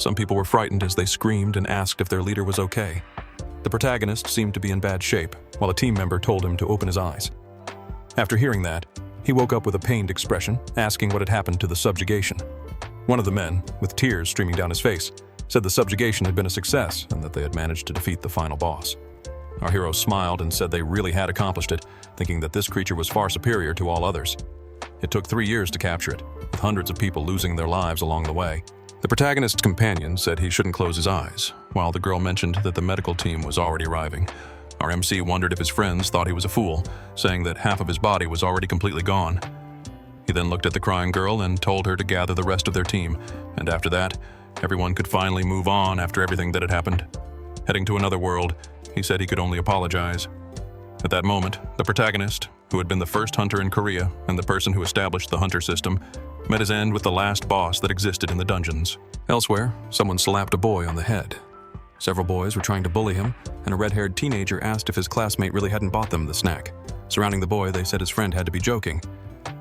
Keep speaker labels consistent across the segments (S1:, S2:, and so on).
S1: Some people were frightened as they screamed and asked if their leader was okay. The protagonist seemed to be in bad shape, while a team member told him to open his eyes. After hearing that, he woke up with a pained expression, asking what had happened to the subjugation. One of the men, with tears streaming down his face, said the subjugation had been a success and that they had managed to defeat the final boss. Our hero smiled and said they really had accomplished it, thinking that this creature was far superior to all others. It took 3 years to capture it, with hundreds of people losing their lives along the way. The protagonist's companion said he shouldn't close his eyes, while the girl mentioned that the medical team was already arriving. Our MC wondered if his friends thought he was a fool, saying that half of his body was already completely gone. He then looked at the crying girl and told her to gather the rest of their team, and after that, everyone could finally move on after everything that had happened. Heading to another world, he said he could only apologize. At that moment, the protagonist, who had been the first hunter in Korea and the person who established the hunter system, met his end with the last boss that existed in the dungeons. Elsewhere, someone slapped a boy on the head. Several boys were trying to bully him, and a red-haired teenager asked if his classmate really hadn't bought them the snack. Surrounding the boy, they said his friend had to be joking.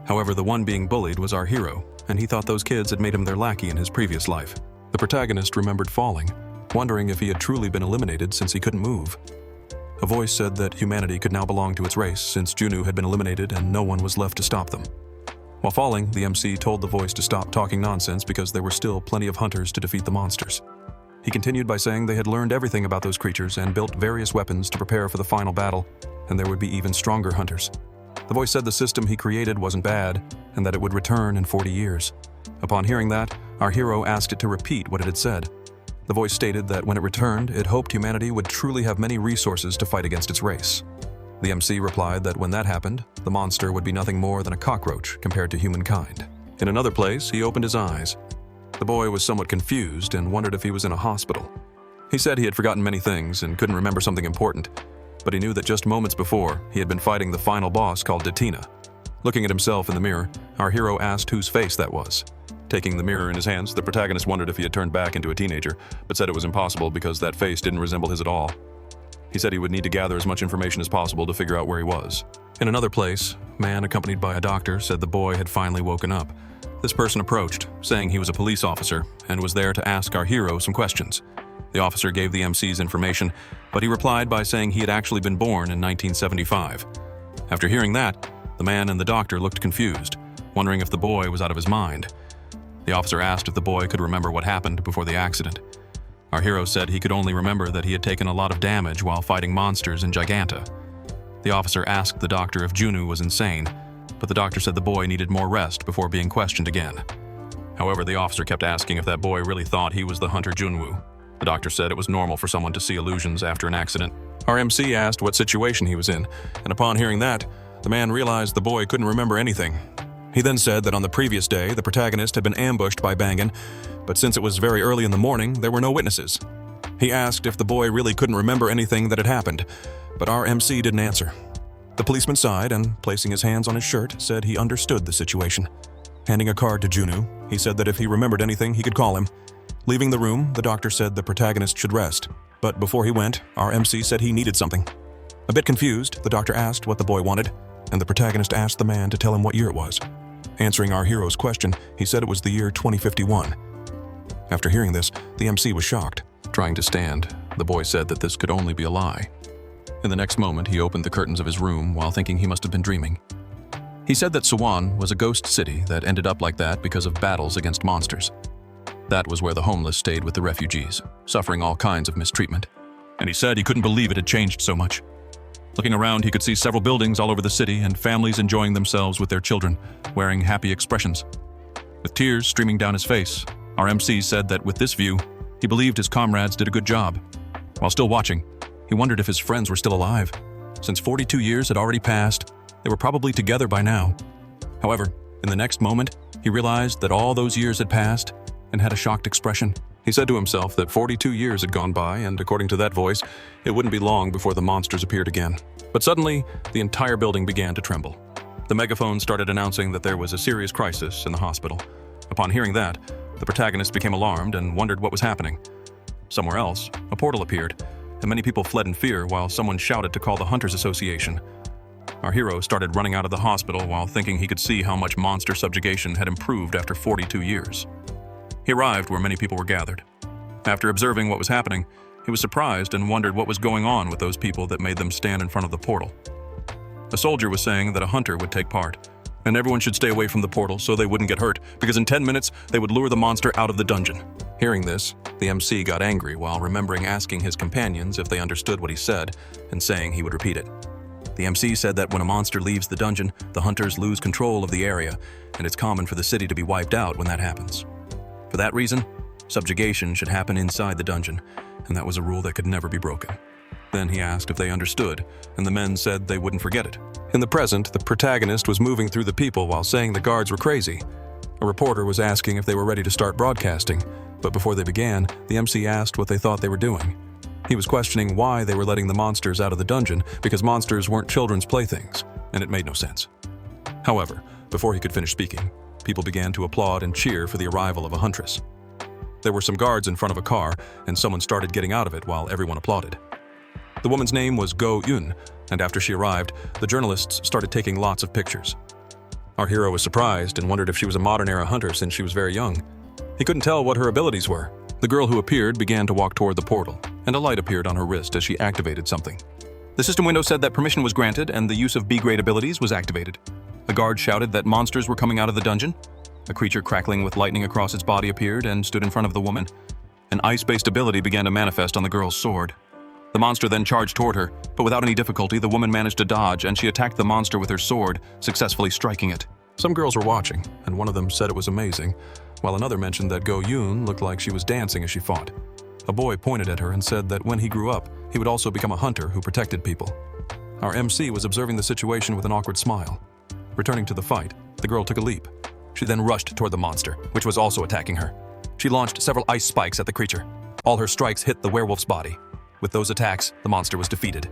S1: However, the one being bullied was our hero, and he thought those kids had made him their lackey in his previous life. The protagonist remembered falling, wondering if he had truly been eliminated since he couldn't move. A voice said that humanity could now belong to its race since Junwoo had been eliminated and no one was left to stop them. While falling, the MC told the voice to stop talking nonsense because there were still plenty of hunters to defeat the monsters. He continued by saying they had learned everything about those creatures and built various weapons to prepare for the final battle, and there would be even stronger hunters. The voice said the system he created wasn't bad, and that it would return in 40 years. Upon hearing that, our hero asked it to repeat what it had said. The voice stated that when it returned, it hoped humanity would truly have many resources to fight against its race. The MC replied that when that happened, the monster would be nothing more than a cockroach compared to humankind. In another place, he opened his eyes. The boy was somewhat confused and wondered if he was in a hospital. He said he had forgotten many things and couldn't remember something important, but he knew that just moments before, he had been fighting the final boss called Datina. Looking at himself in the mirror, our hero asked whose face that was. Taking the mirror in his hands, the protagonist wondered if he had turned back into a teenager, but said it was impossible because that face didn't resemble his at all. He said he would need to gather as much information as possible to figure out where he was. In another place, a man accompanied by a doctor said the boy had finally woken up. This person approached, saying he was a police officer and was there to ask our hero some questions. The officer gave the MC's information, but he replied by saying he had actually been born in 1975. After hearing that, the man and the doctor looked confused, wondering if the boy was out of his mind. The officer asked if the boy could remember what happened before the accident. Our hero said he could only remember that he had taken a lot of damage while fighting monsters in Giganta. The officer asked the doctor if Junwoo was insane, but the doctor said the boy needed more rest before being questioned again. However, the officer kept asking if that boy really thought he was the hunter Junwoo. The doctor said it was normal for someone to see illusions after an accident. Our MC asked what situation he was in, and upon hearing that, the man realized the boy couldn't remember anything. He then said that on the previous day, the protagonist had been ambushed by Bangan, but since it was very early in the morning, there were no witnesses. He asked if the boy really couldn't remember anything that had happened, but our MC didn't answer. The policeman sighed and, placing his hands on his shirt, said he understood the situation. Handing a card to Junwoo, he said that if he remembered anything, he could call him. Leaving the room, the doctor said the protagonist should rest, but before he went, our MC said he needed something. A bit confused, the doctor asked what the boy wanted, and the protagonist asked the man to tell him what year it was. Answering our hero's question, he said it was the year 2051. After hearing this, the MC was shocked. Trying to stand, the boy said that this could only be a lie. In the next moment, he opened the curtains of his room while thinking he must have been dreaming. He said that Suwon was a ghost city that ended up like that because of battles against monsters. That was where the homeless stayed with the refugees, suffering all kinds of mistreatment. And he said he couldn't believe it had changed so much. Looking around, he could see several buildings all over the city and families enjoying themselves with their children, wearing happy expressions. With tears streaming down his face, our MC said that with this view, he believed his comrades did a good job. While still watching, he wondered if his friends were still alive. Since 42 years had already passed, they were probably together by now. However, in the next moment, he realized that all those years had passed and had a shocked expression. He said to himself that 42 years had gone by, and according to that voice, it wouldn't be long before the monsters appeared again. But suddenly, the entire building began to tremble. The megaphone started announcing that there was a serious crisis in the hospital. Upon hearing that, the protagonist became alarmed and wondered what was happening. Somewhere else, a portal appeared, and many people fled in fear while someone shouted to call the Hunters Association. Our hero started running out of the hospital while thinking he could see how much monster subjugation had improved after 42 years. He arrived where many people were gathered. After observing what was happening, he was surprised and wondered what was going on with those people that made them stand in front of the portal. A soldier was saying that a hunter would take part, and everyone should stay away from the portal so they wouldn't get hurt, because in 10 minutes they would lure the monster out of the dungeon. Hearing this, the MC got angry while remembering asking his companions if they understood what he said and saying he would repeat it. The MC said that when a monster leaves the dungeon, the hunters lose control of the area, and it's common for the city to be wiped out when that happens. For that reason, subjugation should happen inside the dungeon, and that was a rule that could never be broken. Then he asked if they understood, and the men said they wouldn't forget it. In the present, the protagonist was moving through the people while saying the guards were crazy. A reporter was asking if they were ready to start broadcasting, but before they began, the MC asked what they thought they were doing. He was questioning why they were letting the monsters out of the dungeon, because monsters weren't children's playthings, and it made no sense. However, before he could finish speaking, people began to applaud and cheer for the arrival of a huntress. There were some guards in front of a car, and someone started getting out of it while everyone applauded. The woman's name was Go Yun, and after she arrived, the journalists started taking lots of pictures. Our hero was surprised and wondered if she was a modern-era hunter since she was very young. He couldn't tell what her abilities were. The girl who appeared began to walk toward the portal, and a light appeared on her wrist as she activated something. The system window said that permission was granted and the use of B-grade abilities was activated. A guard shouted that monsters were coming out of the dungeon. A creature crackling with lightning across its body appeared and stood in front of the woman. An ice-based ability began to manifest on the girl's sword. The monster then charged toward her, but without any difficulty, the woman managed to dodge and she attacked the monster with her sword, successfully striking it. Some girls were watching, and one of them said it was amazing, while another mentioned that Go Yoon looked like she was dancing as she fought. A boy pointed at her and said that when he grew up, he would also become a hunter who protected people. Our MC was observing the situation with an awkward smile. Returning to the fight, the girl took a leap. She then rushed toward the monster, which was also attacking her. She launched several ice spikes at the creature. All her strikes hit the werewolf's body. With those attacks, the monster was defeated.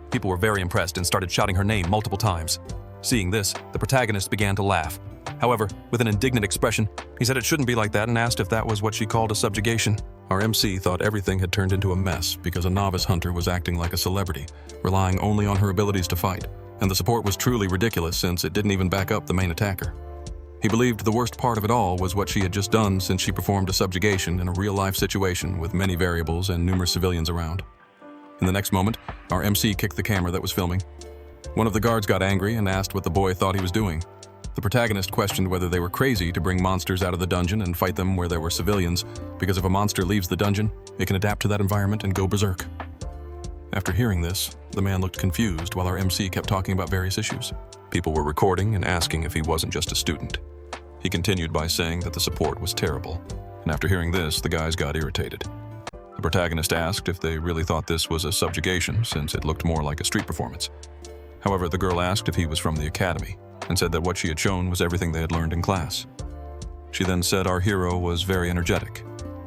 S1: People were very impressed and started shouting her name multiple times. Seeing this, the protagonist began to laugh. However, with an indignant expression, he said it shouldn't be like that and asked if that was what she called a subjugation. Our MC thought everything had turned into a mess because a novice hunter was acting like a celebrity, relying only on her abilities to fight, and the support was truly ridiculous since it didn't even back up the main attacker. He believed the worst part of it all was what she had just done since she performed a subjugation in a real-life situation with many variables and numerous civilians around. In the next moment, our MC kicked the camera that was filming. One of the guards got angry and asked what the boy thought he was doing. The protagonist questioned whether they were crazy to bring monsters out of the dungeon and fight them where there were civilians, because if a monster leaves the dungeon, it can adapt to that environment and go berserk. After hearing this, the man looked confused while our MC kept talking about various issues. People were recording and asking if he wasn't just a student. He continued by saying that the support was terrible, and after hearing this, the guys got irritated. The protagonist asked if they really thought this was a subjugation since it looked more like a street performance. However, the girl asked if he was from the academy and said that what she had shown was everything they had learned in class. She then said our hero was very energetic,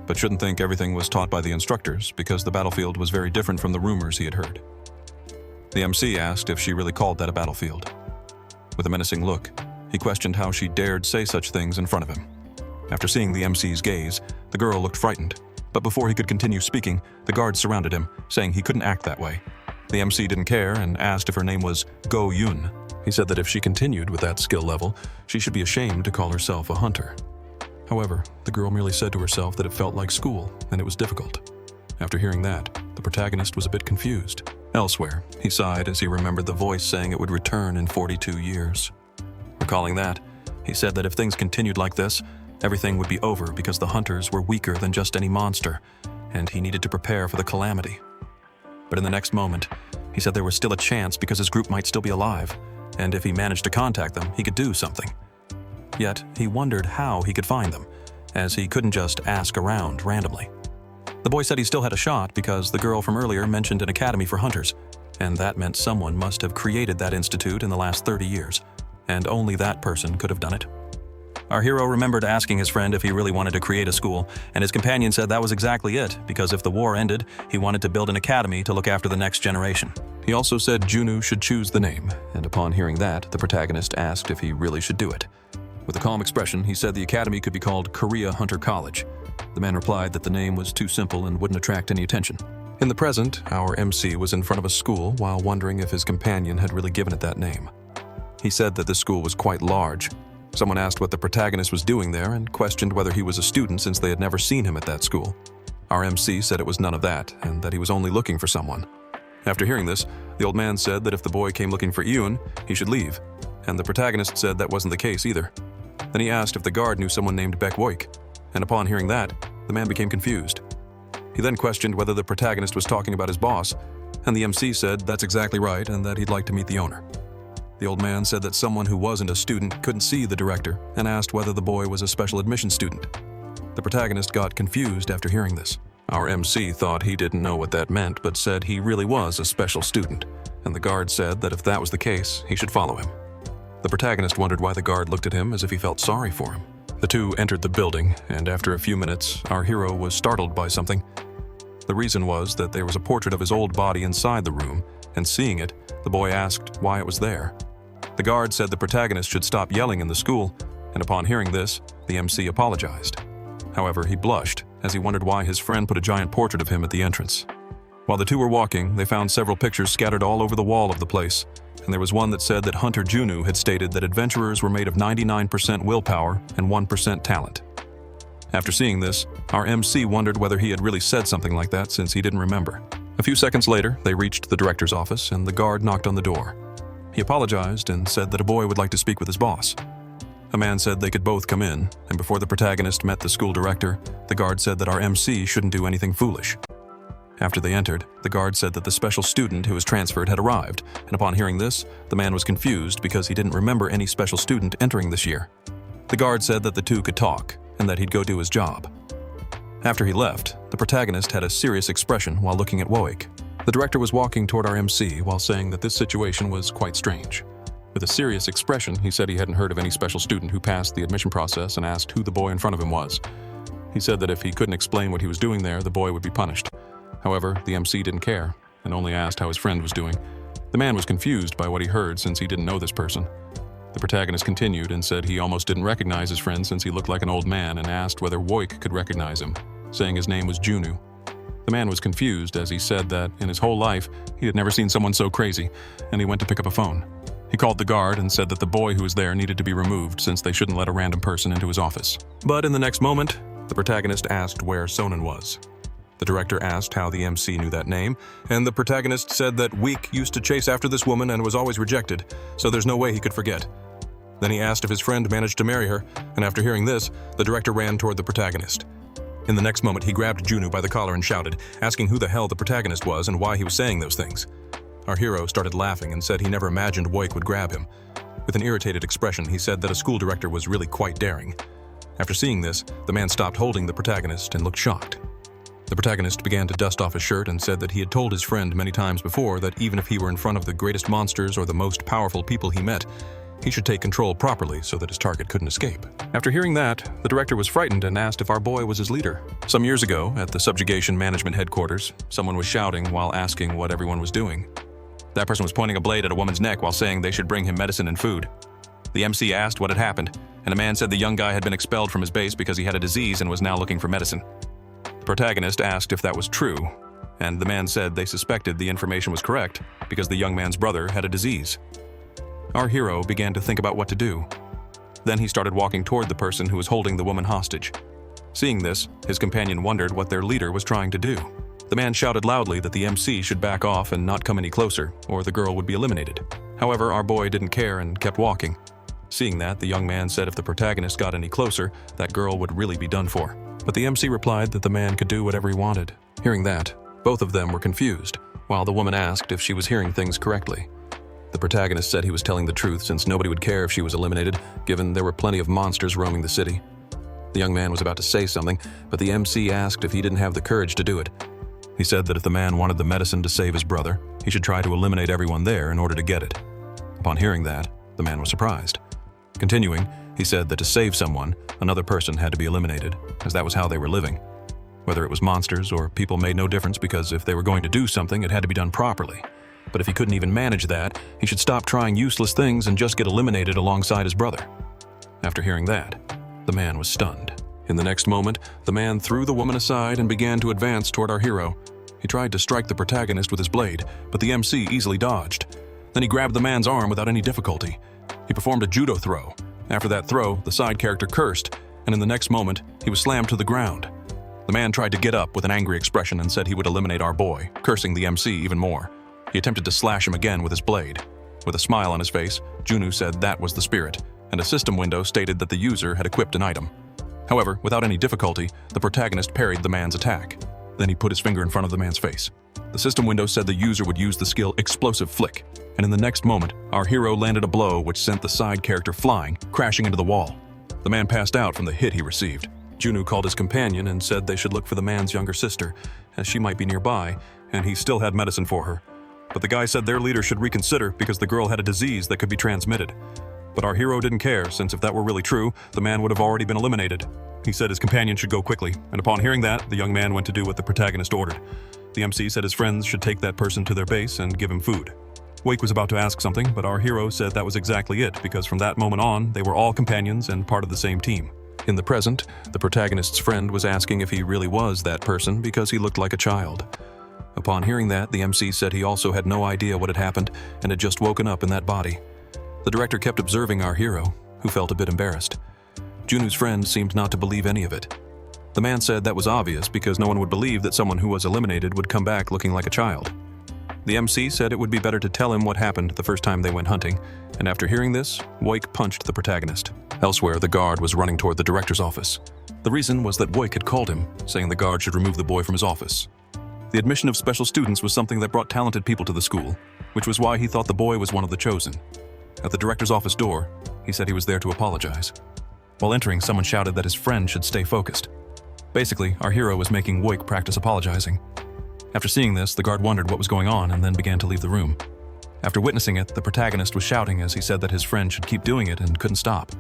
S1: but shouldn't think everything was taught by the instructors because the battlefield was very different from the rumors he had heard. The MC asked if she really called that a battlefield. With a menacing look, he questioned how she dared say such things in front of him. After seeing the MC's gaze, the girl looked frightened, but before he could continue speaking, the guards surrounded him, saying he couldn't act that way. The MC didn't care and asked if her name was Go Yun. He said that if she continued with that skill level, she should be ashamed to call herself a hunter. However, the girl merely said to herself that it felt like school and it was difficult. After hearing that, the protagonist was a bit confused. Elsewhere, he sighed as he remembered the voice saying it would return in 42 years. Recalling that, he said that if things continued like this, everything would be over because the hunters were weaker than just any monster, and he needed to prepare for the calamity. But in the next moment, he said there was still a chance because his group might still be alive, and if he managed to contact them, he could do something. Yet, he wondered how he could find them, as he couldn't just ask around randomly. The boy said he still had a shot because the girl from earlier mentioned an academy for hunters, and that meant someone must have created that institute in the last 30 years, and only that person could have done it. Our hero remembered asking his friend if he really wanted to create a school, and his companion said that was exactly it, because if the war ended, he wanted to build an academy to look after the next generation. He also said Junu should choose the name, and upon hearing that, the protagonist asked if he really should do it. With a calm expression, he said the academy could be called Korea Hunter College. The man replied that the name was too simple and wouldn't attract any attention. In the present, our MC was in front of a school while wondering if his companion had really given it that name. He said that the school was quite large. Someone asked what the protagonist was doing there and questioned whether he was a student since they had never seen him at that school. Our MC said it was none of that, and that he was only looking for someone. After hearing this, the old man said that if the boy came looking for Ian, he should leave, and the protagonist said that wasn't the case either. Then he asked if the guard knew someone named Baek Woik, and upon hearing that, the man became confused. He then questioned whether the protagonist was talking about his boss, and the MC said that's exactly right and that he'd like to meet the owner. The old man said that someone who wasn't a student couldn't see the director and asked whether the boy was a special admission student. The protagonist got confused after hearing this. Our MC thought he didn't know what that meant but said he really was a special student, and the guard said that if that was the case, he should follow him. The protagonist wondered why the guard looked at him as if he felt sorry for him. The two entered the building, and after a few minutes, our hero was startled by something. The reason was that there was a portrait of his old body inside the room, and seeing it, the boy asked why it was there. The guard said the protagonist should stop yelling in the school, and upon hearing this, the MC apologized. However, he blushed as he wondered why his friend put a giant portrait of him at the entrance. While the two were walking, they found several pictures scattered all over the wall of the place, and there was one that said that Hunter Junu had stated that adventurers were made of 99% willpower and 1% talent. After seeing this, our MC wondered whether he had really said something like that since he didn't remember. A few seconds later, they reached the director's office and the guard knocked on the door. He apologized and said that a boy would like to speak with his boss. A man said they could both come in, and before the protagonist met the school director, the guard said that our MC shouldn't do anything foolish. After they entered, the guard said that the special student who was transferred had arrived, and upon hearing this, the man was confused because he didn't remember any special student entering this year. The guard said that the two could talk, and that he'd go do his job. After he left, the protagonist had a serious expression while looking at Woik. The director was walking toward our MC while saying that this situation was quite strange. With a serious expression, he said he hadn't heard of any special student who passed the admission process and asked who the boy in front of him was. He said that if he couldn't explain what he was doing there, the boy would be punished. However, the MC didn't care and only asked how his friend was doing. The man was confused by what he heard since he didn't know this person. The protagonist continued and said he almost didn't recognize his friend since he looked like an old man and asked whether Woik could recognize him, saying his name was Junu. The man was confused as he said that in his whole life, he had never seen someone so crazy, and he went to pick up a phone. He called the guard and said that the boy who was there needed to be removed since they shouldn't let a random person into his office. But in the next moment, the protagonist asked where Sonan was. The director asked how the MC knew that name, and the protagonist said that Week used to chase after this woman and was always rejected, so there's no way he could forget. Then he asked if his friend managed to marry her, and after hearing this, the director ran toward the protagonist. In the next moment, he grabbed Junu by the collar and shouted, asking who the hell the protagonist was and why he was saying those things. Our hero started laughing and said he never imagined Woik would grab him. With an irritated expression, he said that a school director was really quite daring. After seeing this, the man stopped holding the protagonist and looked shocked. The protagonist began to dust off his shirt and said that he had told his friend many times before that even if he were in front of the greatest monsters or the most powerful people he met, he should take control properly so that his target couldn't escape. After hearing that, the director was frightened and asked if our boy was his leader. Some years ago, at the Subjugation Management Headquarters, someone was shouting while asking what everyone was doing. That person was pointing a blade at a woman's neck while saying they should bring him medicine and food. The MC asked what had happened, and a man said the young guy had been expelled from his base because he had a disease and was now looking for medicine. The protagonist asked if that was true, and the man said they suspected the information was correct because the young man's brother had a disease. Our hero began to think about what to do. Then he started walking toward the person who was holding the woman hostage. Seeing this, his companion wondered what their leader was trying to do. The man shouted loudly that the MC should back off and not come any closer, or the girl would be eliminated. However, our boy didn't care and kept walking. Seeing that, the young man said if the protagonist got any closer, that girl would really be done for. But the MC replied that the man could do whatever he wanted. Hearing that, both of them were confused, while the woman asked if she was hearing things correctly. The protagonist said he was telling the truth since nobody would care if she was eliminated, given there were plenty of monsters roaming the city. The young man was about to say something, but the MC asked if he didn't have the courage to do it. He said that if the man wanted the medicine to save his brother, he should try to eliminate everyone there in order to get it. Upon hearing that, the man was surprised. Continuing, he said that to save someone, another person had to be eliminated, as that was how they were living. Whether it was monsters or people made no difference because if they were going to do something, it had to be done properly. But if he couldn't even manage that, he should stop trying useless things and just get eliminated alongside his brother. After hearing that, the man was stunned. In the next moment, the man threw the woman aside and began to advance toward our hero. He tried to strike the protagonist with his blade, but the MC easily dodged. Then he grabbed the man's arm without any difficulty. He performed a judo throw. After that throw, the side character cursed, and in the next moment, he was slammed to the ground. The man tried to get up with an angry expression and said he would eliminate our boy, cursing the MC even more. He attempted to slash him again with his blade. With a smile on his face, Junwoo said that was the spirit, and a system window stated that the user had equipped an item. However, without any difficulty, the protagonist parried the man's attack. Then he put his finger in front of the man's face. The system window said the user would use the skill Explosive Flick, and in the next moment, our hero landed a blow which sent the side character flying, crashing into the wall. The man passed out from the hit he received. Junwoo called his companion and said they should look for the man's younger sister, as she might be nearby, and he still had medicine for her. But the guy said their leader should reconsider because the girl had a disease that could be transmitted. But our hero didn't care, since if that were really true, the man would have already been eliminated. He said his companion should go quickly, and upon hearing that, the young man went to do what the protagonist ordered. The MC said his friends should take that person to their base and give him food. Wake was about to ask something, but our hero said that was exactly it, because from that moment on, they were all companions and part of the same team. In the present, the protagonist's friend was asking if he really was that person because he looked like a child. Upon hearing that, the MC said he also had no idea what had happened and had just woken up in that body. The director kept observing our hero, who felt a bit embarrassed. Junwoo's friend seemed not to believe any of it. The man said that was obvious because no one would believe that someone who was eliminated would come back looking like a child. The MC said it would be better to tell him what happened the first time they went hunting, and after hearing this, Wake punched the protagonist. Elsewhere, the guard was running toward the director's office. The reason was that Wake had called him, saying the guard should remove the boy from his office. The admission of special students was something that brought talented people to the school, which was why he thought the boy was one of the chosen. At the director's office door, he said he was there to apologize. While entering, someone shouted that his friend should stay focused. Basically, our hero was making Wake practice apologizing. After seeing this, the guard wondered what was going on and then began to leave the room. After witnessing it, the protagonist was shouting as he said that his friend should keep doing it and couldn't stop.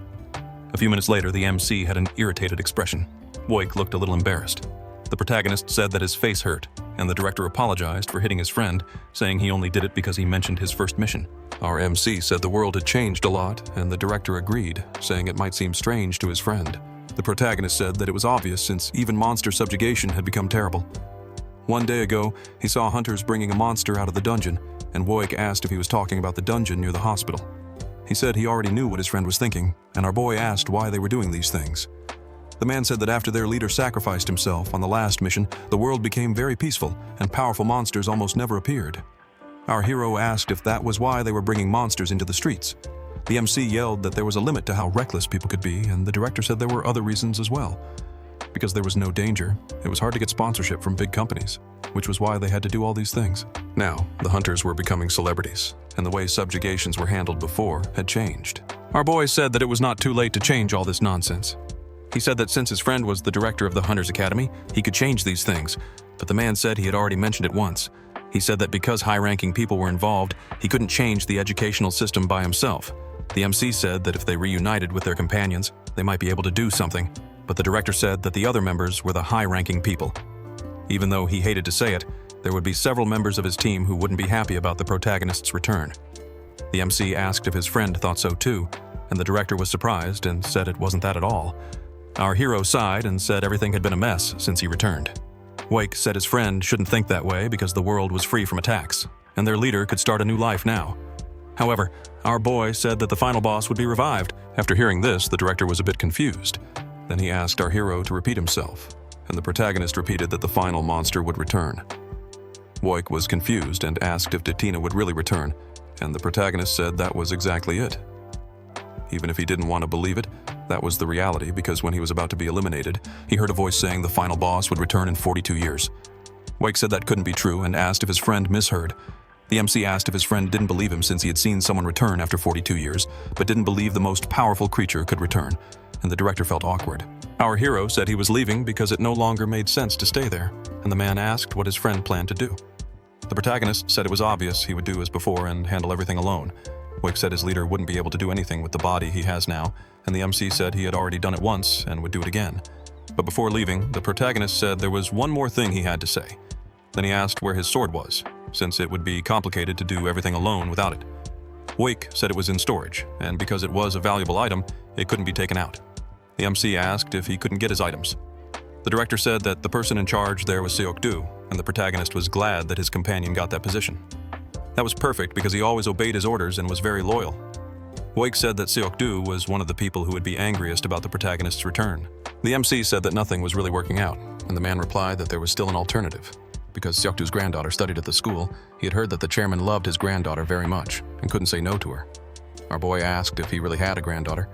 S1: A few minutes later, the MC had an irritated expression. Wake looked a little embarrassed. The protagonist said that his face hurt, and the director apologized for hitting his friend, saying he only did it because he mentioned his first mission. Our MC said the world had changed a lot, and the director agreed, saying it might seem strange to his friend. The protagonist said that it was obvious since even monster subjugation had become terrible. One day ago, he saw hunters bringing a monster out of the dungeon, and Wake asked if he was talking about the dungeon near the hospital. He said he already knew what his friend was thinking, and our boy asked why they were doing these things. The man said that after their leader sacrificed himself on the last mission, the world became very peaceful, and powerful monsters almost never appeared. Our hero asked if that was why they were bringing monsters into the streets. The MC yelled that there was a limit to how reckless people could be, and the director said there were other reasons as well. Because there was no danger, it was hard to get sponsorship from big companies, which was why they had to do all these things. Now, the hunters were becoming celebrities, and the way subjugations were handled before had changed. Our boy said that it was not too late to change all this nonsense. He said that since his friend was the director of the Hunters Academy, he could change these things, but the man said he had already mentioned it once. He said that because high-ranking people were involved, he couldn't change the educational system by himself. The MC said that if they reunited with their companions, they might be able to do something, but the director said that the other members were the high-ranking people. Even though he hated to say it, there would be several members of his team who wouldn't be happy about the protagonist's return. The MC asked if his friend thought so too, and the director was surprised and said it wasn't that at all. Our hero sighed and said everything had been a mess since he returned. Wake said his friend shouldn't think that way because the world was free from attacks, and their leader could start a new life now. However, our boy said that the final boss would be revived. After hearing this, the director was a bit confused. Then he asked our hero to repeat himself, and the protagonist repeated that the final monster would return. Wake was confused and asked if Datina would really return, and the protagonist said that was exactly it. Even if he didn't want to believe it, that was the reality because when he was about to be eliminated, he heard a voice saying the final boss would return in 42 years. Wake said that couldn't be true and asked if his friend misheard. The MC asked if his friend didn't believe him since he had seen someone return after 42 years, but didn't believe the most powerful creature could return, and the director felt awkward. Our hero said he was leaving because it no longer made sense to stay there, and the man asked what his friend planned to do. The protagonist said it was obvious he would do as before and handle everything alone. Wake said his leader wouldn't be able to do anything with the body he has now, and the MC said he had already done it once and would do it again. But before leaving, the protagonist said there was one more thing he had to say. Then he asked where his sword was, since it would be complicated to do everything alone without it. Wake said it was in storage, and because it was a valuable item, it couldn't be taken out. The MC asked if he couldn't get his items. The director said that the person in charge there was Seok-do, and the protagonist was glad that his companion got that position. That was perfect because he always obeyed his orders and was very loyal. Woik said that Seok-do was one of the people who would be angriest about the protagonist's return. The MC said that nothing was really working out, and the man replied that there was still an alternative. Because Seok-do's granddaughter studied at the school, he had heard that the chairman loved his granddaughter very much and couldn't say no to her. Our boy asked if he really had a granddaughter.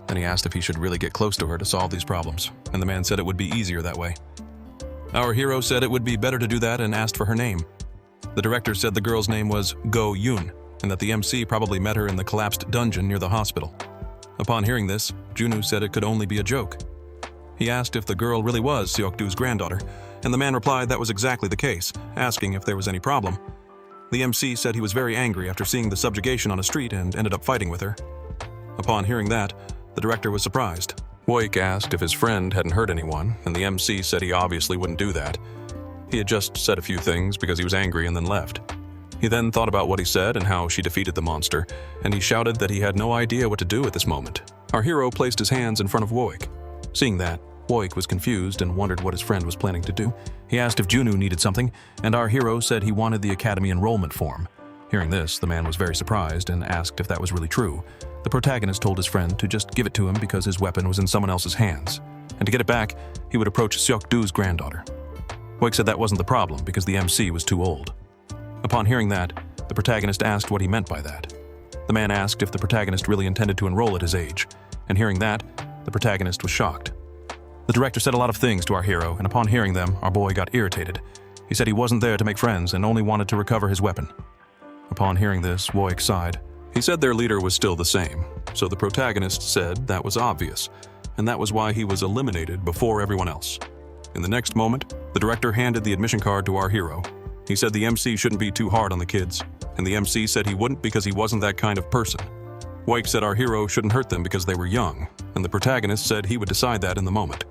S1: Then he asked if he should really get close to her to solve these problems, and the man said it would be easier that way. Our hero said it would be better to do that and asked for her name. The director said the girl's name was Go-yoon, and that the MC probably met her in the collapsed dungeon near the hospital. Upon hearing this, Junwoo said it could only be a joke. He asked if the girl really was Seok-do's granddaughter, and the man replied that was exactly the case, asking if there was any problem. The MC said he was very angry after seeing the subjugation on a street and ended up fighting with her. Upon hearing that, the director was surprised. Woik asked if his friend hadn't hurt anyone, and the MC said he obviously wouldn't do that. He had just said a few things because he was angry and then left. He then thought about what he said and how she defeated the monster, and he shouted that he had no idea what to do at this moment. Our hero placed his hands in front of Woik. Seeing that, Woik was confused and wondered what his friend was planning to do. He asked if Junwoo needed something, and our hero said he wanted the academy enrollment form. Hearing this, the man was very surprised and asked if that was really true. The protagonist told his friend to just give it to him because his weapon was in someone else's hands, and to get it back, he would approach Seok-do's granddaughter. Woik said that wasn't the problem because the MC was too old. Upon hearing that, the protagonist asked what he meant by that. The man asked if the protagonist really intended to enroll at his age, and hearing that, the protagonist was shocked. The director said a lot of things to our hero, and upon hearing them, our boy got irritated. He said he wasn't there to make friends and only wanted to recover his weapon. Upon hearing this, Woik sighed. He said their leader was still the same, so the protagonist said that was obvious, and that was why he was eliminated before everyone else. In the next moment, the director handed the admission card to our hero. He said the MC shouldn't be too hard on the kids, and the MC said he wouldn't because he wasn't that kind of person. Woik said our hero shouldn't hurt them because they were young, and the protagonist said he would decide that in the moment.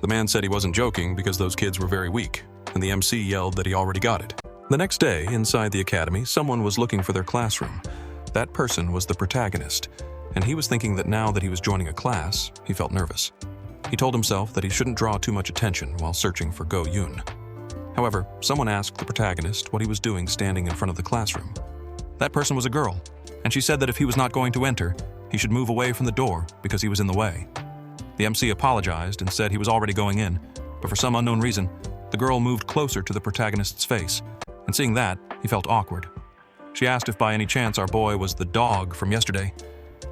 S1: The man said he wasn't joking because those kids were very weak, and the MC yelled that he already got it. The next day, inside the academy, someone was looking for their classroom. That person was the protagonist, and he was thinking that now that he was joining a class, he felt nervous. He told himself that he shouldn't draw too much attention while searching for Go-yoon. However, someone asked the protagonist what he was doing standing in front of the classroom. That person was a girl, and she said that if he was not going to enter, he should move away from the door because he was in the way. The MC apologized and said he was already going in, but for some unknown reason, the girl moved closer to the protagonist's face, and seeing that, he felt awkward. She asked if by any chance our boy was the dog from yesterday.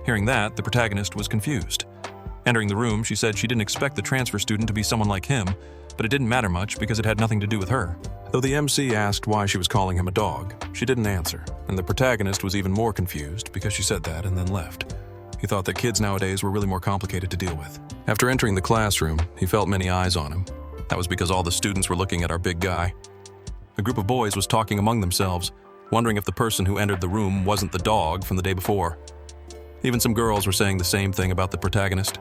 S1: Hearing that, the protagonist was confused. Entering the room, she said she didn't expect the transfer student to be someone like him, but it didn't matter much because it had nothing to do with her. Though the MC asked why she was calling him a dog, she didn't answer, and the protagonist was even more confused because she said that and then left. He thought that kids nowadays were really more complicated to deal with. After entering the classroom, he felt many eyes on him. That was because all the students were looking at our big guy. A group of boys was talking among themselves, wondering if the person who entered the room wasn't the dog from the day before. Even some girls were saying the same thing about the protagonist.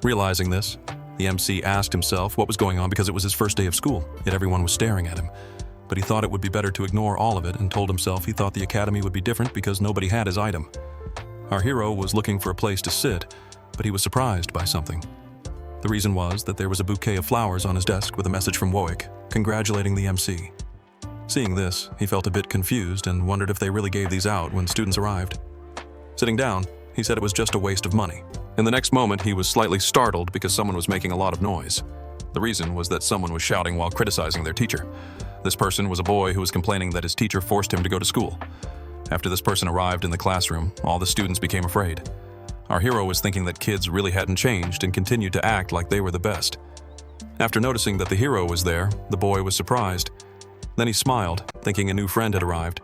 S1: Realizing this, the MC asked himself what was going on because it was his first day of school, yet everyone was staring at him. But he thought it would be better to ignore all of it and told himself he thought the academy would be different because nobody had his item. Our hero was looking for a place to sit, but he was surprised by something. The reason was that there was a bouquet of flowers on his desk with a message from Woik, congratulating the MC. Seeing this, he felt a bit confused and wondered if they really gave these out when students arrived. Sitting down, he said it was just a waste of money. In the next moment, he was slightly startled because someone was making a lot of noise. The reason was that someone was shouting while criticizing their teacher. This person was a boy who was complaining that his teacher forced him to go to school. After this person arrived in the classroom, all the students became afraid. Our hero was thinking that kids really hadn't changed and continued to act like they were the best. After noticing that the hero was there, the boy was surprised. Then he smiled, thinking a new friend had arrived.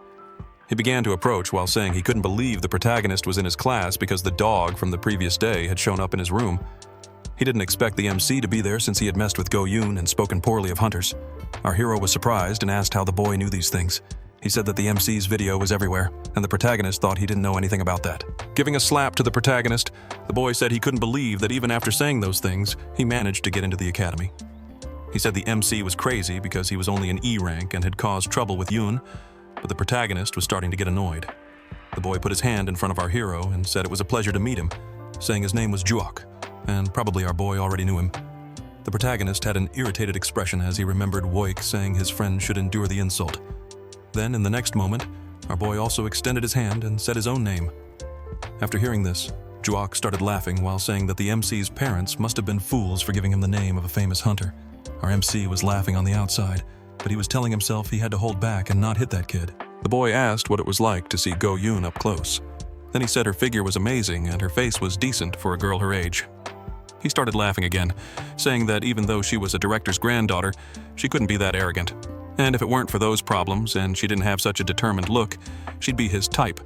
S1: He began to approach while saying he couldn't believe the protagonist was in his class because the dog from the previous day had shown up in his room. He didn't expect the MC to be there since he had messed with Go-yoon and spoken poorly of hunters. Our hero was surprised and asked how the boy knew these things. He said that the MC's video was everywhere, and the protagonist thought he didn't know anything about that. Giving a slap to the protagonist, the boy said he couldn't believe that even after saying those things, he managed to get into the academy. He said the MC was crazy because he was only an E rank and had caused trouble with Yoon, but the protagonist was starting to get annoyed. The boy put his hand in front of our hero and said it was a pleasure to meet him, saying his name was Juok, and probably our boy already knew him. The protagonist had an irritated expression as he remembered Woik saying his friend should endure the insult. Then, in the next moment, our boy also extended his hand and said his own name. After hearing this, Juok started laughing while saying that the MC's parents must have been fools for giving him the name of a famous hunter. Our MC was laughing on the outside, but he was telling himself he had to hold back and not hit that kid. The boy asked what it was like to see Go Yoon up close. Then he said her figure was amazing and her face was decent for a girl her age. He started laughing again, saying that even though she was a director's granddaughter, she couldn't be that arrogant. And if it weren't for those problems and she didn't have such a determined look, she'd be his type.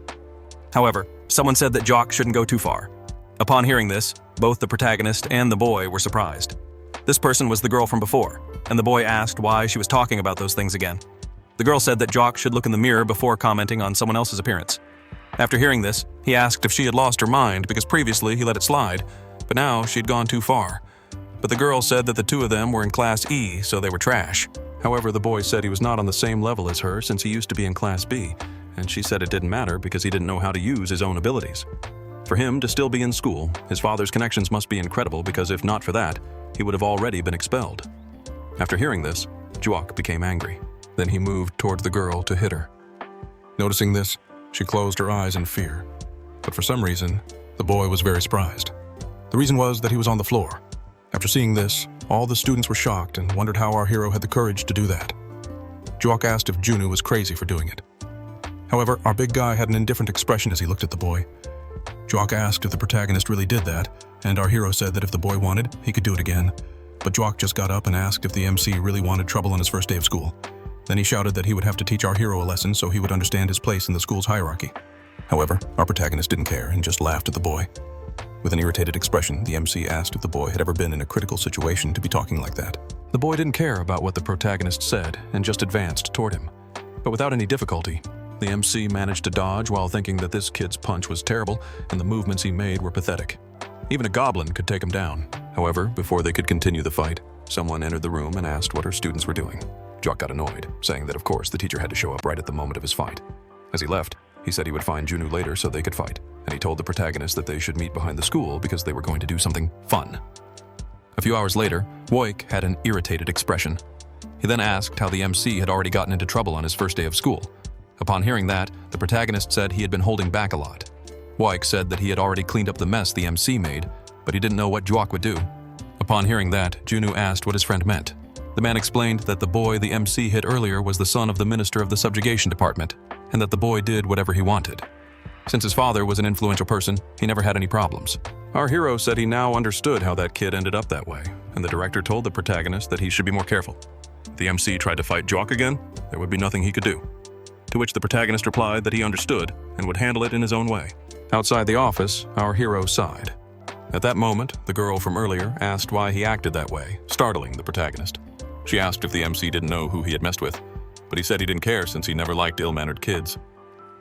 S1: However, someone said that Juok shouldn't go too far. Upon hearing this, both the protagonist and the boy were surprised. This person was the girl from before, and the boy asked why she was talking about those things again. The girl said that Juok should look in the mirror before commenting on someone else's appearance. After hearing this, he asked if she had lost her mind because previously he let it slide, but now she'd gone too far. But the girl said that the two of them were in Class E, so they were trash. However, the boy said he was not on the same level as her since he used to be in Class B, and she said it didn't matter because he didn't know how to use his own abilities. For him to still be in school, his father's connections must be incredible because if not for that, he would have already been expelled. After hearing this, Juok became angry. Then he moved toward the girl to hit her. Noticing this, she closed her eyes in fear. But for some reason, the boy was very surprised. The reason was that he was on the floor. After seeing this, all the students were shocked and wondered how our hero had the courage to do that. Juok asked if Junu was crazy for doing it. However, our big guy had an indifferent expression as he looked at the boy. Juok asked if the protagonist really did that, and our hero said that if the boy wanted, he could do it again. But Juok just got up and asked if the MC really wanted trouble on his first day of school. Then he shouted that he would have to teach our hero a lesson so he would understand his place in the school's hierarchy. However, our protagonist didn't care and just laughed at the boy. With an irritated expression, the MC asked if the boy had ever been in a critical situation to be talking like that. The boy didn't care about what the protagonist said and just advanced toward him. But without any difficulty, the MC managed to dodge while thinking that this kid's punch was terrible and the movements he made were pathetic. Even a goblin could take him down. However, before they could continue the fight, someone entered the room and asked what her students were doing. Juok got annoyed, saying that of course the teacher had to show up right at the moment of his fight. As he left, he said he would find Junu later so they could fight, and he told the protagonist that they should meet behind the school because they were going to do something fun. A few hours later, Woik had an irritated expression. He then asked how the MC had already gotten into trouble on his first day of school. Upon hearing that, the protagonist said he had been holding back a lot. Woik said that he had already cleaned up the mess the MC made, but he didn't know what Juok would do. Upon hearing that, Junu asked what his friend meant. The man explained that the boy the MC hit earlier was the son of the minister of the subjugation department, and that the boy did whatever he wanted. Since his father was an influential person, he never had any problems. Our hero said he now understood how that kid ended up that way, and the director told the protagonist that he should be more careful. If the MC tried to fight Juok again, there would be nothing he could do. To which the protagonist replied that he understood and would handle it in his own way. Outside the office, our hero sighed. At that moment, the girl from earlier asked why he acted that way, startling the protagonist. She asked if the MC didn't know who he had messed with, but he said he didn't care since he never liked ill-mannered kids.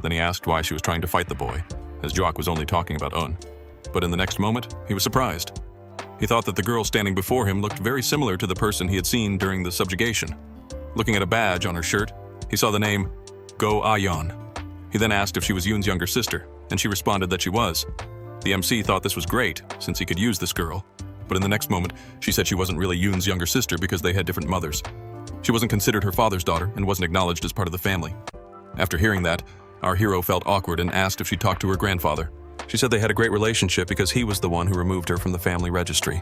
S1: Then he asked why she was trying to fight the boy, as Juok was only talking about Un. But in the next moment, he was surprised. He thought that the girl standing before him looked very similar to the person he had seen during the subjugation. Looking at a badge on her shirt, he saw the name Go Ayon. He then asked if she was Yoon's younger sister, and she responded that she was. The MC thought this was great, since he could use this girl. But in the next moment, she said she wasn't really Yoon's younger sister because they had different mothers. She wasn't considered her father's daughter and wasn't acknowledged as part of the family. After hearing that, our hero felt awkward and asked if she talked to her grandfather. She said they had a great relationship because he was the one who removed her from the family registry.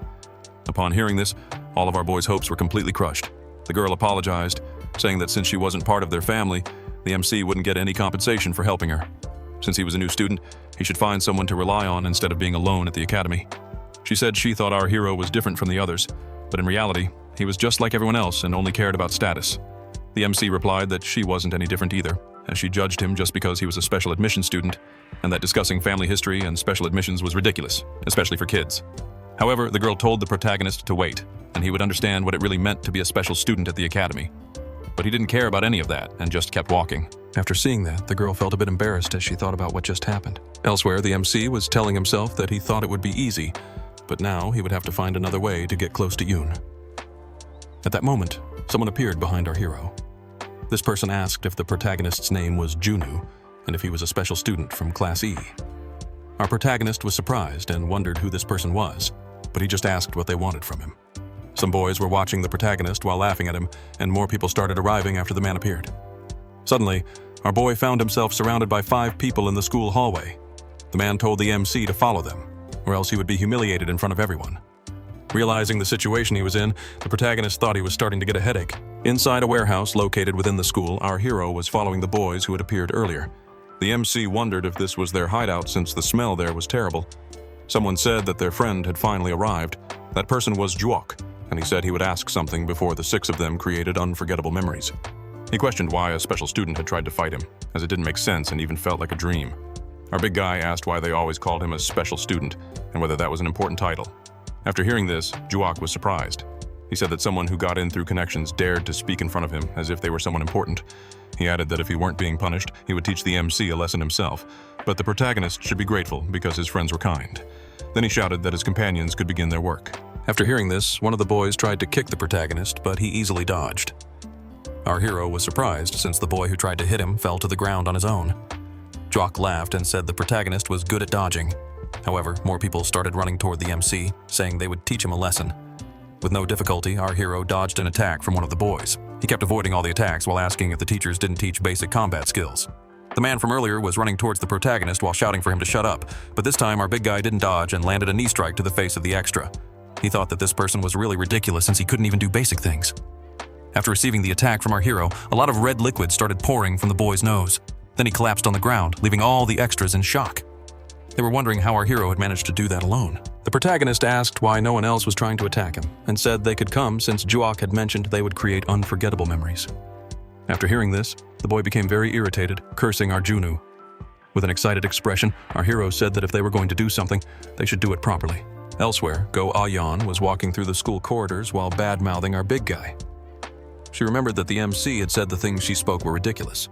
S1: Upon hearing this, all of our boys' hopes were completely crushed. The girl apologized, saying that since she wasn't part of their family, the MC wouldn't get any compensation for helping her. Since he was a new student, he should find someone to rely on instead of being alone at the academy. She said she thought our hero was different from the others, but in reality, he was just like everyone else and only cared about status. The MC replied that she wasn't any different either, as she judged him just because he was a special admission student, and that discussing family history and special admissions was ridiculous, especially for kids. However, the girl told the protagonist to wait, and he would understand what it really meant to be a special student at the academy. But he didn't care about any of that and just kept walking. After seeing that, the girl felt a bit embarrassed as she thought about what just happened. Elsewhere, the MC was telling himself that he thought it would be easy, but now he would have to find another way to get close to Yoon. At that moment, someone appeared behind our hero. This person asked if the protagonist's name was Junu and if he was a special student from Class E. Our protagonist was surprised and wondered who this person was, but he just asked what they wanted from him. Some boys were watching the protagonist while laughing at him, and more people started arriving after the man appeared. Suddenly, our boy found himself surrounded by 5 people in the school hallway. The The man told the MC to follow them, or else he would be humiliated in front of everyone. Realizing the situation he was in, the protagonist thought he was starting to get a headache. Inside a warehouse located within the school, our hero was following the boys who had appeared earlier. The MC wondered if this was their hideout since the smell there was terrible. Someone said that their friend had finally arrived. That person was Juok, and he said he would ask something before the six of them created unforgettable memories. He questioned why a special student had tried to fight him, as it didn't make sense and even felt like a dream. Our big guy asked why they always called him a special student, and whether that was an important title. After hearing this, Juok was surprised. He said that someone who got in through connections dared to speak in front of him as if they were someone important. He added that if he weren't being punished, he would teach the MC a lesson himself, but the protagonist should be grateful because his friends were kind. Then he shouted that his companions could begin their work. After hearing this, one of the boys tried to kick the protagonist, but he easily dodged. Our hero was surprised since the boy who tried to hit him fell to the ground on his own. Juok laughed and said the protagonist was good at dodging. However, more people started running toward the MC, saying they would teach him a lesson. With no difficulty, our hero dodged an attack from one of the boys. He kept avoiding all the attacks while asking if the teachers didn't teach basic combat skills. The man from earlier was running towards the protagonist while shouting for him to shut up, but this time our big guy didn't dodge and landed a knee strike to the face of the extra. He thought that this person was really ridiculous since he couldn't even do basic things. After receiving the attack from our hero, a lot of red liquid started pouring from the boy's nose. Then he collapsed on the ground, leaving all the extras in shock. They were wondering how our hero had managed to do that alone. The protagonist asked why no one else was trying to attack him, and said they could come since Juok had mentioned they would create unforgettable memories. After hearing this, the boy became very irritated, cursing our Junu. With an excited expression, our hero said that if they were going to do something, they should do it properly. Elsewhere, Go Ah-yeon was walking through the school corridors while bad-mouthing our big guy. She remembered that the MC had said the things she spoke were ridiculous.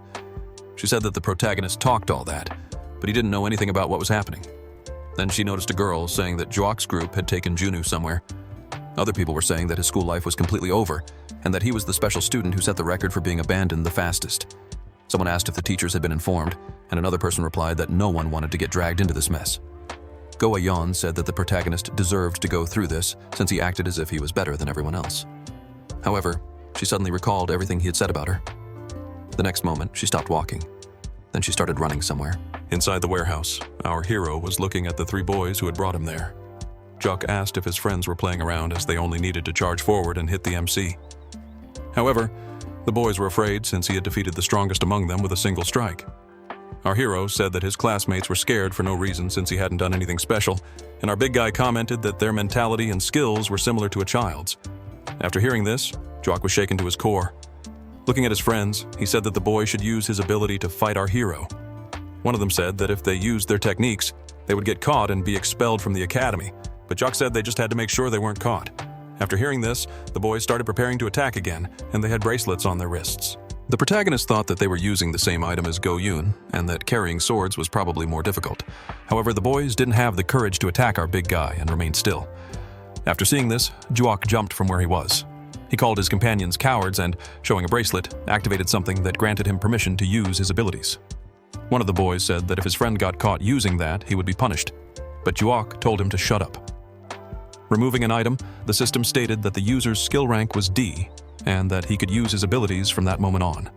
S1: She said that the protagonist talked all that, but he didn't know anything about what was happening. Then she noticed a girl saying that Juok's group had taken Junu somewhere. Other people were saying that his school life was completely over, and that he was the special student who set the record for being abandoned the fastest. Someone asked if the teachers had been informed, and another person replied that no one wanted to get dragged into this mess. Go Ah-yeon said that the protagonist deserved to go through this since he acted as if he was better than everyone else. However, she suddenly recalled everything he had said about her. The next moment, she stopped walking. Then she started running somewhere. Inside the warehouse, our hero was looking at the three boys who had brought him there. Juok asked if his friends were playing around as they only needed to charge forward and hit the MC. However, the boys were afraid since he had defeated the strongest among them with a single strike. Our hero said that his classmates were scared for no reason since he hadn't done anything special, and our big guy commented that their mentality and skills were similar to a child's. After hearing this, Juok was shaken to his core. Looking at his friends, he said that the boy should use his ability to fight our hero. One of them said that if they used their techniques, they would get caught and be expelled from the academy, but Juok said they just had to make sure they weren't caught. After hearing this, the boys started preparing to attack again, and they had bracelets on their wrists. The protagonist thought that they were using the same item as Go-yoon, and that carrying swords was probably more difficult. However, the boys didn't have the courage to attack our big guy and remained still. After seeing this, Juok jumped from where he was. He called his companions cowards and, showing a bracelet, activated something that granted him permission to use his abilities. One of the boys said that if his friend got caught using that, he would be punished, but Juok told him to shut up. Removing an item, the system stated that the user's skill rank was D, and that he could use his abilities from that moment on.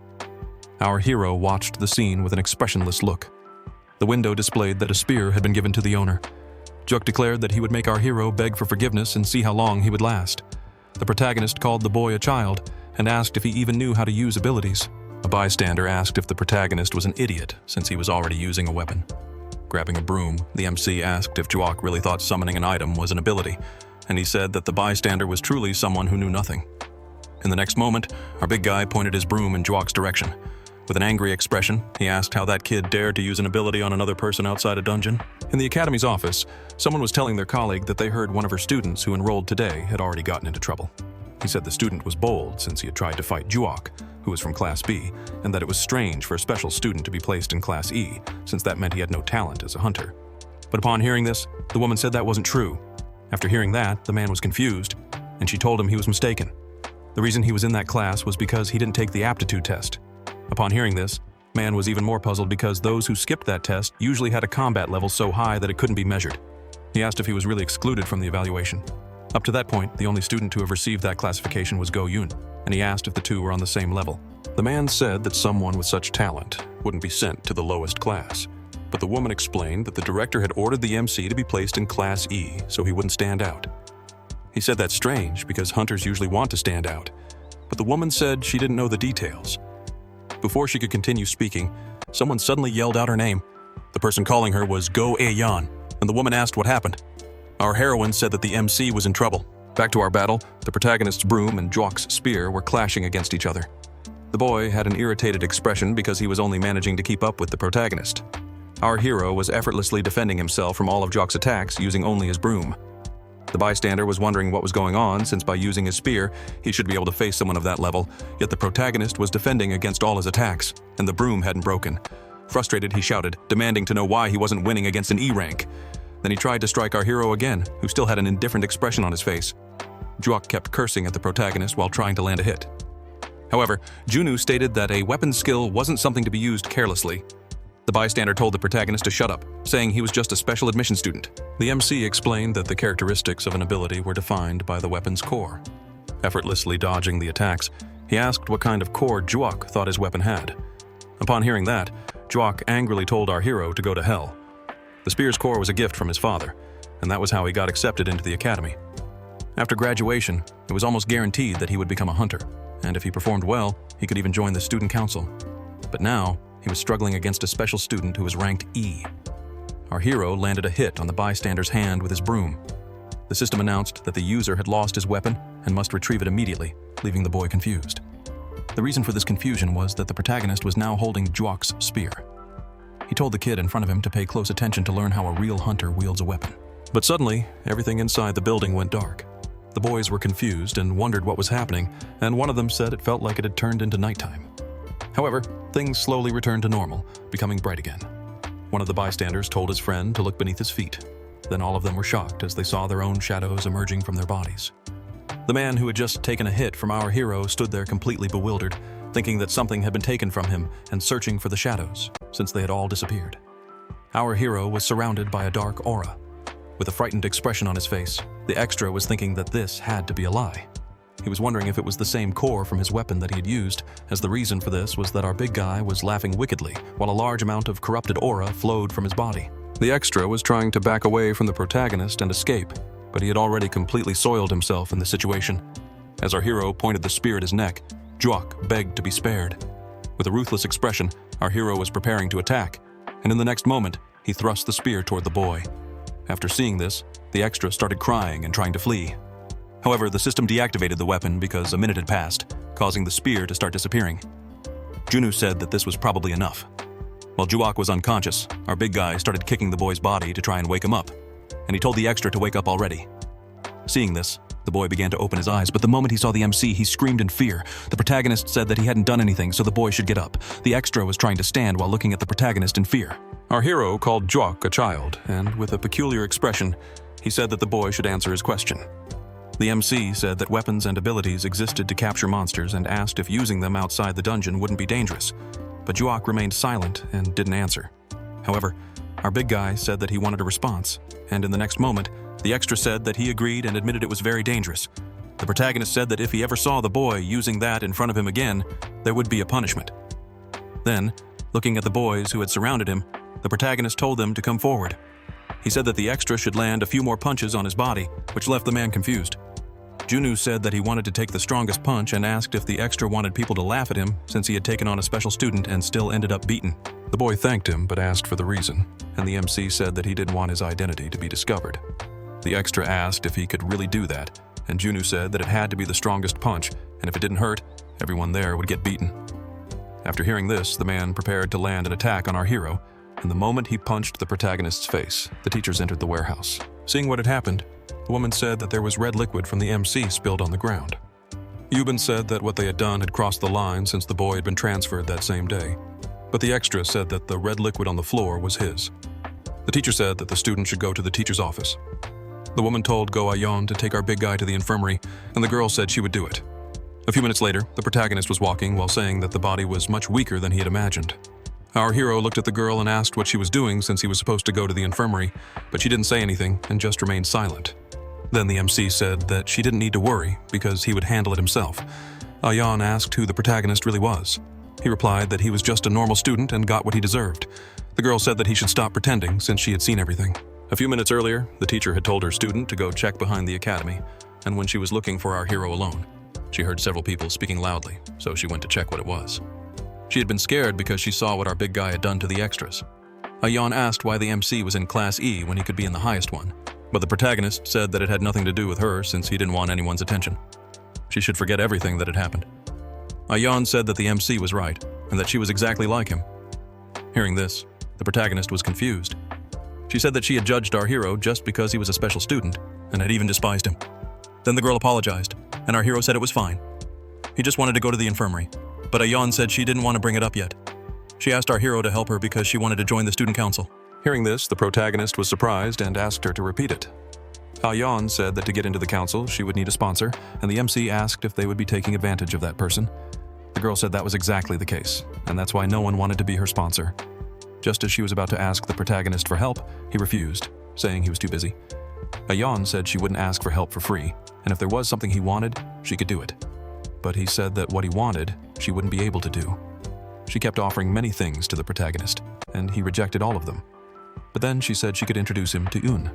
S1: Our hero watched the scene with an expressionless look. The window displayed that a spear had been given to the owner. Juok declared that he would make our hero beg for forgiveness and see how long he would last. The protagonist called the boy a child and asked if he even knew how to use abilities. A bystander asked if the protagonist was an idiot since he was already using a weapon. Grabbing a broom, the MC asked if Juok really thought summoning an item was an ability, and he said that the bystander was truly someone who knew nothing. In the next moment, our big guy pointed his broom in Juok's direction. With an angry expression, he asked how that kid dared to use an ability on another person outside a dungeon. In the academy's office, someone was telling their colleague that they heard one of her students who enrolled today had already gotten into trouble. He said the student was bold since he had tried to fight Juok, who was from Class B, and that it was strange for a special student to be placed in Class E, since that meant he had no talent as a hunter. But upon hearing this, the woman said that wasn't true. After hearing that, the man was confused, and she told him he was mistaken. The reason he was in that class was because he didn't take the aptitude test. Upon hearing this, man was even more puzzled because those who skipped that test usually had a combat level so high that it couldn't be measured. He asked if he was really excluded from the evaluation. Up to that point, the only student to have received that classification was Go-yoon, and he asked if the two were on the same level. The man said that someone with such talent wouldn't be sent to the lowest class. but the woman explained that the director had ordered the MC to be placed in Class E so he wouldn't stand out. He said that's strange because hunters usually want to stand out, but the woman said she didn't know the details. Before she could continue speaking, someone suddenly yelled out her name. The person calling her was Go Aeon, and the woman asked what happened. Our heroine said that the MC was in trouble. Back to our battle, the protagonist's broom and Jwok's spear were clashing against each other. The boy had an irritated expression because he was only managing to keep up with the protagonist. Our hero was effortlessly defending himself from all of Jwok's attacks using only his broom. The bystander was wondering what was going on since by using his spear, he should be able to face someone of that level, yet the protagonist was defending against all his attacks, and the broom hadn't broken. Frustrated, he shouted, demanding to know why he wasn't winning against an E rank. Then he tried to strike our hero again, who still had an indifferent expression on his face. Jwok kept cursing at the protagonist while trying to land a hit. However, Junu stated that a weapon skill wasn't something to be used carelessly. The bystander told the protagonist to shut up, saying he was just a special admission student. The MC explained that the characteristics of an ability were defined by the weapon's core. Effortlessly dodging the attacks, he asked what kind of core Jwok thought his weapon had. Upon hearing that, Jwok angrily told our hero to go to hell. The spear's core was a gift from his father, and that was how he got accepted into the academy. After graduation, it was almost guaranteed that he would become a hunter, and if he performed well, he could even join the student council. But now, he was struggling against a special student who was ranked E. Our hero landed a hit on the bystander's hand with his broom. The system announced that the user had lost his weapon and must retrieve it immediately, leaving the boy confused. The reason for this confusion was that the protagonist was now holding Jwok's spear. He told the kid in front of him to pay close attention to learn how a real hunter wields a weapon. But suddenly, everything inside the building went dark. The boys were confused and wondered what was happening, and one of them said it felt like it had turned into nighttime. However, things slowly returned to normal, becoming bright again. One of the bystanders told his friend to look beneath his feet. Then all of them were shocked as they saw their own shadows emerging from their bodies. The man who had just taken a hit from our hero stood there completely bewildered, thinking that something had been taken from him and searching for the shadows, since they had all disappeared. Our hero was surrounded by a dark aura. With a frightened expression on his face, the extra was thinking that this had to be a lie. He was wondering if it was the same core from his weapon that he had used, as the reason for this was that our big guy was laughing wickedly, while a large amount of corrupted aura flowed from his body. The extra was trying to back away from the protagonist and escape, but he had already completely soiled himself in the situation. As our hero pointed the spear at his neck, Jwok begged to be spared. With a ruthless expression, our hero was preparing to attack, and in the next moment, he thrust the spear toward the boy. After seeing this, the extra started crying and trying to flee. However, the system deactivated the weapon because a minute had passed, causing the spear to start disappearing. Junu said that this was probably enough. While Jwok was unconscious, our big guy started kicking the boy's body to try and wake him up, and he told the extra to wake up already. Seeing this, the boy began to open his eyes, but the moment he saw the MC, he screamed in fear. The protagonist said that he hadn't done anything, so the boy should get up. The extra was trying to stand while looking at the protagonist in fear. Our hero called Jwok a child, and with a peculiar expression, he said that the boy should answer his question. The MC said that weapons and abilities existed to capture monsters and asked if using them outside the dungeon wouldn't be dangerous, but Jwok remained silent and didn't answer. However, our big guy said that he wanted a response, and in the next moment, the extra said that he agreed and admitted it was very dangerous. The protagonist said that if he ever saw the boy using that in front of him again, there would be a punishment. Then, looking at the boys who had surrounded him, the protagonist told them to come forward. He said that the extra should land a few more punches on his body, which left the man confused. Junu said that he wanted to take the strongest punch and asked if the extra wanted people to laugh at him since he had taken on a special student and still ended up beaten. The boy thanked him but asked for the reason, and the MC said that he didn't want his identity to be discovered. The extra asked if he could really do that, and Junu said that it had to be the strongest punch, and if it didn't hurt, everyone there would get beaten. After hearing this, the man prepared to land an attack on our hero, and the moment he punched the protagonist's face, the teachers entered the warehouse. Seeing what had happened, the woman said that there was red liquid from the MC spilled on the ground. Yuban said that what they had done had crossed the line since the boy had been transferred that same day, but the extra said that the red liquid on the floor was his. The teacher said that the student should go to the teacher's office. The woman told Go Ayon to take our big guy to the infirmary, and the girl said she would do it. A few minutes later, the protagonist was walking while saying that the body was much weaker than he had imagined. Our hero looked at the girl and asked what she was doing since he was supposed to go to the infirmary, but she didn't say anything and just remained silent. Then the MC said that she didn't need to worry because he would handle it himself. Ayan asked who the protagonist really was. He replied that he was just a normal student and got what he deserved. The girl said that he should stop pretending since she had seen everything. A few minutes earlier, the teacher had told her student to go check behind the academy, and when she was looking for our hero alone, she heard several people speaking loudly, so she went to check what it was. She had been scared because she saw what our big guy had done to the extras. Ayan asked why the MC was in Class E when he could be in the highest one, but the protagonist said that it had nothing to do with her since he didn't want anyone's attention. She should forget everything that had happened. Ayan said that the MC was right, and that she was exactly like him. Hearing this, the protagonist was confused. She said that she had judged our hero just because he was a special student, and had even despised him. Then the girl apologized, and our hero said it was fine. He just wanted to go to the infirmary, but Ayan said she didn't want to bring it up yet. She asked our hero to help her because she wanted to join the student council. Hearing this, the protagonist was surprised and asked her to repeat it. Ayan said that to get into the council, she would need a sponsor, and the MC asked if they would be taking advantage of that person. The girl said that was exactly the case, and that's why no one wanted to be her sponsor. Just as she was about to ask the protagonist for help, he refused, saying he was too busy. Ayan said she wouldn't ask for help for free, and if there was something he wanted, she could do it. But he said that what he wanted, she wouldn't be able to do. She kept offering many things to the protagonist, and he rejected all of them. But then she said she could introduce him to Yoon.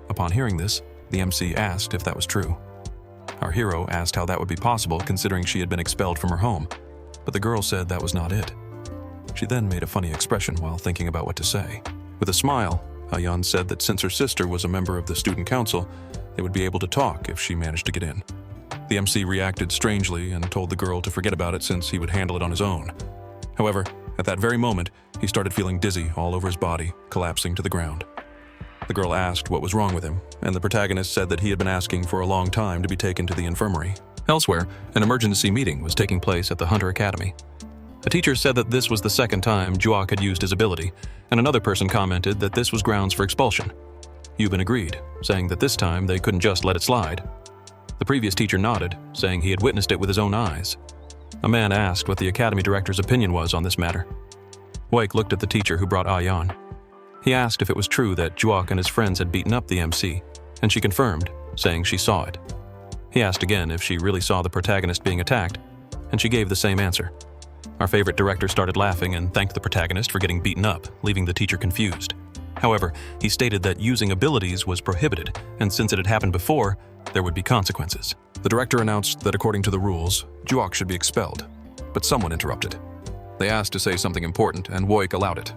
S1: Upon hearing this, the MC asked if that was true. Our hero asked how that would be possible considering she had been expelled from her home, but the girl said that was not it. She then made a funny expression while thinking about what to say. With a smile, Ayan said that since her sister was a member of the student council, they would be able to talk if she managed to get in. The MC reacted strangely and told the girl to forget about it since he would handle it on his own. However, at that very moment, he started feeling dizzy all over his body, collapsing to the ground. The girl asked what was wrong with him, and the protagonist said that he had been asking for a long time to be taken to the infirmary. Elsewhere, an emergency meeting was taking place at the Hunter Academy. A teacher said that this was the second time Juok had used his ability, and another person commented that this was grounds for expulsion. Yubin agreed, saying that this time they couldn't just let it slide. The previous teacher nodded, saying he had witnessed it with his own eyes. A man asked what the academy director's opinion was on this matter. Wake looked at the teacher who brought Ayan. He asked if it was true that Juok and his friends had beaten up the MC, and she confirmed, saying she saw it. He asked again if she really saw the protagonist being attacked, and she gave the same answer. Our favorite director started laughing and thanked the protagonist for getting beaten up, leaving the teacher confused. However, he stated that using abilities was prohibited, and since it had happened before, there would be consequences. The director announced that according to the rules, Juok should be expelled, but someone interrupted. They asked to say something important, and Woik allowed it.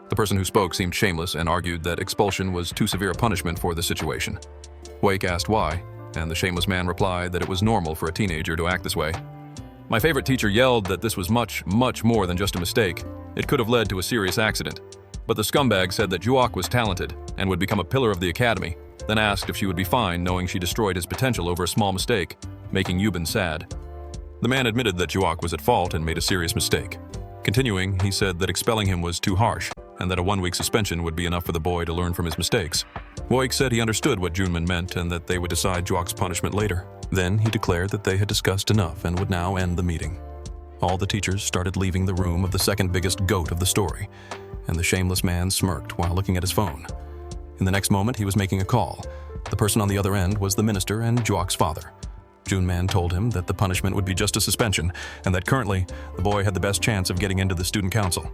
S1: The person who spoke seemed shameless and argued that expulsion was too severe a punishment for the situation. Woik asked why, and the shameless man replied that it was normal for a teenager to act this way. My favorite teacher yelled that this was much, much more than just a mistake. It could have led to a serious accident. But the scumbag said that Juok was talented and would become a pillar of the academy, then asked if she would be fine knowing she destroyed his potential over a small mistake, making Yubin sad. The man admitted that Juok was at fault and made a serious mistake. Continuing, he said that expelling him was too harsh, and that a 1-week suspension would be enough for the boy to learn from his mistakes. Woik said he understood what Junman meant and that they would decide Juok's punishment later. Then he declared that they had discussed enough and would now end the meeting. All the teachers started leaving the room of the second biggest goat of the story, and the shameless man smirked while looking at his phone. In the next moment, he was making a call. The person on the other end was the minister and Juok's father. Junman told him that the punishment would be just a suspension, and that currently, the boy had the best chance of getting into the student council.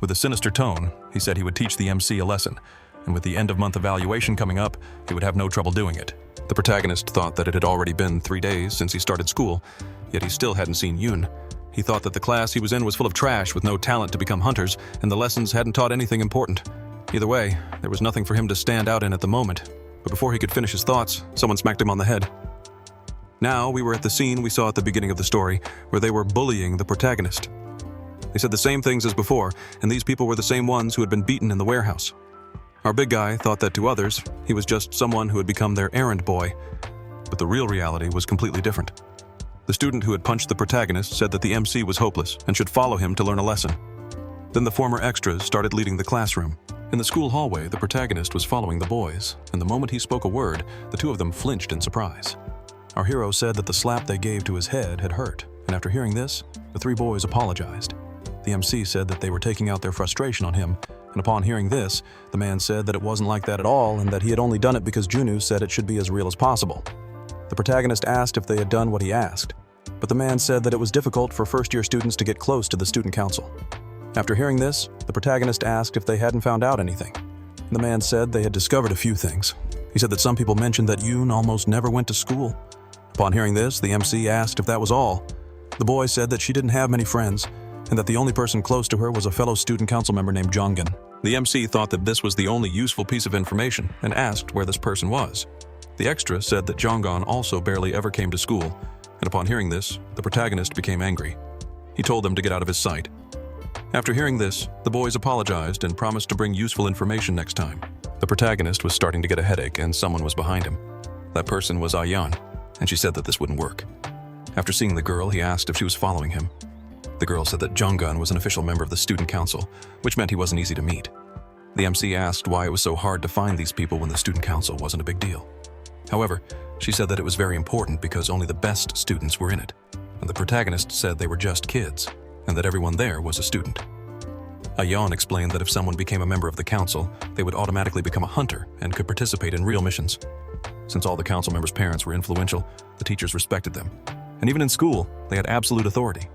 S1: With a sinister tone, he said he would teach the MC a lesson, and with the end-of-month evaluation coming up, he would have no trouble doing it. The protagonist thought that it had already been 3 days since he started school, yet he still hadn't seen Yoon. He thought that the class he was in was full of trash with no talent to become hunters, and the lessons hadn't taught anything important. Either way, there was nothing for him to stand out in at the moment, but before he could finish his thoughts, someone smacked him on the head. Now we were at the scene we saw at the beginning of the story, where they were bullying the protagonist. They said the same things as before, and these people were the same ones who had been beaten in the warehouse. Our big guy thought that to others, he was just someone who had become their errand boy, but the real reality was completely different. The student who had punched the protagonist said that the MC was hopeless and should follow him to learn a lesson. Then the former extras started leading the classroom. In the school hallway, the protagonist was following the boys, and the moment he spoke a word, the two of them flinched in surprise. Our hero said that the slap they gave to his head had hurt, and after hearing this, the 3 boys apologized. The MC said that they were taking out their frustration on him, and upon hearing this, the man said that it wasn't like that at all and that he had only done it because Junu said it should be as real as possible. The protagonist asked if they had done what he asked. but the man said that it was difficult for first-year students to get close to the student council. After hearing this, the protagonist asked if they hadn't found out anything. The man said they had discovered a few things. He said that some people mentioned that Yoon almost never went to school. Upon hearing this, the MC asked if that was all. The boy said that she didn't have many friends, and that the only person close to her was a fellow student council member named Jongin. The MC thought that this was the only useful piece of information and asked where this person was. The extra said that Jongin also barely ever came to school, and upon hearing this, the protagonist became angry. He told them to get out of his sight. After hearing this, the boys apologized and promised to bring useful information next time. The protagonist was starting to get a headache and someone was behind him. That person was Ayan, and she said that this wouldn't work. After seeing the girl, he asked if she was following him. The girl said that Jongin was an official member of the student council, which meant he wasn't easy to meet. The MC asked why it was so hard to find these people when the student council wasn't a big deal. However, she said that it was very important because only the best students were in it, and the protagonist said they were just kids, and that everyone there was a student. Ayan explained that if someone became a member of the council, they would automatically become a hunter and could participate in real missions. Since all the council members' parents were influential, the teachers respected them, and even in school, they had absolute authority.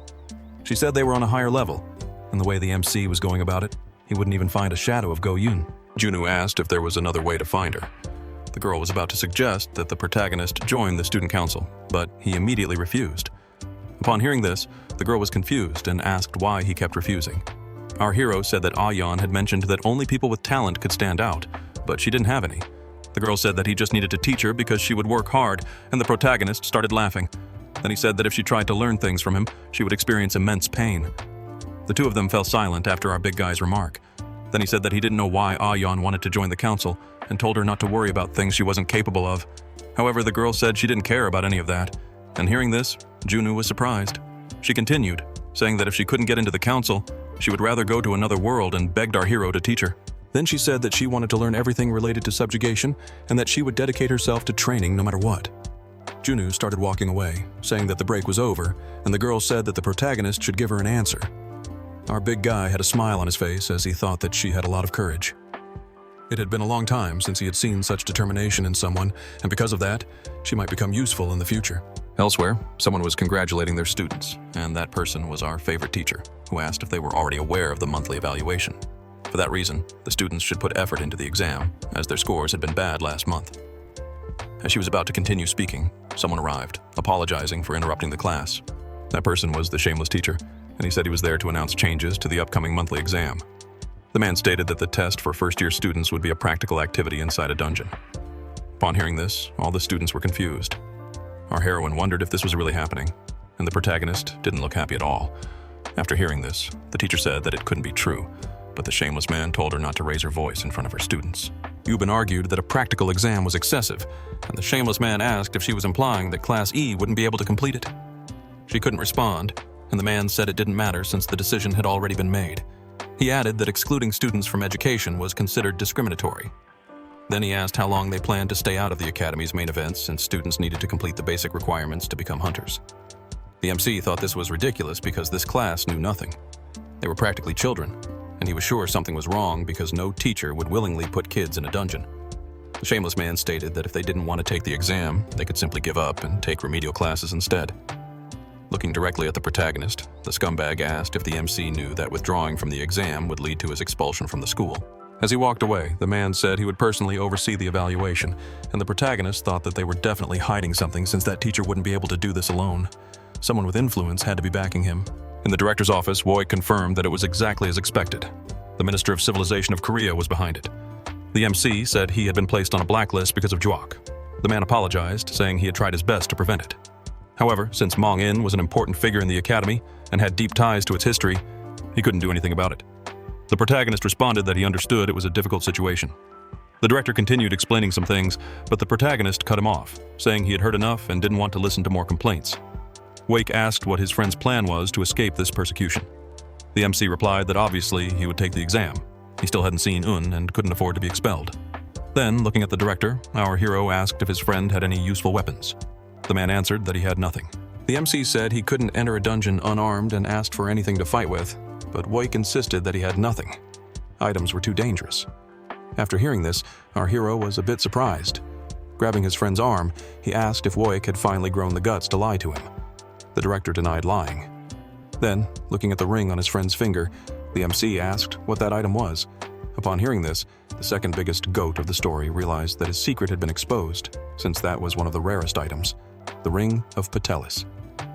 S1: She said they were on a higher level, and the way the MC was going about it, he wouldn't even find a shadow of Go Yoon. Junwoo asked if there was another way to find her. The girl was about to suggest that the protagonist join the student council, but he immediately refused. Upon hearing this, the girl was confused and asked why he kept refusing. Our hero said that Ayan had mentioned that only people with talent could stand out, but she didn't have any. The girl said that he just needed to teach her because she would work hard, and the protagonist started laughing. Then he said that if she tried to learn things from him, she would experience immense pain. The two of them fell silent after our big guy's remark. Then he said that he didn't know why Ayan wanted to join the council and told her not to worry about things she wasn't capable of. However, the girl said she didn't care about any of that. And hearing this, Junwoo was surprised. She continued, saying that if she couldn't get into the council, she would rather go to another world and begged our hero to teach her. Then she said that she wanted to learn everything related to subjugation and that she would dedicate herself to training no matter what. Junwoo started walking away, saying that the break was over, and the girl said that the protagonist should give her an answer. Our big guy had a smile on his face as he thought that she had a lot of courage. It had been a long time since he had seen such determination in someone, and because of that, she might become useful in the future. Elsewhere, someone was congratulating their students, and that person was our favorite teacher, who asked if they were already aware of the monthly evaluation. For that reason, the students should put effort into the exam, as their scores had been bad last month. As she was about to continue speaking, someone arrived, apologizing for interrupting the class. That person was the shameless teacher, and he said he was there to announce changes to the upcoming monthly exam. The man stated that the test for first-year students would be a practical activity inside a dungeon. Upon hearing this, all the students were confused. Our heroine wondered if this was really happening, and the protagonist didn't look happy at all. After hearing this, the teacher said that it couldn't be true, but the shameless man told her not to raise her voice in front of her students. Yubin argued that a practical exam was excessive, and the shameless man asked if she was implying that Class E wouldn't be able to complete it. She couldn't respond, and the man said it didn't matter since the decision had already been made. He added that excluding students from education was considered discriminatory. Then he asked how long they planned to stay out of the academy's main events since students needed to complete the basic requirements to become hunters. The MC thought this was ridiculous because this class knew nothing. They were practically children, and he was sure something was wrong because no teacher would willingly put kids in a dungeon. The shameless man stated that if they didn't want to take the exam, they could simply give up and take remedial classes instead. Looking directly at the protagonist, the scumbag asked if the MC knew that withdrawing from the exam would lead to his expulsion from the school. As he walked away, the man said he would personally oversee the evaluation, and the protagonist thought that they were definitely hiding something since that teacher wouldn't be able to do this alone. Someone with influence had to be backing him. In the director's office, Woik confirmed that it was exactly as expected. The Minister of Civilization of Korea was behind it. The MC said he had been placed on a blacklist because of Jwok. The man apologized, saying he had tried his best to prevent it. However, since Mong-in was an important figure in the academy and had deep ties to its history, he couldn't do anything about it. The protagonist responded that he understood it was a difficult situation. The director continued explaining some things, but the protagonist cut him off, saying he had heard enough and didn't want to listen to more complaints. Wake asked what his friend's plan was to escape this persecution. The MC replied that obviously he would take the exam. He still hadn't seen Un and couldn't afford to be expelled. Then, looking at the director, our hero asked if his friend had any useful weapons. The man answered that he had nothing. The MC said he couldn't enter a dungeon unarmed and asked for anything to fight with, but Woik insisted that he had nothing. Items were too dangerous. After hearing this, our hero was a bit surprised. Grabbing his friend's arm, he asked if Woik had finally grown the guts to lie to him. The director denied lying. Then, looking at the ring on his friend's finger, the MC asked what that item was. Upon hearing this, the second biggest goat of the story realized that his secret had been exposed, since that was one of the rarest items, the Ring of Patelis.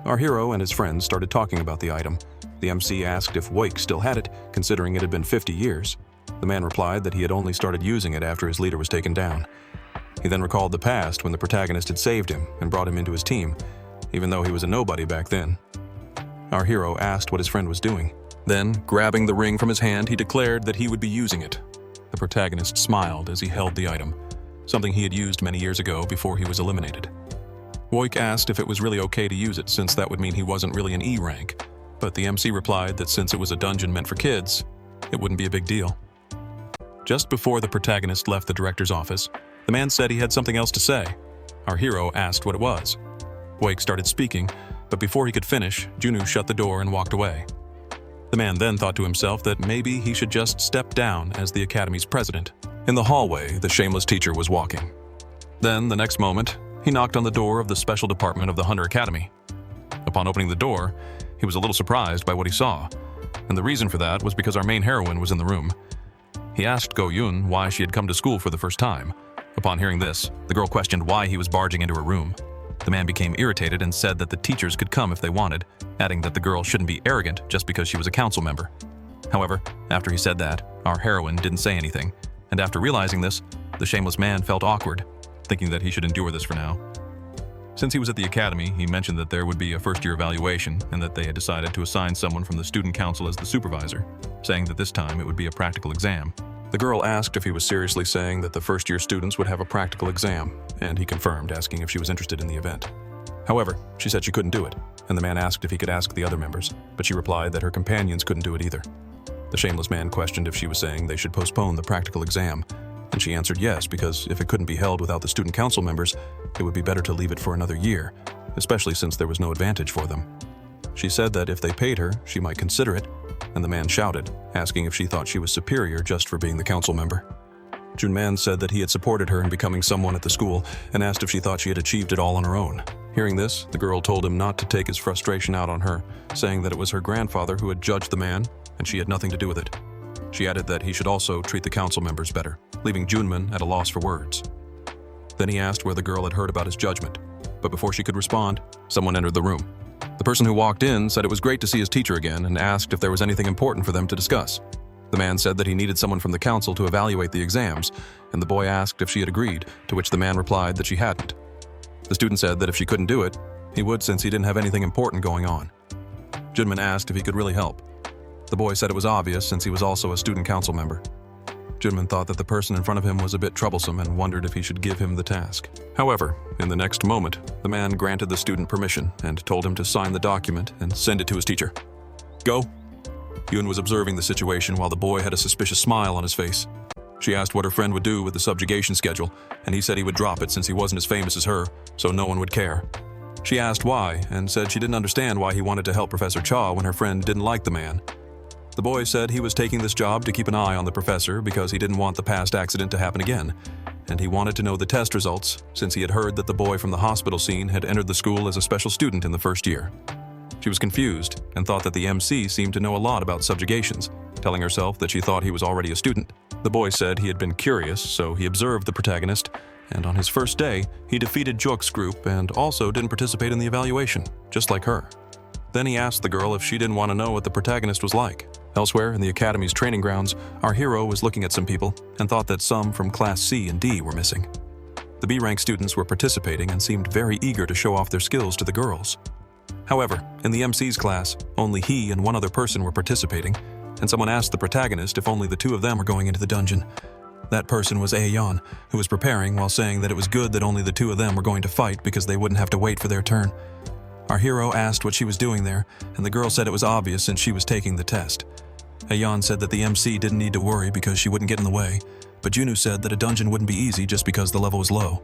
S1: Our hero and his friends started talking about the item. The MC asked if Wake still had it, considering it had been 50 years. The man replied that he had only started using it after his leader was taken down. He then recalled the past when the protagonist had saved him and brought him into his team, even though he was a nobody back then. Our hero asked what his friend was doing. Then, grabbing the ring from his hand, he declared that he would be using it. The protagonist smiled as he held the item, something he had used many years ago before he was eliminated. Woik asked if it was really okay to use it since that would mean he wasn't really an E rank, but the MC replied that since it was a dungeon meant for kids, it wouldn't be a big deal. Just before the protagonist left the director's office, the man said he had something else to say. Our hero asked what it was. Woik started speaking, but before he could finish, Junu shut the door and walked away. The man then thought to himself that maybe he should just step down as the academy's president. In the hallway, the shameless teacher was walking. Then, the next moment, he knocked on the door of the special department of the Hunter Academy. Upon opening the door, he was a little surprised by what he saw, and the reason for that was because our main heroine was in the room. He asked Go Yun why she had come to school for the first time. Upon hearing this, the girl questioned why he was barging into her room. The man became irritated and said that the teachers could come if they wanted, adding that the girl shouldn't be arrogant just because she was a council member. However, after he said that, our heroine didn't say anything, and after realizing this, the shameless man felt awkward, thinking that he should endure this for now. Since he was at the academy, he mentioned that there would be a first-year evaluation and that they had decided to assign someone from the student council as the supervisor, saying that this time it would be a practical exam. The girl asked if he was seriously saying that the first-year students would have a practical exam, and he confirmed, asking if she was interested in the event. However, she said she couldn't do it, and the man asked if he could ask the other members, but she replied that her companions couldn't do it either. The shameless man questioned if she was saying they should postpone the practical exam, and she answered yes, because if it couldn't be held without the student council members, it would be better to leave it for another year, especially since there was no advantage for them. She said that if they paid her, she might consider it, and the man shouted, asking if she thought she was superior just for being the council member. Junman said that he had supported her in becoming someone at the school and asked if she thought she had achieved it all on her own. Hearing this, the girl told him not to take his frustration out on her, saying that it was her grandfather who had judged the man and she had nothing to do with it. She added that he should also treat the council members better, leaving Junman at a loss for words. Then he asked where the girl had heard about his judgment, but before she could respond, someone entered the room. The person who walked in said it was great to see his teacher again and asked if there was anything important for them to discuss. The man said that he needed someone from the council to evaluate the exams, and the boy asked if she had agreed, to which the man replied that she hadn't. The student said that if she couldn't do it, he would since he didn't have anything important going on. Junman asked if he could really help. The boy said it was obvious since he was also a student council member. Junman thought that the person in front of him was a bit troublesome and wondered if he should give him the task. However, in the next moment, the man granted the student permission and told him to sign the document and send it to his teacher. Go. Yun was observing the situation while the boy had a suspicious smile on his face. She asked what her friend would do with the subjugation schedule, and he said he would drop it since he wasn't as famous as her, so no one would care. She asked why, and said she didn't understand why he wanted to help Professor Cha when her friend didn't like the man. The boy said he was taking this job to keep an eye on the professor because he didn't want the past accident to happen again, and he wanted to know the test results since he had heard that the boy from the hospital scene had entered the school as a special student in the first year. She was confused and thought that the MC seemed to know a lot about subjugations, telling herself that she thought he was already a student. The boy said he had been curious, so he observed the protagonist, and on his first day, he defeated Jok's group and also didn't participate in the evaluation, just like her. Then he asked the girl if she didn't want to know what the protagonist was like. Elsewhere, in the Academy's training grounds, our hero was looking at some people and thought that some from Class C and D were missing. The B-rank students were participating and seemed very eager to show off their skills to the girls. However, in the MC's class, only he and one other person were participating, and someone asked the protagonist if only the two of them were going into the dungeon. That person was Aeon, who was preparing while saying that it was good that only the two of them were going to fight because they wouldn't have to wait for their turn. Our hero asked what she was doing there, and the girl said it was obvious since she was taking the test. Aeon said that the MC didn't need to worry because she wouldn't get in the way, but Junu said that a dungeon wouldn't be easy just because the level was low.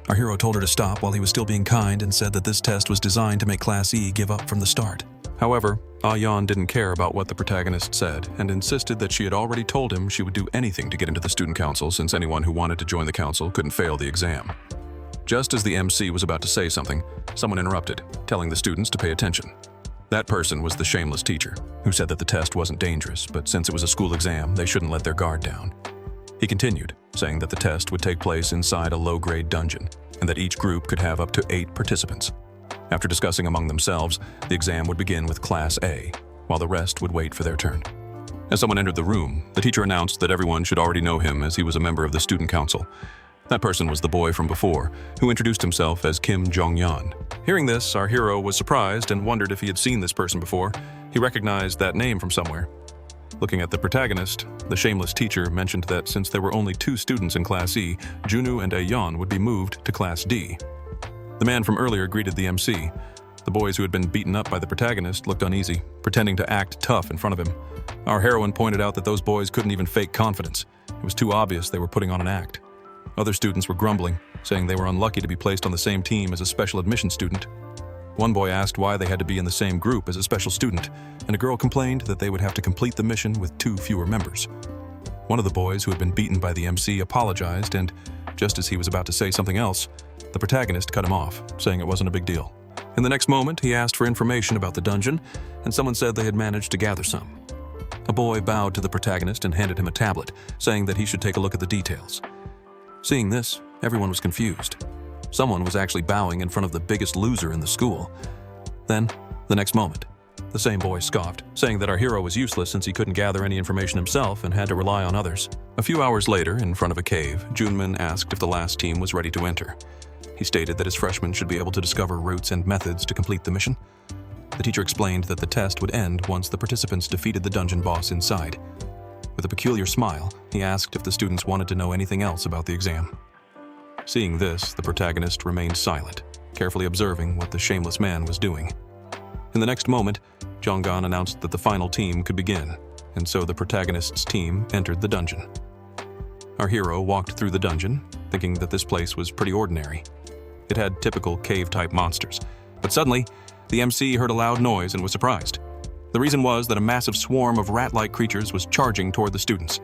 S1: Our hero told her to stop while he was still being kind and said that this test was designed to make Class E give up from the start. However, Aeon didn't care about what the protagonist said and insisted that she had already told him she would do anything to get into the student council since anyone who wanted to join the council couldn't fail the exam. Just as the MC was about to say something, someone interrupted, telling the students to pay attention. That person was the shameless teacher, who said that the test wasn't dangerous, but since it was a school exam, they shouldn't let their guard down. He continued, saying that the test would take place inside a low-grade dungeon, and that each group could have up to 8 participants. After discussing among themselves, the exam would begin with Class A, while the rest would wait for their turn. As someone entered the room, the teacher announced that everyone should already know him as he was a member of the student council. That person was the boy from before, who introduced himself as Kim Jong-yeon. Hearing this, our hero was surprised and wondered if he had seen this person before. He recognized that name from somewhere. Looking at the protagonist, the shameless teacher mentioned that since there were only 2 students in Class E, Junwoo and Ayeon would be moved to Class D. The man from earlier greeted the MC. The boys who had been beaten up by the protagonist looked uneasy, pretending to act tough in front of him. Our heroine pointed out that those boys couldn't even fake confidence. It was too obvious they were putting on an act. Other students were grumbling, saying they were unlucky to be placed on the same team as a special admission student. One boy asked why they had to be in the same group as a special student, and a girl complained that they would have to complete the mission with 2 fewer members. One of the boys who had been beaten by the MC apologized, and just as he was about to say something else, the protagonist cut him off, saying it wasn't a big deal. In the next moment, he asked for information about the dungeon, and someone said they had managed to gather some. A boy bowed to the protagonist and handed him a tablet, saying that he should take a look at the details. Seeing this, everyone was confused. Someone was actually bowing in front of the biggest loser in the school. Then, the next moment, the same boy scoffed, saying that our hero was useless since he couldn't gather any information himself and had to rely on others. A few hours later, in front of a cave, Junmin asked if the last team was ready to enter. He stated that his freshmen should be able to discover routes and methods to complete the mission. The teacher explained that the test would end once the participants defeated the dungeon boss inside. With a peculiar smile, he asked if the students wanted to know anything else about the exam. Seeing this, the protagonist remained silent, carefully observing what the shameless man was doing. In the next moment, Jonggan announced that the final team could begin, and so the protagonist's team entered the dungeon. Our hero walked through the dungeon, thinking that this place was pretty ordinary. It had typical cave-type monsters, but suddenly, the MC heard a loud noise and was surprised. The reason was that a massive swarm of rat-like creatures was charging toward the students.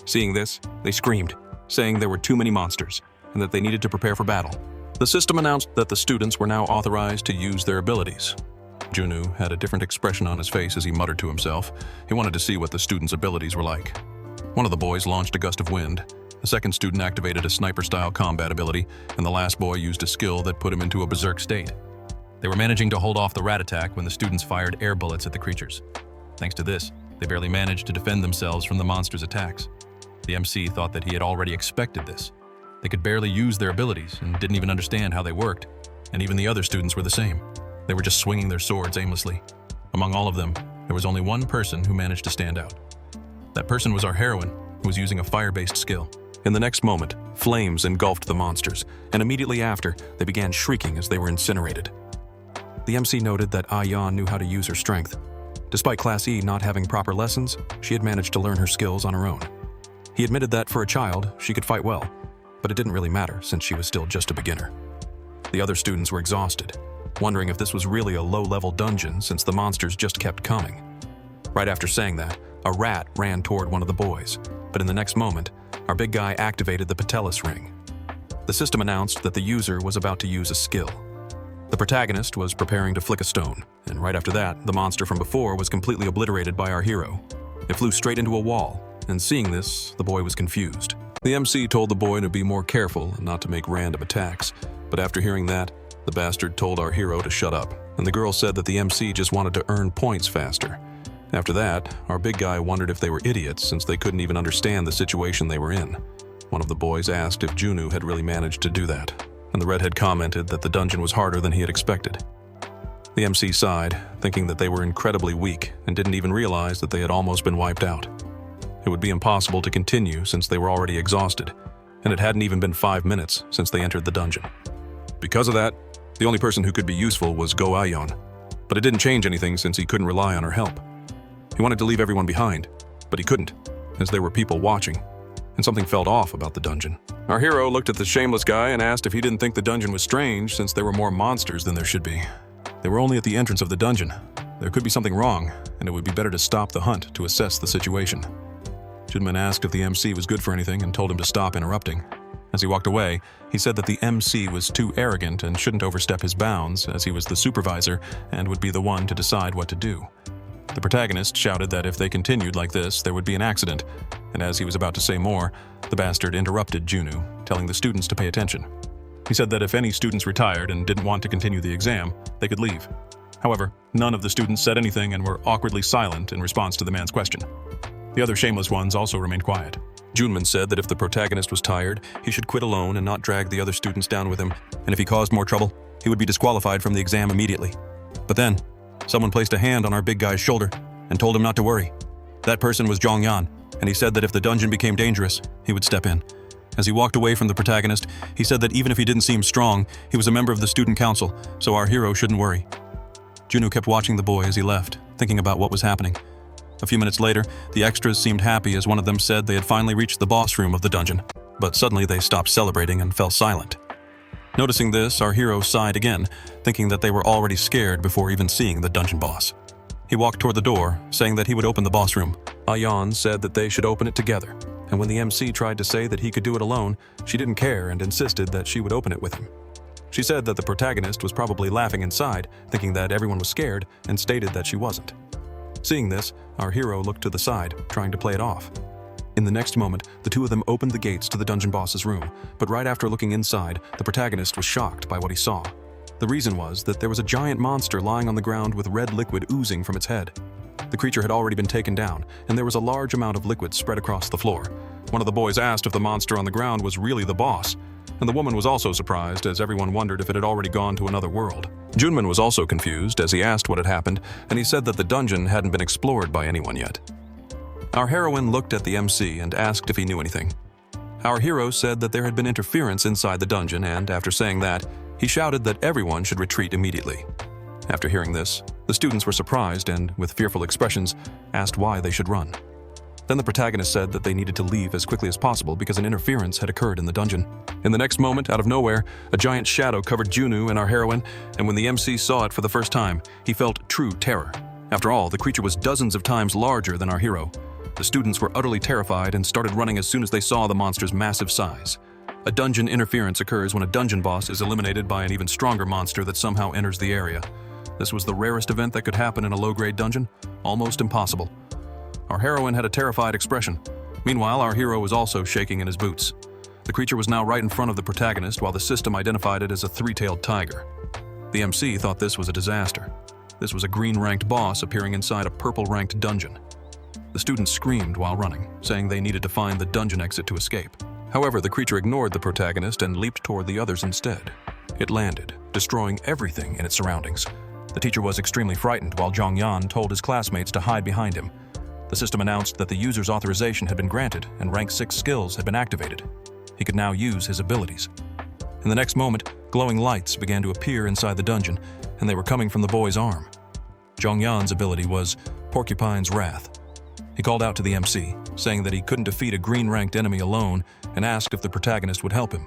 S1: Seeing this, they screamed, saying there were too many monsters and that they needed to prepare for battle. The system announced that the students were now authorized to use their abilities. Junwoo had a different expression on his face as he muttered to himself. He wanted to see what the students' abilities were like. One of the boys launched a gust of wind. The second student activated a sniper-style combat ability, and the last boy used a skill that put him into a berserk state. They were managing to hold off the rat attack when the students fired air bullets at the creatures. Thanks to this, they barely managed to defend themselves from the monsters' attacks. The MC thought that he had already expected this. They could barely use their abilities and didn't even understand how they worked, and even the other students were the same. They were just swinging their swords aimlessly. Among all of them, there was only one person who managed to stand out. That person was our heroine, who was using a fire-based skill. In the next moment, flames engulfed the monsters, and immediately after, they began shrieking as they were incinerated. The MC noted that Ayeon knew how to use her strength. Despite Class E not having proper lessons, she had managed to learn her skills on her own. He admitted that for a child, she could fight well, but it didn't really matter since she was still just a beginner. The other students were exhausted, wondering if this was really a low-level dungeon since the monsters just kept coming. Right after saying that, a rat ran toward one of the boys, but in the next moment, our big guy activated the Patelis ring. The system announced that the user was about to use a skill. The protagonist was preparing to flick a stone, and right after that, the monster from before was completely obliterated by our hero. It flew straight into a wall, and seeing this, the boy was confused. The MC told the boy to be more careful and not to make random attacks, but after hearing that, the bastard told our hero to shut up, and the girl said that the MC just wanted to earn points faster. After that, our big guy wondered if they were idiots since they couldn't even understand the situation they were in. One of the boys asked if Junwoo had really managed to do that, and the redhead commented that the dungeon was harder than he had expected. The MC sighed, thinking that they were incredibly weak and didn't even realize that they had almost been wiped out. It would be impossible to continue since they were already exhausted, and it hadn't even been 5 minutes since they entered the dungeon. Because of that, the only person who could be useful was Go Ayeon, but it didn't change anything since he couldn't rely on her help. He wanted to leave everyone behind, but he couldn't, as there were people watching, and something felt off about the dungeon. Our hero looked at the shameless guy and asked if he didn't think the dungeon was strange since there were more monsters than there should be. They were only at the entrance of the dungeon. There could be something wrong, and it would be better to stop the hunt to assess the situation. Junmin asked if the MC was good for anything and told him to stop interrupting. As he walked away, he said that the MC was too arrogant and shouldn't overstep his bounds, as he was the supervisor and would be the one to decide what to do. The protagonist shouted that if they continued like this, there would be an accident, and as he was about to say more, the bastard interrupted Junu, telling the students to pay attention. He said that if any students retired and didn't want to continue the exam, they could leave. However, none of the students said anything and were awkwardly silent in response to the man's question. The other shameless ones also remained quiet. Junman said that if the protagonist was tired, he should quit alone and not drag the other students down with him, and if he caused more trouble, he would be disqualified from the exam immediately. But then, someone placed a hand on our big guy's shoulder and told him not to worry. That person was Zhongyan, and he said that if the dungeon became dangerous, he would step in. As he walked away from the protagonist, he said that even if he didn't seem strong, he was a member of the student council, so our hero shouldn't worry. Junu kept watching the boy as he left, thinking about what was happening. A few minutes later, the extras seemed happy as one of them said they had finally reached the boss room of the dungeon, but suddenly they stopped celebrating and fell silent. Noticing this, our hero sighed again, thinking that they were already scared before even seeing the dungeon boss. He walked toward the door, saying that he would open the boss room. Ayan said that they should open it together, and when the MC tried to say that he could do it alone, she didn't care and insisted that she would open it with him. She said that the protagonist was probably laughing inside, thinking that everyone was scared, and stated that she wasn't. Seeing this, our hero looked to the side, trying to play it off. In the next moment, the two of them opened the gates to the dungeon boss's room, but right after looking inside, the protagonist was shocked by what he saw. The reason was that there was a giant monster lying on the ground with red liquid oozing from its head. The creature had already been taken down, and there was a large amount of liquid spread across the floor. One of the boys asked if the monster on the ground was really the boss, and the woman was also surprised as everyone wondered if it had already gone to another world. Junman was also confused as he asked what had happened, and he said that the dungeon hadn't been explored by anyone yet. Our heroine looked at the MC and asked if he knew anything. Our hero said that there had been interference inside the dungeon, and after saying that, he shouted that everyone should retreat immediately. After hearing this, the students were surprised and, with fearful expressions, asked why they should run. Then the protagonist said that they needed to leave as quickly as possible because an interference had occurred in the dungeon. In the next moment, out of nowhere, a giant shadow covered Junu and our heroine, and when the MC saw it for the first time, he felt true terror. After all, the creature was dozens of times larger than our hero. The students were utterly terrified and started running as soon as they saw the monster's massive size. A dungeon interference occurs when a dungeon boss is eliminated by an even stronger monster that somehow enters the area. This was the rarest event that could happen in a low-grade dungeon, almost impossible. Our heroine had a terrified expression. Meanwhile, our hero was also shaking in his boots. The creature was now right in front of the protagonist while the system identified it as a three-tailed tiger. The MC thought this was a disaster. This was a green-ranked boss appearing inside a purple-ranked dungeon. The students screamed while running, saying they needed to find the dungeon exit to escape. However, the creature ignored the protagonist and leaped toward the others instead. It landed, destroying everything in its surroundings. The teacher was extremely frightened while Zhongyan told his classmates to hide behind him. The system announced that the user's authorization had been granted and rank 6 skills had been activated. He could now use his abilities. In the next moment, glowing lights began to appear inside the dungeon, and they were coming from the boy's arm. Zhongyan's ability was Porcupine's Wrath. He called out to the MC, saying that he couldn't defeat a green-ranked enemy alone, and asked if the protagonist would help him.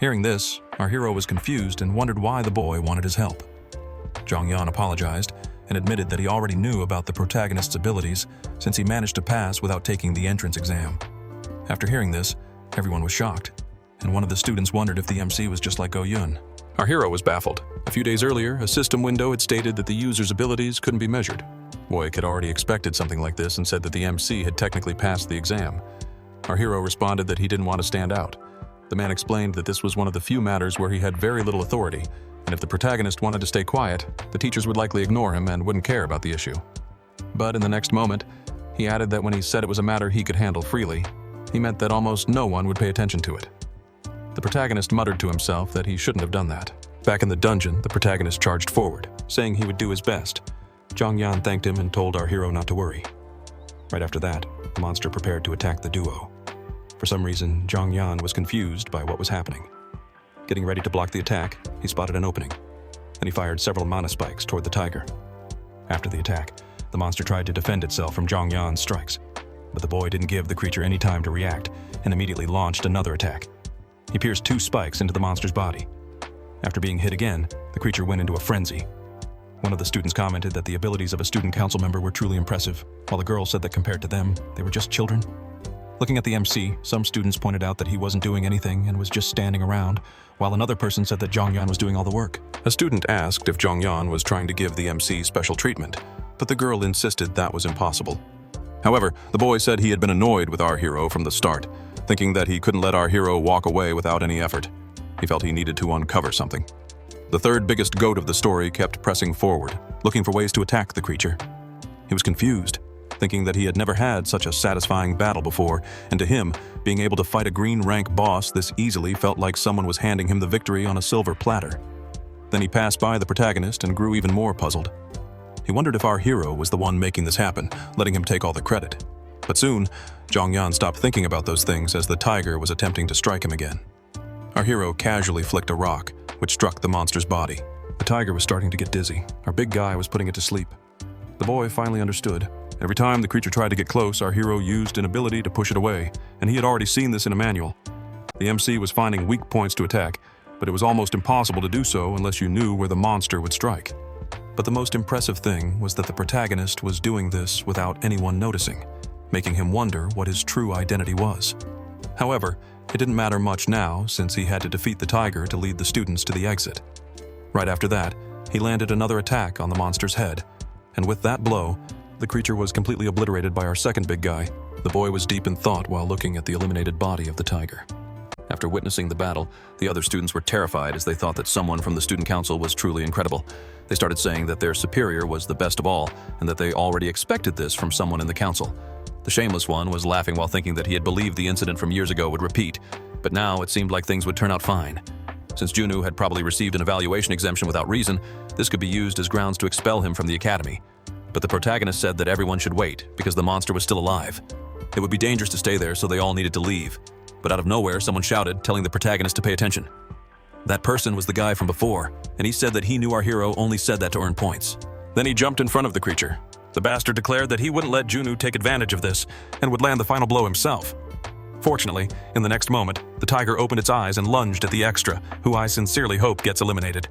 S1: Hearing this, our hero was confused and wondered why the boy wanted his help. Zhongyan apologized and admitted that he already knew about the protagonist's abilities since he managed to pass without taking the entrance exam. After hearing this, everyone was shocked, and one of the students wondered if the MC was just like Go Yun. Our hero was baffled. A few days earlier, a system window had stated that the user's abilities couldn't be measured. Woik had already expected something like this and said that the MC had technically passed the exam. Our hero responded that he didn't want to stand out. The man explained that this was one of the few matters where he had very little authority, and if the protagonist wanted to stay quiet, the teachers would likely ignore him and wouldn't care about the issue. But in the next moment, he added that when he said it was a matter he could handle freely, he meant that almost no one would pay attention to it. The protagonist muttered to himself that he shouldn't have done that. Back in the dungeon, the protagonist charged forward, saying he would do his best. Zhongyan thanked him and told our hero not to worry. Right after that, the monster prepared to attack the duo. For some reason, Zhongyan was confused by what was happening. Getting ready to block the attack, he spotted an opening. Then he fired several mana spikes toward the tiger. After the attack, the monster tried to defend itself from Zhongyan's strikes, but the boy didn't give the creature any time to react and immediately launched another attack. He pierced 2 spikes into the monster's body. After being hit again, the creature went into a frenzy. One of the students commented that the abilities of a student council member were truly impressive, while the girl said that compared to them, they were just children. Looking at the MC, some students pointed out that he wasn't doing anything and was just standing around, while another person said that Jongyan was doing all the work. A student asked if Jongyan was trying to give the MC special treatment, but the girl insisted that was impossible. However, the boy said he had been annoyed with our hero from the start, thinking that he couldn't let our hero walk away without any effort. He felt he needed to uncover something. The third biggest goat of the story kept pressing forward, looking for ways to attack the creature. He was confused, thinking that he had never had such a satisfying battle before, and to him, being able to fight a green rank boss this easily felt like someone was handing him the victory on a silver platter. Then he passed by the protagonist and grew even more puzzled. He wondered if our hero was the one making this happen, letting him take all the credit. But soon, Jongyan stopped thinking about those things as the tiger was attempting to strike him again. Our hero casually flicked a rock, which struck the monster's body. The tiger was starting to get dizzy. Our big guy was putting it to sleep. The boy finally understood. Every time the creature tried to get close, our hero used an ability to push it away, and he had already seen this in a manual. The MC was finding weak points to attack, but it was almost impossible to do so unless you knew where the monster would strike. But the most impressive thing was that the protagonist was doing this without anyone noticing, making him wonder what his true identity was. However, it didn't matter much now since he had to defeat the tiger to lead the students to the exit. Right after that, he landed another attack on the monster's head, and with that blow, the creature was completely obliterated by our second big guy. The boy was deep in thought while looking at the eliminated body of the tiger. After witnessing the battle, the other students were terrified as they thought that someone from the student council was truly incredible. They started saying that their superior was the best of all, and that they already expected this from someone in the council. The shameless one was laughing while thinking that he had believed the incident from years ago would repeat, but now it seemed like things would turn out fine. Since Junwoo had probably received an evaluation exemption without reason, this could be used as grounds to expel him from the academy. But the protagonist said that everyone should wait because the monster was still alive. It would be dangerous to stay there, so they all needed to leave. But out of nowhere, someone shouted, telling the protagonist to pay attention. That person was the guy from before, and he said that he knew our hero only said that to earn points. Then he jumped in front of the creature. The bastard declared that he wouldn't let Junwoo take advantage of this and would land the final blow himself. Fortunately, in the next moment, the tiger opened its eyes and lunged at the extra, who I sincerely hope gets eliminated.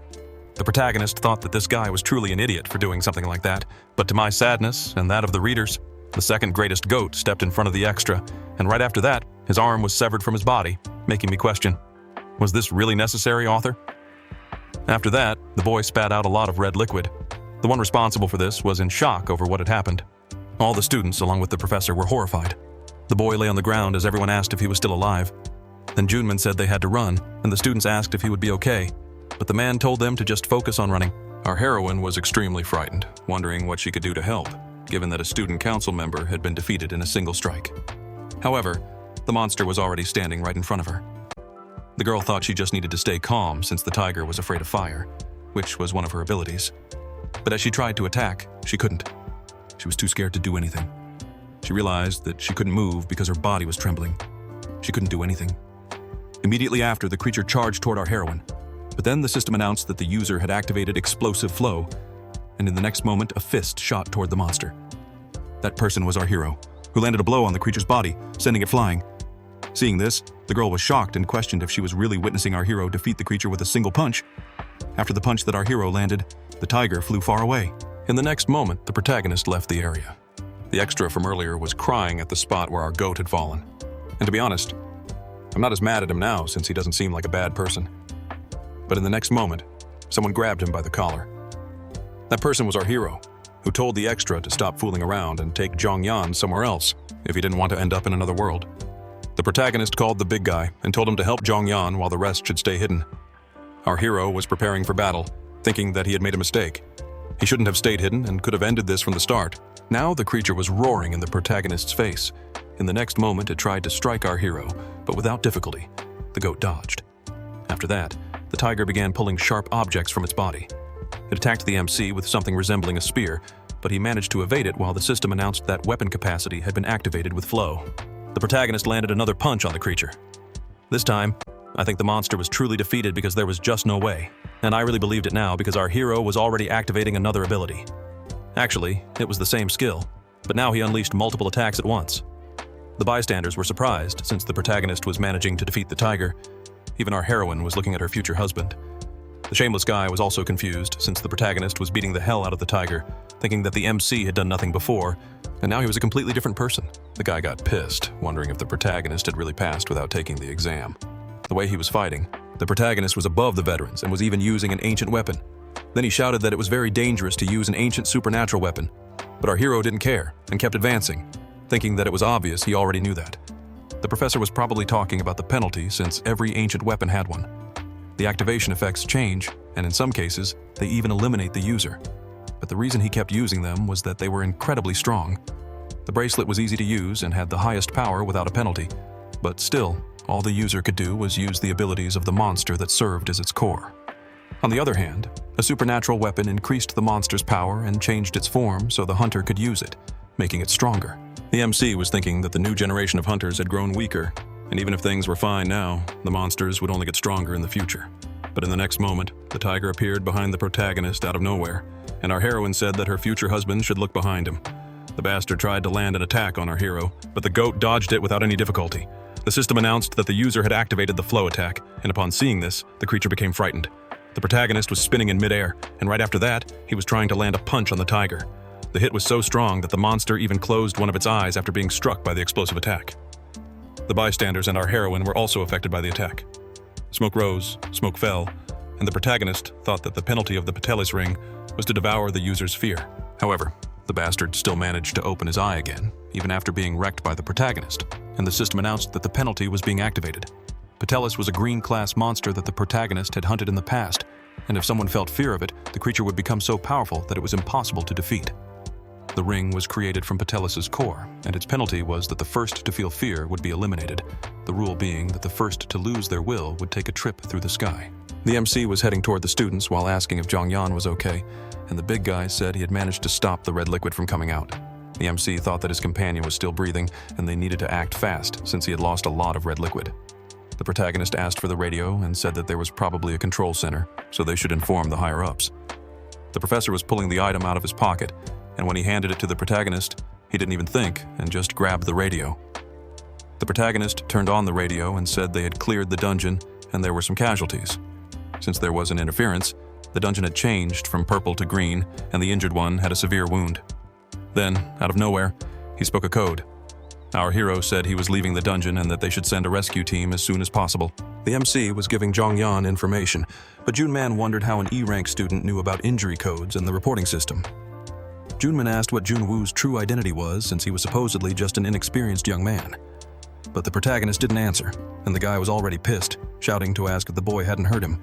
S1: The protagonist thought that this guy was truly an idiot for doing something like that, but to my sadness and that of the readers, the second greatest goat stepped in front of the extra, and right after that, his arm was severed from his body, making me question, was this really necessary, author? After that, the boy spat out a lot of red liquid. The one responsible for this was in shock over what had happened. All the students, along with the professor, were horrified. The boy lay on the ground as everyone asked if he was still alive. Then Junman said they had to run, and the students asked if he would be okay, but the man told them to just focus on running. Our heroine was extremely frightened, wondering what she could do to help, given that a student council member had been defeated in a single strike. However, the monster was already standing right in front of her. The girl thought she just needed to stay calm since the tiger was afraid of fire, which was one of her abilities. But as she tried to attack, she couldn't. She was too scared to do anything. She realized that she couldn't move because her body was trembling. She couldn't do anything. Immediately after, the creature charged toward our heroine. But then the system announced that the user had activated explosive flow, and in the next moment, a fist shot toward the monster. That person was our hero, who landed a blow on the creature's body, sending it flying. Seeing this, the girl was shocked and questioned if she was really witnessing our hero defeat the creature with a single punch. After the punch that our hero landed, the tiger flew far away. In the next moment, the protagonist left the area. The extra from earlier was crying at the spot where our goat had fallen. And to be honest, I'm not as mad at him now since he doesn't seem like a bad person. But in the next moment, someone grabbed him by the collar. That person was our hero, who told the extra to stop fooling around and take Jongyan somewhere else if he didn't want to end up in another world. The protagonist called the big guy and told him to help Jongyan while the rest should stay hidden. Our hero was preparing for battle, thinking that he had made a mistake. He shouldn't have stayed hidden and could have ended this from the start. Now the creature was roaring in the protagonist's face. In the next moment, it tried to strike our hero, but without difficulty. The goat dodged. After that, the tiger began pulling sharp objects from its body. It attacked the MC with something resembling a spear, but he managed to evade it while the system announced that weapon capacity had been activated with flow. The protagonist landed another punch on the creature. This time, I think the monster was truly defeated because there was just no way, and I really believed it now because our hero was already activating another ability. Actually, it was the same skill, but now he unleashed multiple attacks at once. The bystanders were surprised since the protagonist was managing to defeat the tiger. Even our heroine was looking at her future husband. The shameless guy was also confused since the protagonist was beating the hell out of the tiger, thinking that the MC had done nothing before, and now he was a completely different person. The guy got pissed, wondering if the protagonist had really passed without taking the exam. The way he was fighting, the protagonist was above the veterans and was even using an ancient weapon. Then he shouted that it was very dangerous to use an ancient supernatural weapon, but our hero didn't care and kept advancing, thinking that it was obvious he already knew that. The professor was probably talking about the penalty since every ancient weapon had one. The activation effects change, and in some cases, they even eliminate the user. But the reason he kept using them was that they were incredibly strong. The bracelet was easy to use and had the highest power without a penalty, but still, all the user could do was use the abilities of the monster that served as its core. On the other hand, a supernatural weapon increased the monster's power and changed its form so the hunter could use it, making it stronger. The MC was thinking that the new generation of hunters had grown weaker, and even if things were fine now, the monsters would only get stronger in the future. But in the next moment, the tiger appeared behind the protagonist out of nowhere, and our heroine said that her future husband should look behind him. The bastard tried to land an attack on our hero, but the goat dodged it without any difficulty. The system announced that the user had activated the flow attack, and upon seeing this, the creature became frightened. The protagonist was spinning in midair, and right after that, he was trying to land a punch on the tiger. The hit was so strong that the monster even closed one of its eyes after being struck by the explosive attack. The bystanders and our heroine were also affected by the attack. Smoke rose, smoke fell, and the protagonist thought that the penalty of the patelis ring was to devour the user's fear. However, the bastard still managed to open his eye again, even after being wrecked by the protagonist, and the system announced that the penalty was being activated. Patelis was a green-class monster that the protagonist had hunted in the past, and if someone felt fear of it, the creature would become so powerful that it was impossible to defeat. The ring was created from Patelis' core, and its penalty was that the first to feel fear would be eliminated, the rule being that the first to lose their will would take a trip through the sky. The MC was heading toward the students while asking if Jongyan was okay, and the big guy said he had managed to stop the red liquid from coming out. The MC thought that his companion was still breathing, and they needed to act fast since he had lost a lot of red liquid. The protagonist asked for the radio and said that there was probably a control center, so they should inform the higher-ups. The professor was pulling the item out of his pocket, and when he handed it to the protagonist, he didn't even think and just grabbed the radio. The protagonist turned on the radio and said they had cleared the dungeon and there were some casualties. Since there was an interference, the dungeon had changed from purple to green and the injured one had a severe wound. Then, out of nowhere, he spoke a code. Our hero said he was leaving the dungeon and that they should send a rescue team as soon as possible. The MC was giving Jongyan information, but Junman wondered how an E-rank student knew about injury codes and the reporting system. Junman asked what Junwoo's true identity was since he was supposedly just an inexperienced young man. But the protagonist didn't answer, and the guy was already pissed, shouting to ask if the boy hadn't heard him.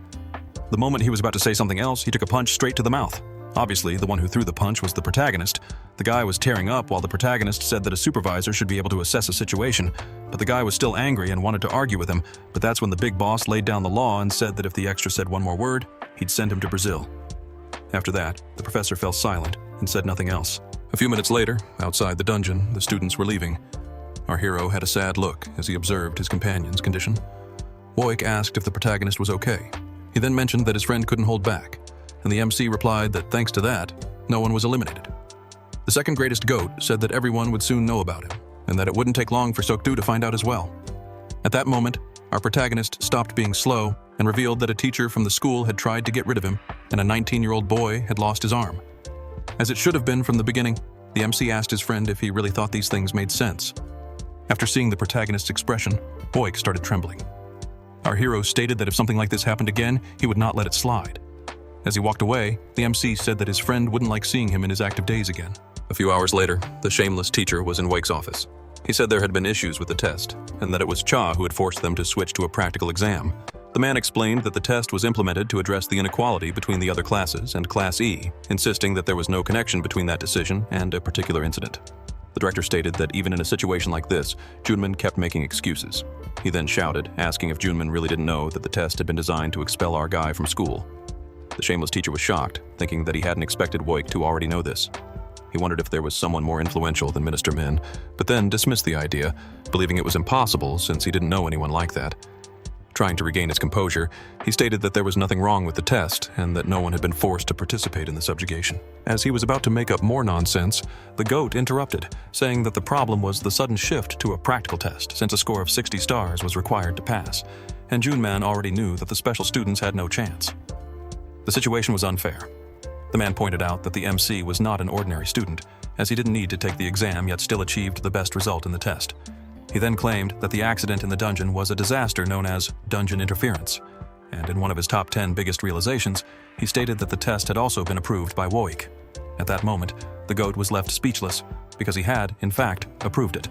S1: The moment he was about to say something else, he took a punch straight to the mouth. Obviously, the one who threw the punch was the protagonist. The guy was tearing up while the protagonist said that a supervisor should be able to assess a situation, but the guy was still angry and wanted to argue with him, but that's when the big boss laid down the law and said that if the extra said one more word, he'd send him to Brazil. After that, the professor fell silent and said nothing else. A few minutes later, outside the dungeon, the students were leaving. Our hero had a sad look as he observed his companion's condition. Woik asked if the protagonist was okay. He then mentioned that his friend couldn't hold back, and the MC replied that thanks to that, no one was eliminated. The second greatest goat said that everyone would soon know about him, and that it wouldn't take long for Sokdu to find out as well. At that moment, our protagonist stopped being slow and revealed that a teacher from the school had tried to get rid of him, and a 19-year-old boy had lost his arm. As it should have been from the beginning, the MC asked his friend if he really thought these things made sense. After seeing the protagonist's expression, Woik started trembling. Our hero stated that if something like this happened again, he would not let it slide. As he walked away, the MC said that his friend wouldn't like seeing him in his active days again. A few hours later, the shameless teacher was in Woik's office. He said there had been issues with the test, and that it was Cha who had forced them to switch to a practical exam. The man explained that the test was implemented to address the inequality between the other classes and Class E, insisting that there was no connection between that decision and a particular incident. The director stated that even in a situation like this, Junman kept making excuses. He then shouted, asking if Junman really didn't know that the test had been designed to expel our guy from school. The shameless teacher was shocked, thinking that he hadn't expected Woik to already know this. He wondered if there was someone more influential than Minister Min, but then dismissed the idea, believing it was impossible since he didn't know anyone like that. Trying to regain his composure, he stated that there was nothing wrong with the test and that no one had been forced to participate in the subjugation. As he was about to make up more nonsense, the goat interrupted, saying that the problem was the sudden shift to a practical test since a score of 60 stars was required to pass, and Junman already knew that the special students had no chance. The situation was unfair. The man pointed out that the MC was not an ordinary student, as he didn't need to take the exam yet still achieved the best result in the test. He then claimed that the accident in the dungeon was a disaster known as dungeon interference, and in one of his top 10 biggest realizations, he stated that the test had also been approved by Woik. At that moment, the goat was left speechless because he had, in fact, approved it.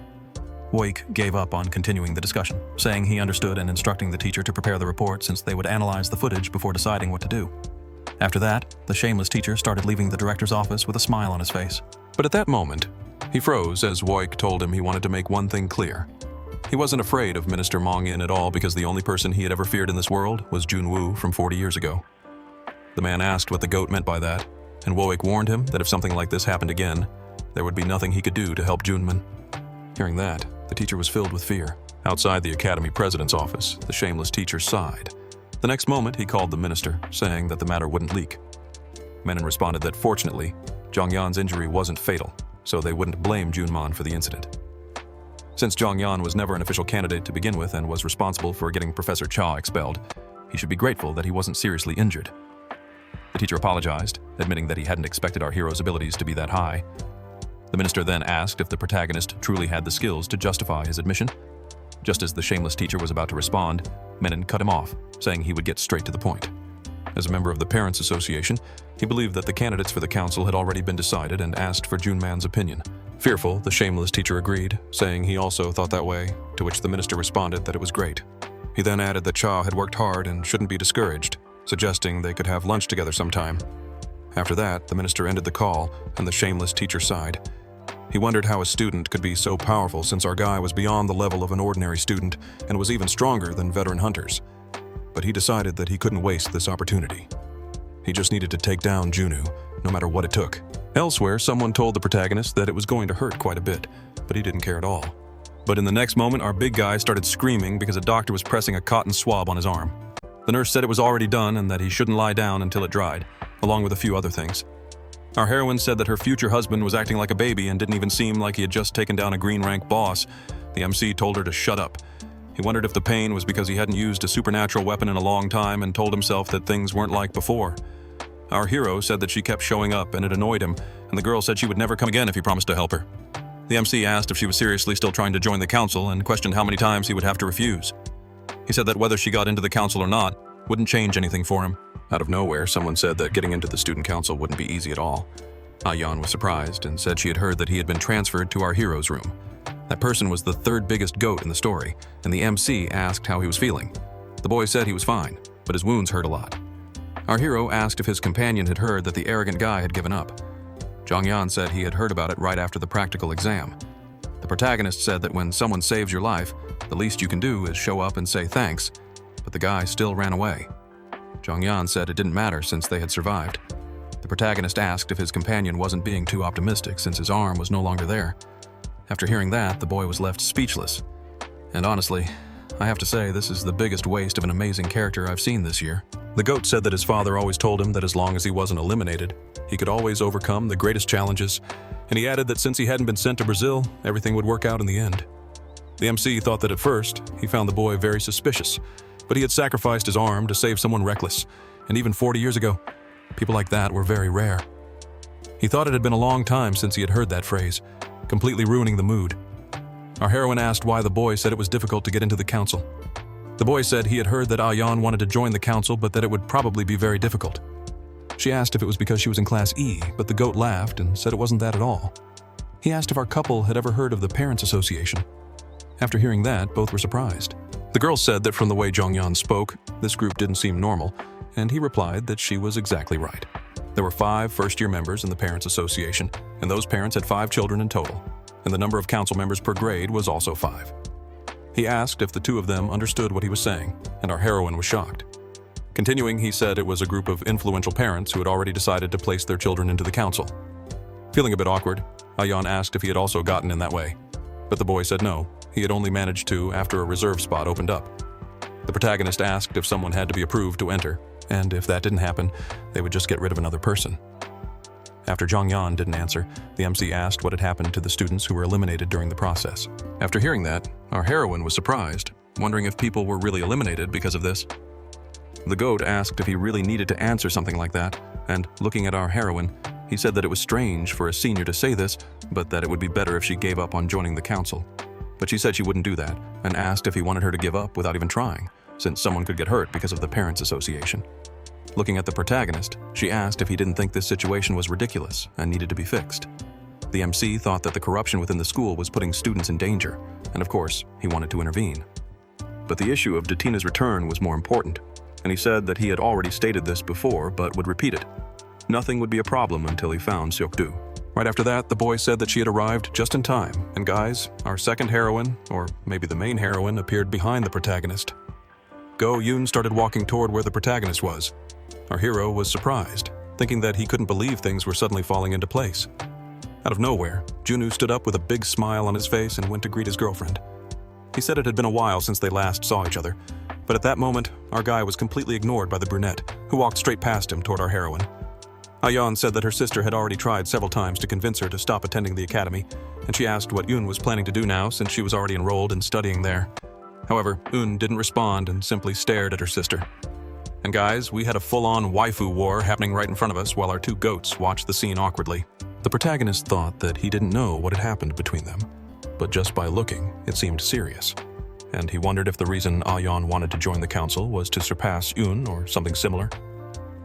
S1: Woik gave up on continuing the discussion, saying he understood and instructing the teacher to prepare the report since they would analyze the footage before deciding what to do. After that, the shameless teacher started leaving the director's office with a smile on his face. But at that moment, he froze as Woik told him he wanted to make one thing clear. He wasn't afraid of Minister Mong-in at all because the only person he had ever feared in this world was Junwoo from 40 years ago. The man asked what the goat meant by that, and Woik warned him that if something like this happened again, there would be nothing he could do to help Junman. Hearing that, the teacher was filled with fear. Outside the academy president's office, the shameless teacher sighed. The next moment, he called the minister, saying that the matter wouldn't leak. Menon responded that fortunately, Zhongyan's injury wasn't fatal, so they wouldn't blame Junman for the incident. Since Zhongyan was never an official candidate to begin with and was responsible for getting Professor Cha expelled, he should be grateful that he wasn't seriously injured. The teacher apologized, admitting that he hadn't expected our hero's abilities to be that high. The minister then asked if the protagonist truly had the skills to justify his admission. Just as the shameless teacher was about to respond, Menon cut him off, saying he would get straight to the point. As a member of the Parents' Association, he believed that the candidates for the council had already been decided and asked for Junman's opinion. Fearful, the shameless teacher agreed, saying he also thought that way, to which the minister responded that it was great. He then added that Cha had worked hard and shouldn't be discouraged, suggesting they could have lunch together sometime. After that, the minister ended the call, and the shameless teacher sighed. He wondered how a student could be so powerful since our guy was beyond the level of an ordinary student and was even stronger than veteran hunters. But he decided that he couldn't waste this opportunity. He just needed to take down Junu, no matter what it took. Elsewhere, someone told the protagonist that it was going to hurt quite a bit, but he didn't care at all. But in the next moment, our big guy started screaming because a doctor was pressing a cotton swab on his arm. The nurse said it was already done and that he shouldn't lie down until it dried, along with a few other things. Our heroine said that her future husband was acting like a baby and didn't even seem like he had just taken down a green rank boss. The MC told her to shut up. He wondered if the pain was because he hadn't used a supernatural weapon in a long time and told himself that things weren't like before. Our hero said that she kept showing up and it annoyed him, and the girl said she would never come again if he promised to help her. The MC asked if she was seriously still trying to join the council and questioned how many times he would have to refuse. He said that whether she got into the council or not wouldn't change anything for him. Out of nowhere, someone said that getting into the student council wouldn't be easy at all. Ayan was surprised and said she had heard that he had been transferred to our hero's room. That person was the third biggest goat in the story, and the MC asked how he was feeling. The boy said he was fine, but his wounds hurt a lot. Our hero asked if his companion had heard that the arrogant guy had given up. Zhongyan said he had heard about it right after the practical exam. The protagonist said that when someone saves your life, the least you can do is show up and say thanks, but the guy still ran away. Zhongyan said it didn't matter since they had survived. The protagonist asked if his companion wasn't being too optimistic since his arm was no longer there. After hearing that, the boy was left speechless. And honestly, I have to say this is the biggest waste of an amazing character I've seen this year. The goat said that his father always told him that as long as he wasn't eliminated, he could always overcome the greatest challenges, and he added that since he hadn't been sent to Brazil, everything would work out in the end. The MC thought that at first, he found the boy very suspicious, but he had sacrificed his arm to save someone reckless, and even 40 years ago, people like that were very rare. He thought it had been a long time since he had heard that phrase, completely ruining the mood. Our heroine asked why the boy said it was difficult to get into the council. The boy said he had heard that Ayan wanted to join the council, but that it would probably be very difficult. She asked if it was because she was in Class E, but the goat laughed and said it wasn't that at all. He asked if our couple had ever heard of the Parents' Association. After hearing that, both were surprised. The girl said that from the way Zhongyan spoke, this group didn't seem normal, and he replied that she was exactly right. There were 5 first-year members in the Parents' Association, and those parents had 5 children in total, and the number of council members per grade was also 5. He asked if the 2 of them understood what he was saying, and our heroine was shocked. Continuing, he said it was a group of influential parents who had already decided to place their children into the council. Feeling a bit awkward, Ayan asked if he had also gotten in that way, but the boy said no, he had only managed to after a reserve spot opened up. The protagonist asked if someone had to be approved to enter, and if that didn't happen, they would just get rid of another person. After Zhongyan didn't answer, the MC asked what had happened to the students who were eliminated during the process. After hearing that, our heroine was surprised, wondering if people were really eliminated because of this. The goat asked if he really needed to answer something like that, and looking at our heroine, he said that it was strange for a senior to say this, but that it would be better if she gave up on joining the council. But she said she wouldn't do that, and asked if he wanted her to give up without even trying, since someone could get hurt because of the Parents Association. Looking at the protagonist, she asked if he didn't think this situation was ridiculous and needed to be fixed. The MC thought that the corruption within the school was putting students in danger, and of course, he wanted to intervene. But the issue of Datina's return was more important, and he said that he had already stated this before but would repeat it. Nothing would be a problem until he found Seokdu. Right after that, the boy said that she had arrived just in time, and guys, our second heroine, or maybe the main heroine, appeared behind the protagonist. Go Yoon started walking toward where the protagonist was. Our hero was surprised, thinking that he couldn't believe things were suddenly falling into place. Out of nowhere, Junwoo stood up with a big smile on his face and went to greet his girlfriend. He said it had been a while since they last saw each other, but at that moment, our guy was completely ignored by the brunette, who walked straight past him toward our heroine. Ayeon said that her sister had already tried several times to convince her to stop attending the academy, and she asked what Yoon was planning to do now since she was already enrolled and studying there. However, Yoon didn't respond and simply stared at her sister. And guys, we had a full-on waifu war happening right in front of us while our two goats watched the scene awkwardly. The protagonist thought that he didn't know what had happened between them, but just by looking, it seemed serious. And he wondered if the reason Ayeon wanted to join the council was to surpass Yoon or something similar.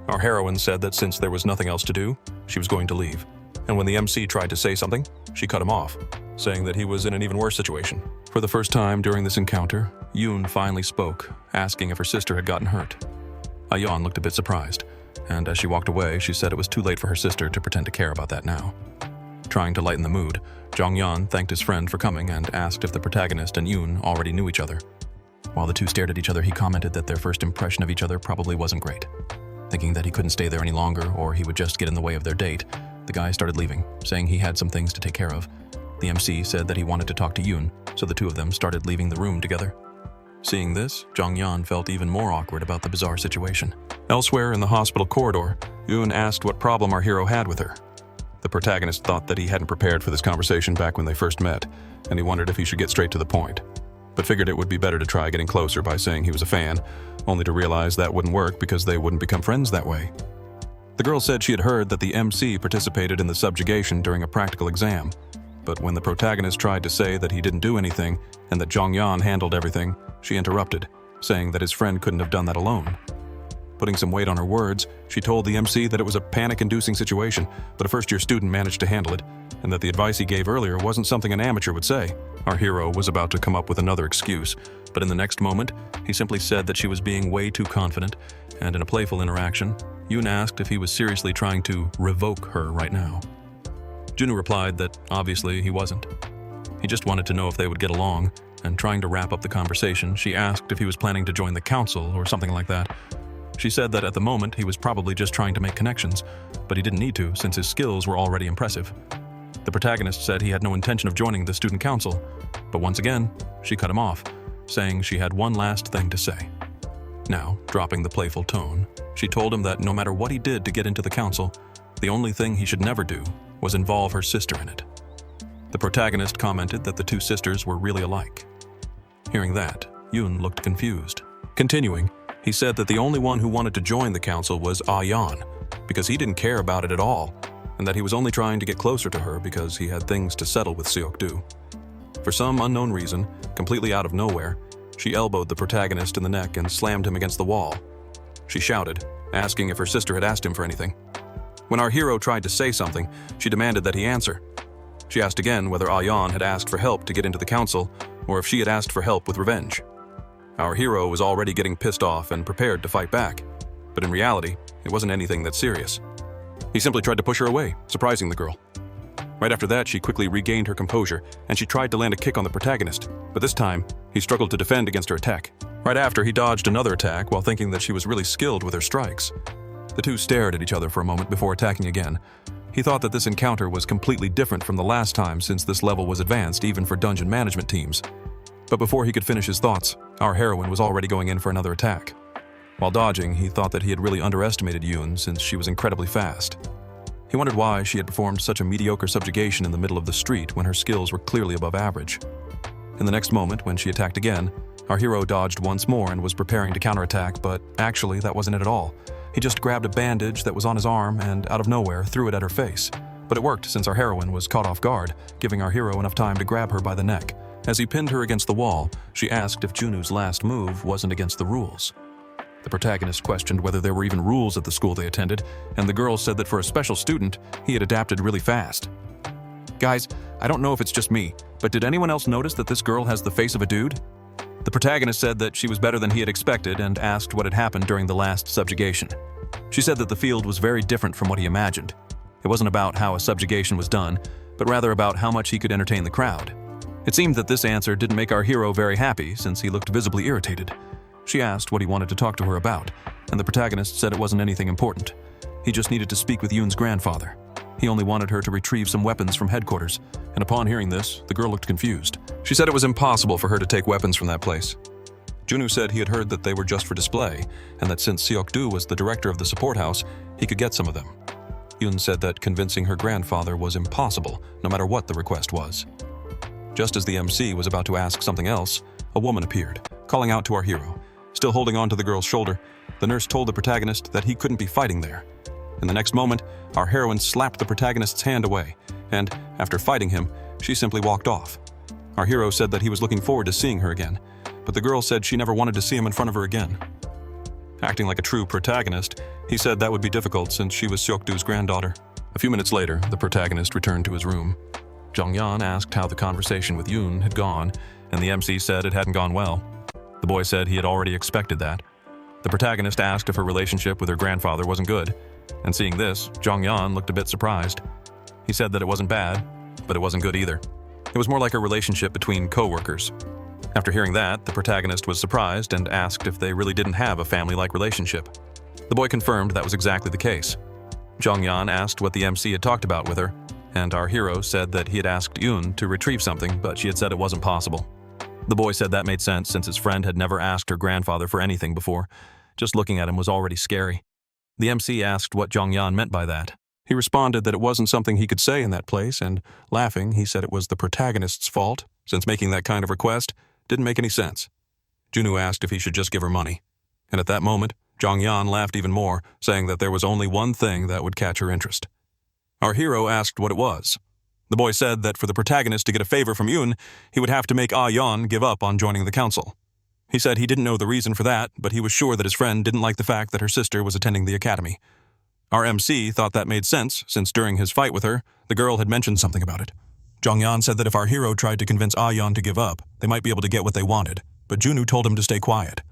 S1: Our heroine said that since there was nothing else to do, she was going to leave. And when the MC tried to say something, she cut him off, saying that he was in an even worse situation. For the first time during this encounter, Yoon finally spoke, asking if her sister had gotten hurt. Ayeon looked a bit surprised, and as she walked away, she said it was too late for her sister to pretend to care about that now. Trying to lighten the mood, Jonghyun thanked his friend for coming and asked if the protagonist and Yoon already knew each other. While the two stared at each other, he commented that their first impression of each other probably wasn't great. Thinking that he couldn't stay there any longer or he would just get in the way of their date, the guy started leaving, saying he had some things to take care of. The MC said that he wanted to talk to Yoon, so the two of them started leaving the room together. Seeing this, Jonghyun felt even more awkward about the bizarre situation. Elsewhere in the hospital corridor, Yoon asked what problem our hero had with her. The protagonist thought that he hadn't prepared for this conversation back when they first met, and he wondered if he should get straight to the point, but figured it would be better to try getting closer by saying he was a fan, only to realize that wouldn't work because they wouldn't become friends that way. The girl said she had heard that the MC participated in the subjugation during a practical exam, but when the protagonist tried to say that he didn't do anything and that Jonghyun handled everything, she interrupted, saying that his friend couldn't have done that alone. Putting some weight on her words, she told the MC that it was a panic-inducing situation, but a first-year student managed to handle it, and that the advice he gave earlier wasn't something an amateur would say. Our hero was about to come up with another excuse, but in the next moment, he simply said that she was being way too confident, and in a playful interaction, Yoon asked if he was seriously trying to revoke her right now. Junwoo replied that obviously he wasn't. He just wanted to know if they would get along, and trying to wrap up the conversation, she asked if he was planning to join the council or something like that. She said that at the moment he was probably just trying to make connections, but he didn't need to since his skills were already impressive. The protagonist said he had no intention of joining the student council, but once again, she cut him off, saying she had one last thing to say. Now, dropping the playful tone, she told him that no matter what he did to get into the council, the only thing he should never do was involve her sister in it. The protagonist commented that the two sisters were really alike. Hearing that, Yoon looked confused. Continuing, he said that the only one who wanted to join the council was Ayeon, because he didn't care about it at all, and that he was only trying to get closer to her because he had things to settle with Seokdu. For some unknown reason, completely out of nowhere, she elbowed the protagonist in the neck and slammed him against the wall. She shouted, asking if her sister had asked him for anything. When our hero tried to say something, she demanded that he answer. She asked again whether Ayeon had asked for help to get into the council, or if she had asked for help with revenge. Our hero was already getting pissed off and prepared to fight back, but in reality, it wasn't anything that serious. He simply tried to push her away, surprising the girl. Right after that, she quickly regained her composure, and she tried to land a kick on the protagonist, but this time, he struggled to defend against her attack. Right after, he dodged another attack while thinking that she was really skilled with her strikes. The two stared at each other for a moment before attacking again. He thought that this encounter was completely different from the last time since this level was advanced even for dungeon management teams. But before he could finish his thoughts, our heroine was already going in for another attack. While dodging, he thought that he had really underestimated Yoon since she was incredibly fast. He wondered why she had performed such a mediocre subjugation in the middle of the street when her skills were clearly above average. In the next moment, when she attacked again, Our hero dodged once more and was preparing to counterattack, but actually that wasn't it at all. He just grabbed a bandage that was on his arm and, out of nowhere, threw it at her face. But it worked since our heroine was caught off guard, giving our hero enough time to grab her by the neck. As he pinned her against the wall, she asked if Junu's last move wasn't against the rules. The protagonist questioned whether there were even rules at the school they attended, and the girl said that for a special student, he had adapted really fast. Guys, I don't know if it's just me, but did anyone else notice that this girl has the face of a dude? The protagonist said that she was better than he had expected and asked what had happened during the last subjugation. She said that the field was very different from what he imagined. It wasn't about how a subjugation was done, but rather about how much he could entertain the crowd. It seemed that this answer didn't make our hero very happy since he looked visibly irritated. She asked what he wanted to talk to her about, and the protagonist said it wasn't anything important. He just needed to speak with Yoon's grandfather. He only wanted her to retrieve some weapons from headquarters, and upon hearing this, the girl looked confused. She said it was impossible for her to take weapons from that place. Junu said he had heard that they were just for display, and that since Seok-do was the director of the support house, he could get some of them. Yoon said that convincing her grandfather was impossible, no matter what the request was. Just as the MC was about to ask something else, a woman appeared, calling out to our hero. Still holding on to the girl's shoulder, the nurse told the protagonist that he couldn't be fighting there. In the next moment, our heroine slapped the protagonist's hand away, and, after fighting him, she simply walked off. Our hero said that he was looking forward to seeing her again, but the girl said she never wanted to see him in front of her again. Acting like a true protagonist, he said that would be difficult since she was Seok-do's granddaughter. A few minutes later, the protagonist returned to his room. Jong-yeon asked how the conversation with Yoon had gone, and the MC said it hadn't gone well. The boy said he had already expected that. The protagonist asked if her relationship with her grandfather wasn't good, and seeing this, Jong-yeon looked a bit surprised. He said that it wasn't bad, but it wasn't good either. It was more like a relationship between co-workers. After hearing that, the protagonist was surprised and asked if they really didn't have a family-like relationship. The boy confirmed that was exactly the case. Jong-yeon asked what the MC had talked about with her, and our hero said that he had asked Yoon to retrieve something, but she had said it wasn't possible. The boy said that made sense since his friend had never asked her grandfather for anything before. Just looking at him was already scary. The MC asked what Jong-yeon meant by that. He responded that it wasn't something he could say in that place, and, laughing, he said it was the protagonist's fault, since making that kind of request didn't make any sense. Junu asked if he should just give her money. And at that moment, Jong-yeon laughed even more, saying that there was only one thing that would catch her interest. Our hero asked what it was. The boy said that for the protagonist to get a favor from Yoon, he would have to make Ah-yeon give up on joining the council. He said he didn't know the reason for that, but he was sure that his friend didn't like the fact that her sister was attending the academy. Our MC thought that made sense, since during his fight with her, the girl had mentioned something about it. Jong-yeon said that if our hero tried to convince Ah-yeon to give up, they might be able to get what they wanted, but Junu told him to stay quiet.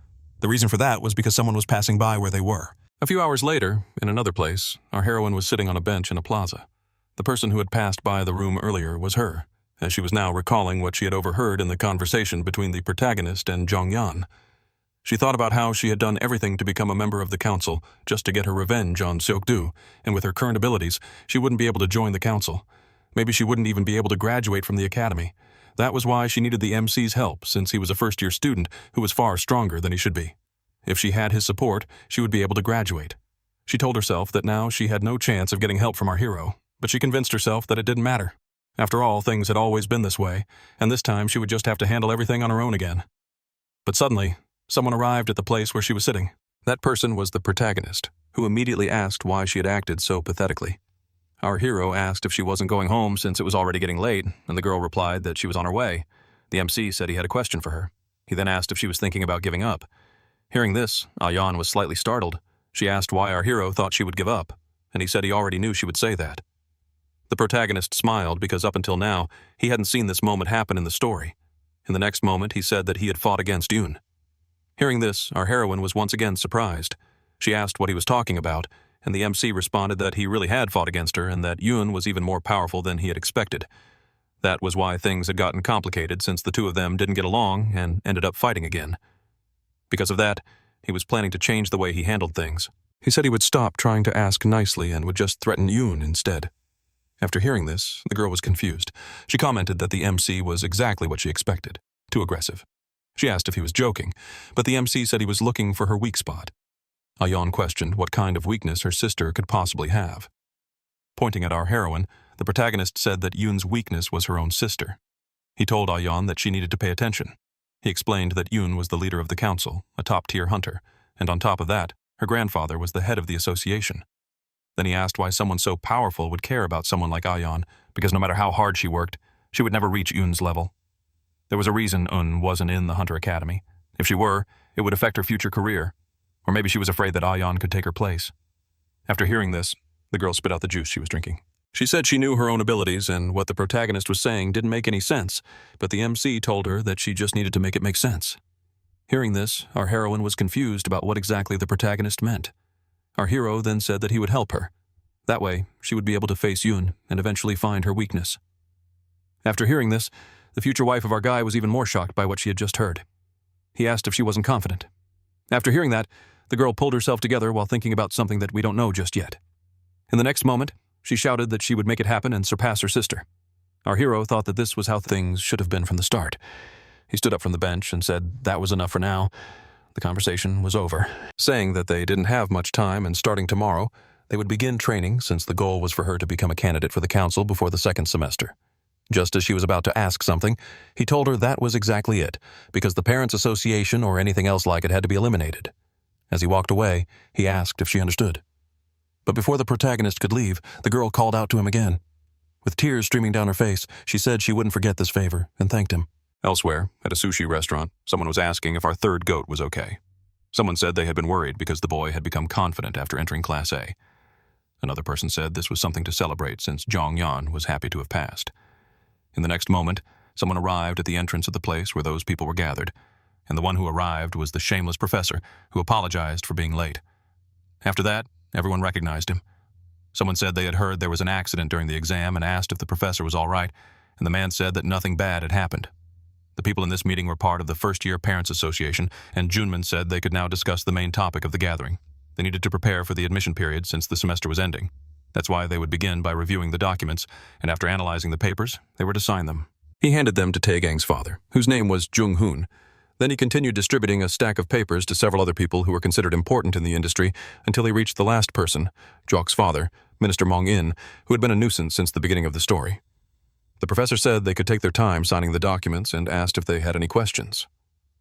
S1: The reason for that was because someone was passing by where they were. A few hours later, in another place, our heroine was sitting on a bench in a plaza. The person who had passed by the room earlier was her, as she was now recalling what she had overheard in the conversation between the protagonist and Jong-yeon. She thought about how she had done everything to become a member of the council just to get her revenge on Seok-do, and with her current abilities, she wouldn't be able to join the council. Maybe she wouldn't even be able to graduate from the academy. That was why she needed the MC's help, since he was a first-year student who was far stronger than he should be. If she had his support, she would be able to graduate. She told herself that now she had no chance of getting help from our hero, but she convinced herself that it didn't matter. After all, things had always been this way, and this time she would just have to handle everything on her own again. But suddenly, someone arrived at the place where she was sitting. That person was the protagonist, who immediately asked why she had acted so pathetically. Our hero asked if she wasn't going home since it was already getting late, and the girl replied that she was on her way. The MC said he had a question for her. He then asked if she was thinking about giving up. Hearing this, Ah-yeon was slightly startled. She asked why our hero thought she would give up, and he said he already knew she would say that. The protagonist smiled because up until now, he hadn't seen this moment happen in the story. In the next moment, he said that he had fought against Yoon. Hearing this, our heroine was once again surprised. She asked what he was talking about, and the MC responded that he really had fought against her and that Yoon was even more powerful than he had expected. That was why things had gotten complicated since the two of them didn't get along and ended up fighting again. Because of that, he was planning to change the way he handled things. He said he would stop trying to ask nicely and would just threaten Yoon instead. After hearing this, the girl was confused. She commented that the MC was exactly what she expected, too aggressive. She asked if he was joking, but the MC said he was looking for her weak spot. Ah-yeon questioned what kind of weakness her sister could possibly have. Pointing at our heroine, the protagonist said that Yoon's weakness was her own sister. He told Ah-yeon that she needed to pay attention. He explained that Yoon was the leader of the council, a top-tier hunter, and on top of that, her grandfather was the head of the association. Then he asked why someone so powerful would care about someone like Ayeon, because no matter how hard she worked, she would never reach Yoon's level. There was a reason Eun wasn't in the Hunter Academy. If she were, it would affect her future career. Or maybe she was afraid that Ayeon could take her place. After hearing this, the girl spit out the juice she was drinking. She said she knew her own abilities and what the protagonist was saying didn't make any sense, but the MC told her that she just needed to make it make sense. Hearing this, our heroine was confused about what exactly the protagonist meant. Our hero then said that he would help her. That way, she would be able to face Yoon and eventually find her weakness. After hearing this, the future wife of our guy was even more shocked by what she had just heard. He asked if she wasn't confident. After hearing that, the girl pulled herself together while thinking about something that we don't know just yet. In the next moment, she shouted that she would make it happen and surpass her sister. Our hero thought that this was how things should have been from the start. He stood up from the bench and said that was enough for now. The conversation was over, saying that they didn't have much time and starting tomorrow, they would begin training since the goal was for her to become a candidate for the council before the second semester. Just as she was about to ask something, he told her that was exactly it, because the Parents' Association or anything else like it had to be eliminated. As he walked away, he asked if she understood. But before the protagonist could leave, the girl called out to him again. With tears streaming down her face, she said she wouldn't forget this favor and thanked him. Elsewhere, at a sushi restaurant, someone was asking if our third goat was okay. Someone said they had been worried because the boy had become confident after entering Class A. Another person said this was something to celebrate since Jong-yeon was happy to have passed. In the next moment, someone arrived at the entrance of the place where those people were gathered, and the one who arrived was the shameless professor who apologized for being late. After that, everyone recognized him. Someone said they had heard there was an accident during the exam and asked if the professor was all right, and the man said that nothing bad had happened. The people in this meeting were part of the first-year Parents Association, and Junman said they could now discuss the main topic of the gathering. They needed to prepare for the admission period since the semester was ending. That's why they would begin by reviewing the documents, and after analyzing the papers, they were to sign them. He handed them to Taegang's father, whose name was Jung-hoon. Then he continued distributing a stack of papers to several other people who were considered important in the industry until he reached the last person, Jok's father, Minister Mong-in, who had been a nuisance since the beginning of the story. The professor said they could take their time signing the documents and asked if they had any questions.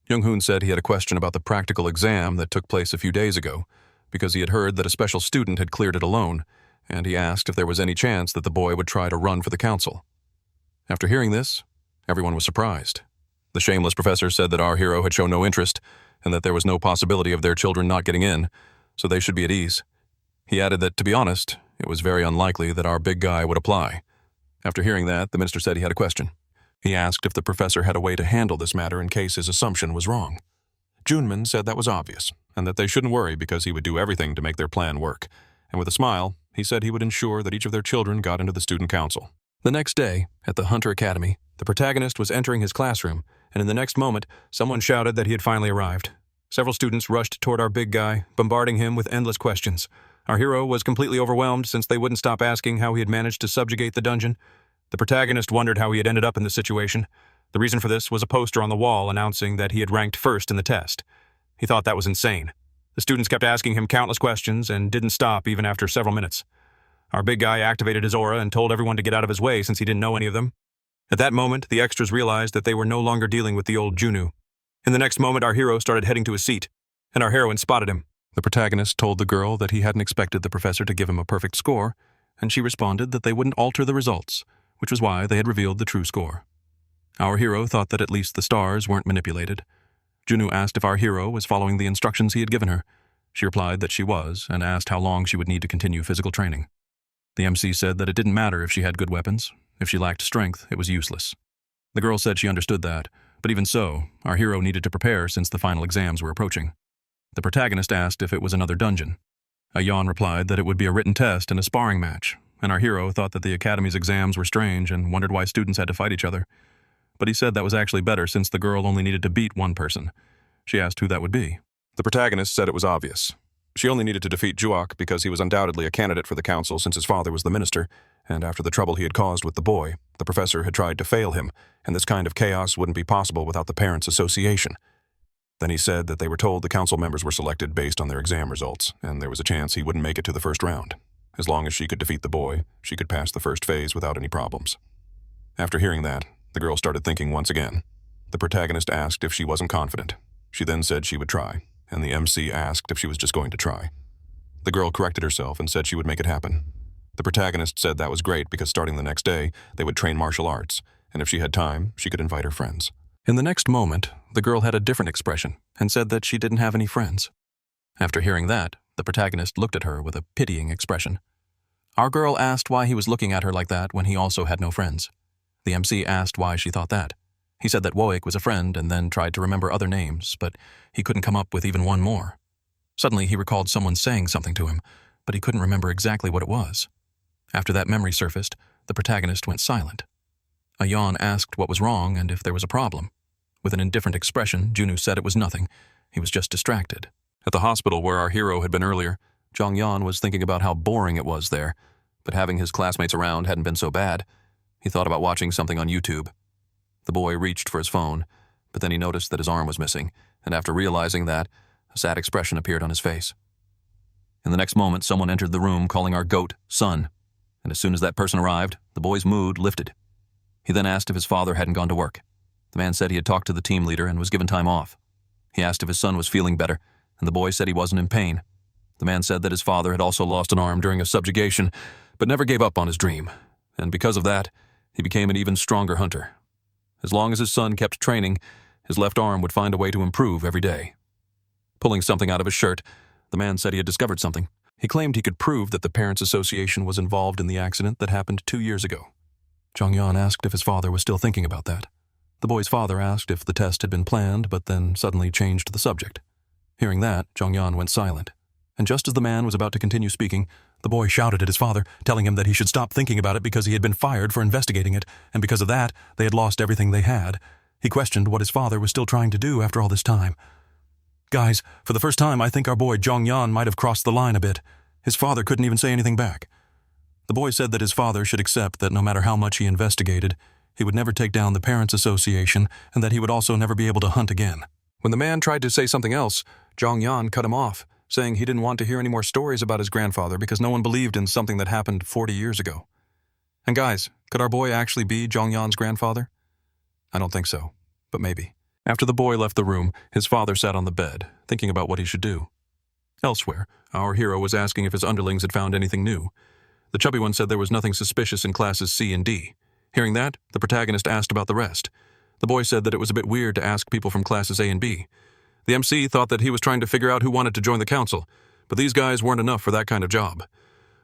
S1: Jung-hoon said he had a question about the practical exam that took place a few days ago, because he had heard that a special student had cleared it alone, and he asked if there was any chance that the boy would try to run for the council. After hearing this, everyone was surprised. The shameless professor said that our hero had shown no interest, and that there was no possibility of their children not getting in, so they should be at ease. He added that, to be honest, it was very unlikely that our big guy would apply. After hearing that, the minister said he had a question. He asked if the professor had a way to handle this matter in case his assumption was wrong. Junman said that was obvious, and that they shouldn't worry because he would do everything to make their plan work. And with a smile, he said he would ensure that each of their children got into the student council. The next day, at the Hunter Academy, the protagonist was entering his classroom, and in the next moment, someone shouted that he had finally arrived. Several students rushed toward our big guy, bombarding him with endless questions. Our hero was completely overwhelmed since they wouldn't stop asking how he had managed to subjugate the dungeon. The protagonist wondered how he had ended up in this situation. The reason for this was a poster on the wall announcing that he had ranked first in the test. He thought that was insane. The students kept asking him countless questions and didn't stop even after several minutes. Our big guy activated his aura and told everyone to get out of his way since he didn't know any of them. At that moment, the extras realized that they were no longer dealing with the old Junu. In the next moment, our hero started heading to his seat, and our heroine spotted him. The protagonist told the girl that he hadn't expected the professor to give him a perfect score, and she responded that they wouldn't alter the results, which was why they had revealed the true score. Our hero thought that at least the stars weren't manipulated. Junu asked if our hero was following the instructions he had given her. She replied that she was, and asked how long she would need to continue physical training. The MC said that it didn't matter if she had good weapons. If she lacked strength, it was useless. The girl said she understood that, but even so, our hero needed to prepare since the final exams were approaching. The protagonist asked if it was another dungeon. Ayeon replied that it would be a written test and a sparring match, and our hero thought that the academy's exams were strange and wondered why students had to fight each other. But he said that was actually better since the girl only needed to beat one person. She asked who that would be. The protagonist said it was obvious. She only needed to defeat Juok because he was undoubtedly a candidate for the council since his father was the minister, and after the trouble he had caused with the boy, the professor had tried to fail him, and this kind of chaos wouldn't be possible without the Parents' Association. Then he said that they were told the council members were selected based on their exam results, and there was a chance he wouldn't make it to the first round. As long as she could defeat the boy, she could pass the first phase without any problems. After hearing that, the girl started thinking once again. The protagonist asked if she wasn't confident. She then said she would try, and the MC asked if she was just going to try. The girl corrected herself and said she would make it happen. The protagonist said that was great because starting the next day, they would train martial arts, and if she had time, she could invite her friends. In the next moment, the girl had a different expression and said that she didn't have any friends. After hearing that, the protagonist looked at her with a pitying expression. Our girl asked why he was looking at her like that when he also had no friends. The MC asked why she thought that. He said that Woik was a friend and then tried to remember other names, but he couldn't come up with even one more. Suddenly, he recalled someone saying something to him, but he couldn't remember exactly what it was. After that memory surfaced, the protagonist went silent. Ayan asked what was wrong and if there was a problem. With an indifferent expression, Junu said it was nothing. He was just distracted. At the hospital where our hero had been earlier, Jongyan was thinking about how boring it was there, but having his classmates around hadn't been so bad. He thought about watching something on YouTube. The boy reached for his phone, but then he noticed that his arm was missing, and after realizing that, a sad expression appeared on his face. In the next moment, someone entered the room calling our goat son, and as soon as that person arrived, the boy's mood lifted. He then asked if his father hadn't gone to work. The man said he had talked to the team leader and was given time off. He asked if his son was feeling better, and the boy said he wasn't in pain. The man said that his father had also lost an arm during a subjugation, but never gave up on his dream, and because of that, he became an even stronger hunter. As long as his son kept training, his left arm would find a way to improve every day. Pulling something out of his shirt, the man said he had discovered something. He claimed he could prove that the Parents Association was involved in the accident that happened 2 years ago. Jongyan asked if his father was still thinking about that. The boy's father asked if the test had been planned, but then suddenly changed the subject. Hearing that, Jongyan went silent. And just as the man was about to continue speaking, the boy shouted at his father, telling him that he should stop thinking about it because he had been fired for investigating it, and because of that, they had lost everything they had. He questioned what his father was still trying to do after all this time. Guys, for the first time, I think our boy Jongyan might have crossed the line a bit. His father couldn't even say anything back. The boy said that his father should accept that no matter how much he investigated, he would never take down the Parents Association, and that he would also never be able to hunt again. When the man tried to say something else, Jongyan cut him off, saying he didn't want to hear any more stories about his grandfather because no one believed in something that happened 40 years ago. And guys, could our boy actually be Jongyan's grandfather? I don't think so, but maybe. After the boy left the room, his father sat on the bed, thinking about what he should do. Elsewhere, our hero was asking if his underlings had found anything new. The chubby one said there was nothing suspicious in classes C and D. Hearing that, the protagonist asked about the rest. The boy said that it was a bit weird to ask people from classes A and B. The MC thought that he was trying to figure out who wanted to join the council, but these guys weren't enough for that kind of job.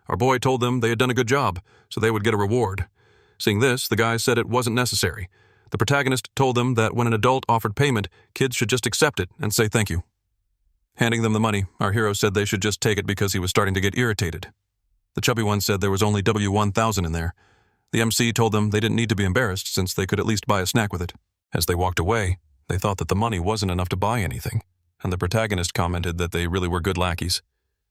S1: Our boy told them they had done a good job, so they would get a reward. Seeing this, the guys said it wasn't necessary. The protagonist told them that when an adult offered payment, kids should just accept it and say thank you. Handing them the money, our hero said they should just take it because he was starting to get irritated. The chubby one said there was only W1000 in there. The MC told them they didn't need to be embarrassed since they could at least buy a snack with it. As they walked away, they thought that the money wasn't enough to buy anything, and the protagonist commented that they really were good lackeys.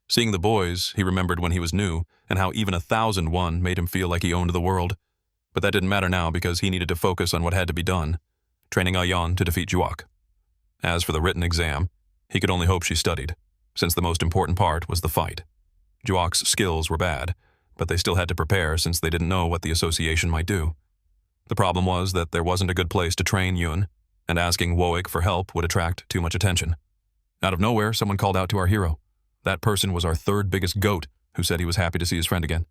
S1: Seeing the boys, he remembered when he was new, and how even 1,001 made him feel like he owned the world. But that didn't matter now because he needed to focus on what had to be done, training Ayan to defeat Juak. As for the written exam, he could only hope she studied, since the most important part was the fight. Juak's skills were bad, but they still had to prepare since they didn't know what the association might do. The problem was that there wasn't a good place to train Yun, and asking Woik for help would attract too much attention. Out of nowhere, someone called out to our hero. That person was our third biggest goat, who said he was happy to see his friend again.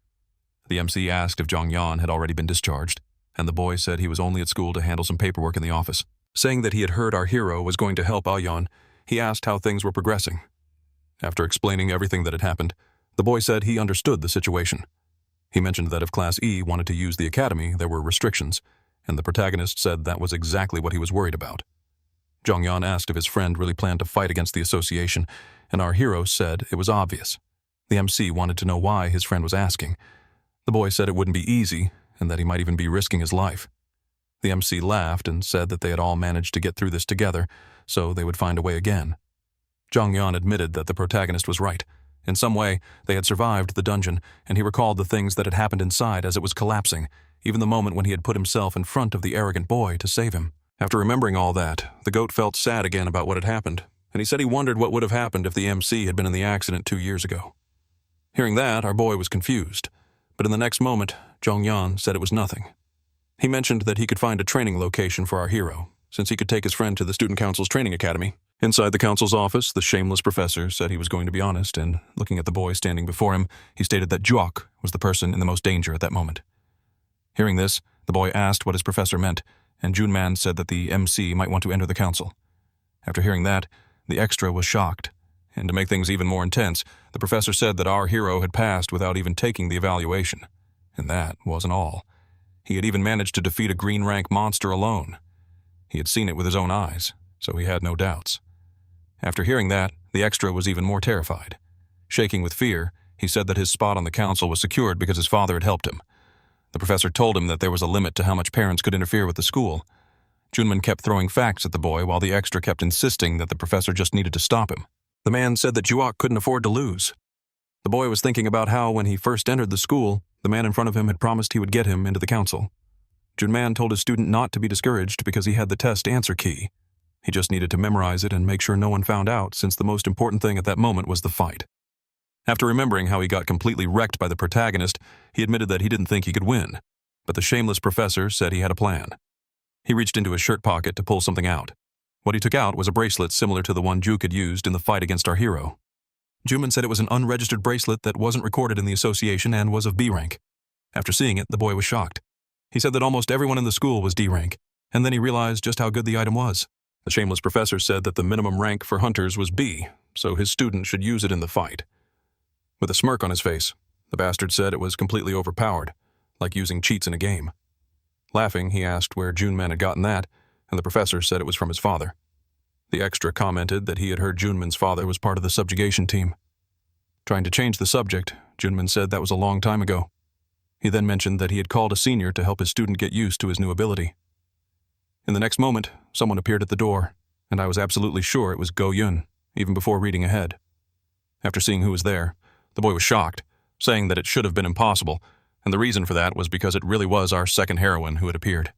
S1: The MC asked if Jongyan had already been discharged, and the boy said he was only at school to handle some paperwork in the office. Saying that he had heard our hero was going to help Ayan, he asked how things were progressing. After explaining everything that had happened, the boy said he understood the situation. He mentioned that if Class E wanted to use the academy, there were restrictions, and the protagonist said that was exactly what he was worried about. Jongyan asked if his friend really planned to fight against the association, and our hero said it was obvious. The MC wanted to know why his friend was asking. The boy said it wouldn't be easy, and that he might even be risking his life. The MC laughed and said that they had all managed to get through this together, so they would find a way again. Jongyan admitted that the protagonist was right. In some way, they had survived the dungeon, and he recalled the things that had happened inside as it was collapsing, even the moment when he had put himself in front of the arrogant boy to save him. After remembering all that, the goat felt sad again about what had happened, and he said he wondered what would have happened if the MC had been in the accident 2 years ago. Hearing that, our boy was confused, but in the next moment, Jongyan said it was nothing. He mentioned that he could find a training location for our hero, since he could take his friend to the student council's training academy. Inside the council's office, the shameless professor said he was going to be honest, and looking at the boy standing before him, he stated that Juok was the person in the most danger at that moment. Hearing this, the boy asked what his professor meant, and Junman said that the MC might want to enter the council. After hearing that, the extra was shocked, and to make things even more intense, the professor said that our hero had passed without even taking the evaluation. And that wasn't all. He had even managed to defeat a green rank monster alone. He had seen it with his own eyes, so he had no doubts. After hearing that, the extra was even more terrified. Shaking with fear, he said that his spot on the council was secured because his father had helped him. The professor told him that there was a limit to how much parents could interfere with the school. Junman kept throwing facts at the boy while the extra kept insisting that the professor just needed to stop him. The man said that Juok couldn't afford to lose. The boy was thinking about how, when he first entered the school, the man in front of him had promised he would get him into the council. Junman told his student not to be discouraged because he had the test answer key. He just needed to memorize it and make sure no one found out, since the most important thing at that moment was the fight. After remembering how he got completely wrecked by the protagonist, he admitted that he didn't think he could win, but the shameless professor said he had a plan. He reached into his shirt pocket to pull something out. What he took out was a bracelet similar to the one Juke had used in the fight against our hero. Juman said it was an unregistered bracelet that wasn't recorded in the association and was of B rank. After seeing it, the boy was shocked. He said that almost everyone in the school was D rank, and then he realized just how good the item was. The shameless professor said that the minimum rank for hunters was B, so his student should use it in the fight. With a smirk on his face, the bastard said it was completely overpowered, like using cheats in a game. Laughing, he asked where Junman had gotten that, and the professor said it was from his father. The extra commented that he had heard Junman's father was part of the subjugation team. Trying to change the subject, Junman said that was a long time ago. He then mentioned that he had called a senior to help his student get used to his new ability. In the next moment, someone appeared at the door, and I was absolutely sure it was Go Yun, even before reading ahead. After seeing who was there, the boy was shocked, saying that it should have been impossible, and the reason for that was because it really was our second heroine who had appeared.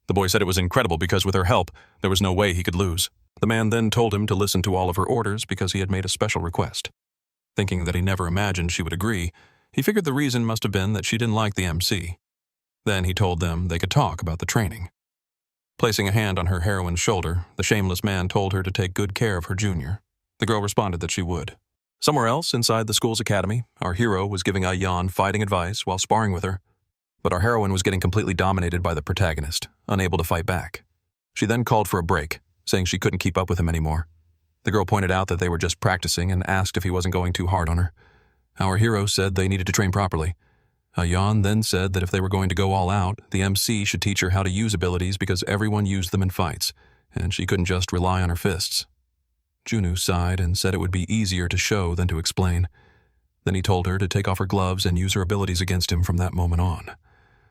S1: The boy said it was incredible because with her help, there was no way he could lose. The man then told him to listen to all of her orders because he had made a special request. Thinking that he never imagined she would agree, he figured the reason must have been that she didn't like the MC. Then he told them they could talk about the training. Placing a hand on her heroine's shoulder, the shameless man told her to take good care of her junior. The girl responded that she would. Somewhere else inside the school's academy, our hero was giving Ayan fighting advice while sparring with her. But our heroine was getting completely dominated by the protagonist, unable to fight back. She then called for a break, saying she couldn't keep up with him anymore. The girl pointed out that they were just practicing and asked if he wasn't going too hard on her. Our hero said they needed to train properly. Ayan then said that if they were going to go all out, the MC should teach her how to use abilities because everyone used them in fights, and she couldn't just rely on her fists. Junu sighed and said it would be easier to show than to explain. Then he told her to take off her gloves and use her abilities against him from that moment on.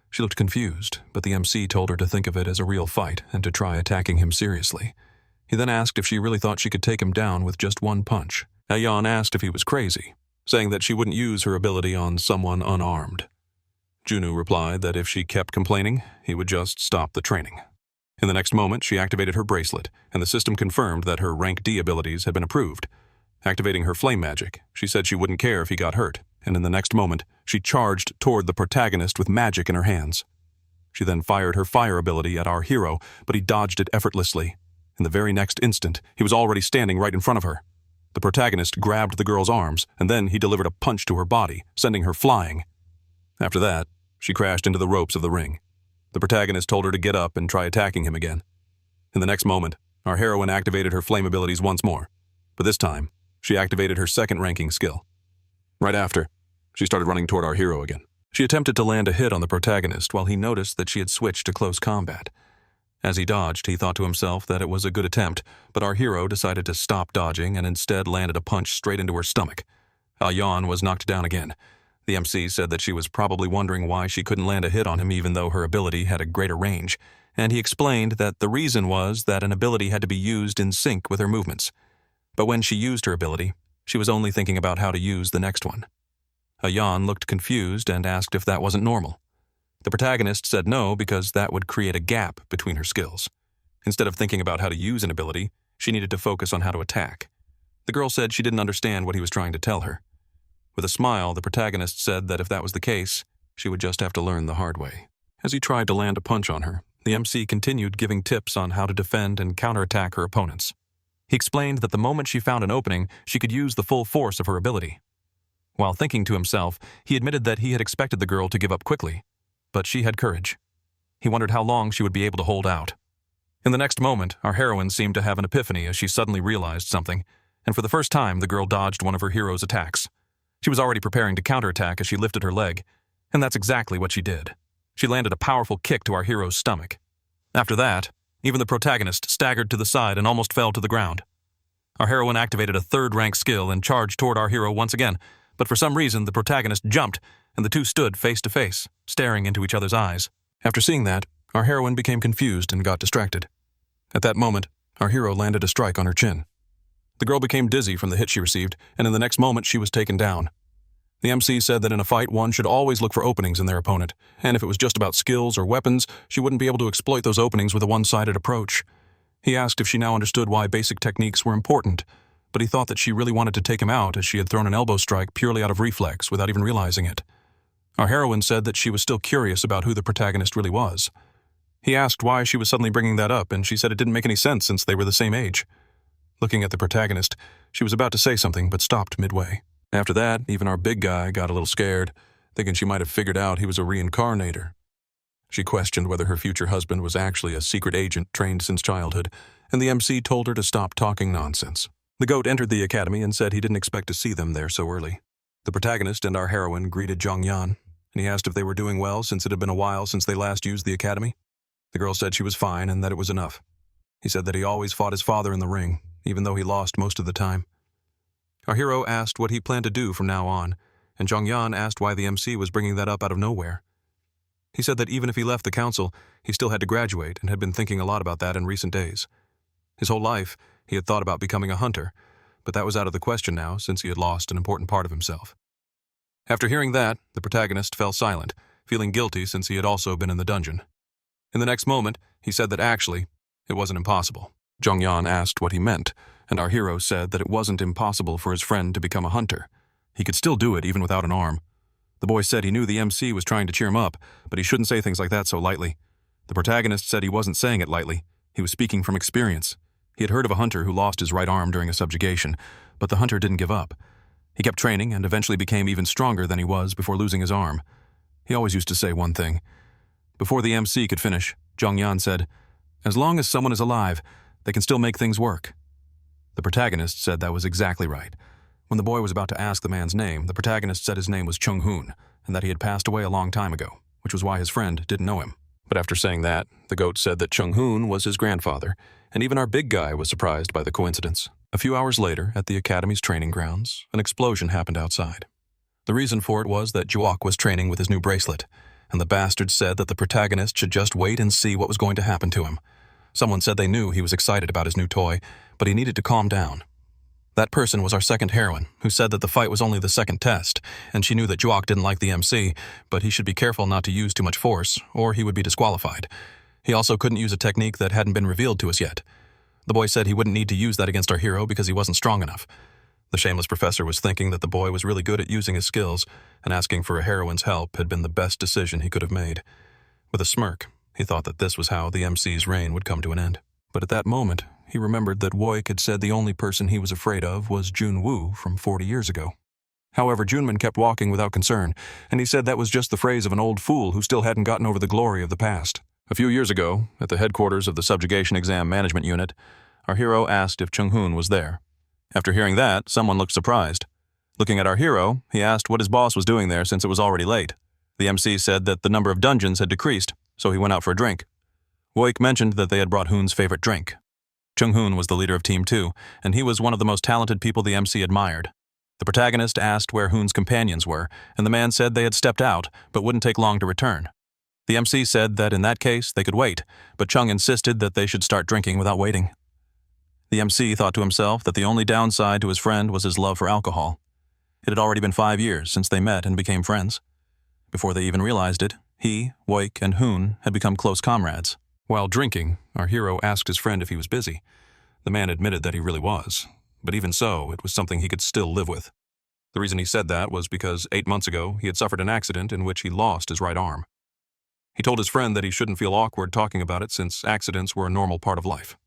S1: She looked confused, but the MC told her to think of it as a real fight and to try attacking him seriously. He then asked if she really thought she could take him down with just one punch. Ayan asked if he was crazy, saying that she wouldn't use her ability on someone unarmed. Junu replied that if she kept complaining, he would just stop the training. In the next moment, she activated her bracelet, and the system confirmed that her rank D abilities had been approved. Activating her flame magic, she said she wouldn't care if he got hurt, and in the next moment, she charged toward the protagonist with magic in her hands. She then fired her fire ability at our hero, but he dodged it effortlessly. In the very next instant, he was already standing right in front of her. The protagonist grabbed the girl's arms, and then he delivered a punch to her body, sending her flying. After that, she crashed into the ropes of the ring. The protagonist told her to get up and try attacking him again. In the next moment, our heroine activated her flame abilities once more, but this time, she activated her second ranking skill. Right after, she started running toward our hero again. She attempted to land a hit on the protagonist while he noticed that she had switched to close combat. As he dodged, he thought to himself that it was a good attempt, but our hero decided to stop dodging and instead landed a punch straight into her stomach. Ayan was knocked down again. The MC said that she was probably wondering why she couldn't land a hit on him even though her ability had a greater range, and he explained that the reason was that an ability had to be used in sync with her movements. But when she used her ability, she was only thinking about how to use the next one. Ayan looked confused and asked if that wasn't normal. The protagonist said no because that would create a gap between her skills. Instead of thinking about how to use an ability, she needed to focus on how to attack. The girl said she didn't understand what he was trying to tell her. With a smile, the protagonist said that if that was the case, she would just have to learn the hard way. As he tried to land a punch on her, The MC continued giving tips on how to defend and counterattack her opponents. He explained that the moment she found an opening, she could use the full force of her ability. While thinking to himself, he admitted that he had expected the girl to give up quickly, but she had courage. He wondered how long she would be able to hold out. In the next moment, our heroine seemed to have an epiphany as she suddenly realized something, and for the first time, the girl dodged one of her hero's attacks. She was already preparing to counterattack as she lifted her leg, and that's exactly what she did. She landed a powerful kick to our hero's stomach. After that, even the protagonist staggered to the side and almost fell to the ground. Our heroine activated a third-rank skill and charged toward our hero once again, but for some reason the protagonist jumped, and the two stood face to face, staring into each other's eyes. After seeing that, our heroine became confused and got distracted. At that moment, our hero landed a strike on her chin. The girl became dizzy from the hit she received, and in the next moment she was taken down. The MC said that in a fight one should always look for openings in their opponent, and if it was just about skills or weapons, she wouldn't be able to exploit those openings with a one-sided approach. He asked if she now understood why basic techniques were important, but he thought that she really wanted to take him out as she had thrown an elbow strike purely out of reflex without even realizing it. Our heroine said that she was still curious about who the protagonist really was. He asked why she was suddenly bringing that up, and she said it didn't make any sense since they were the same age. Looking at the protagonist, she was about to say something but stopped midway. After that, even our big guy got a little scared, thinking she might have figured out he was a reincarnator. She questioned whether her future husband was actually a secret agent trained since childhood, and the MC told her to stop talking nonsense. The goat entered the academy and said he didn't expect to see them there so early. The protagonist and our heroine greeted Zhongyan, and he asked if they were doing well since it had been a while since they last used the academy. The girl said she was fine and that it was enough. He said that he always fought his father in the ring, even though he lost most of the time. Our hero asked what he planned to do from now on, and Zhongyan asked why the MC was bringing that up out of nowhere. He said that even if he left the council, he still had to graduate and had been thinking a lot about that in recent days. His whole life, he had thought about becoming a hunter, but that was out of the question now since he had lost an important part of himself. After hearing that, the protagonist fell silent, feeling guilty since he had also been in the dungeon. In the next moment, he said that actually, it wasn't impossible. Zhongyan asked what he meant, and our hero said that it wasn't impossible for his friend to become a hunter. He could still do it even without an arm. The boy said he knew the MC was trying to cheer him up, but he shouldn't say things like that so lightly. The protagonist said he wasn't saying it lightly. He was speaking from experience. He had heard of a hunter who lost his right arm during a subjugation, but the hunter didn't give up. He kept training and eventually became even stronger than he was before losing his arm. He always used to say one thing. Before the MC could finish, Zhongyan said, "As long as someone is alive, they can still make things work." The protagonist said that was exactly right. When the boy was about to ask the man's name, the protagonist said his name was Chung-hoon, and that he had passed away a long time ago, which was why his friend didn't know him. But after saying that, the goat said that Chung-hoon was his grandfather, and even our big guy was surprised by the coincidence. A few hours later, at the academy's training grounds, an explosion happened outside. The reason for it was that Juok was training with his new bracelet, and the bastard said that the protagonist should just wait and see what was going to happen to him. Someone said they knew he was excited about his new toy, but he needed to calm down. That person was our second heroine, who said that the fight was only the second test, and she knew that Juok didn't like the MC, but he should be careful not to use too much force, or he would be disqualified. He also couldn't use a technique that hadn't been revealed to us yet. The boy said he wouldn't need to use that against our hero because he wasn't strong enough. The shameless professor was thinking that the boy was really good at using his skills, and asking for a heroine's help had been the best decision he could have made. With a smirk, he thought that this was how the MC's reign would come to an end. But at that moment, he remembered that Woik had said the only person he was afraid of was Jun-woo from 40 years ago. However, Junman kept walking without concern, and he said that was just the phrase of an old fool who still hadn't gotten over the glory of the past. A few years ago, at the headquarters of the Subjugation Exam Management Unit, our hero asked if Chung-hoon was there. After hearing that, someone looked surprised. Looking at our hero, he asked what his boss was doing there since it was already late. The MC said that the number of dungeons had decreased, so he went out for a drink. Woik mentioned that they had brought Hoon's favorite drink. Chung-hoon was the leader of Team 2, and he was one of the most talented people the MC admired. The protagonist asked where Hoon's companions were, and the man said they had stepped out, but wouldn't take long to return. The MC said that in that case, they could wait, but Chung insisted that they should start drinking without waiting. The MC thought to himself that the only downside to his friend was his love for alcohol. It had already been 5 years since they met and became friends. Before they even realized it, he, Woik, and Hoon had become close comrades. While drinking, our hero asked his friend if he was busy. The man admitted that he really was, but even so, it was something he could still live with. The reason he said that was because 8 months ago, he had suffered an accident in which he lost his right arm. He told his friend that he shouldn't feel awkward talking about it since accidents were a normal part of life.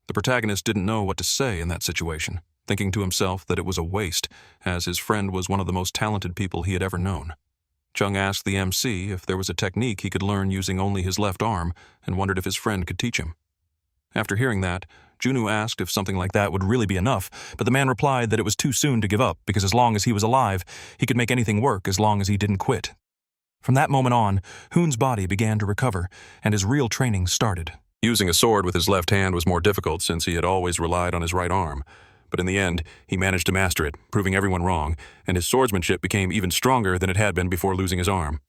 S1: The protagonist didn't know what to say in that situation, thinking to himself that it was a waste, as his friend was one of the most talented people he had ever known. Chung asked the MC if there was a technique he could learn using only his left arm and wondered if his friend could teach him. After hearing that, Junwoo asked if something like that would really be enough, but the man replied that it was too soon to give up because as long as he was alive, he could make anything work as long as he didn't quit. From that moment on, Hoon's body began to recover, and his real training started. Using a sword with his left hand was more difficult since he had always relied on his right arm, but in the end, he managed to master it, proving everyone wrong, and his swordsmanship became even stronger than it had been before losing his arm.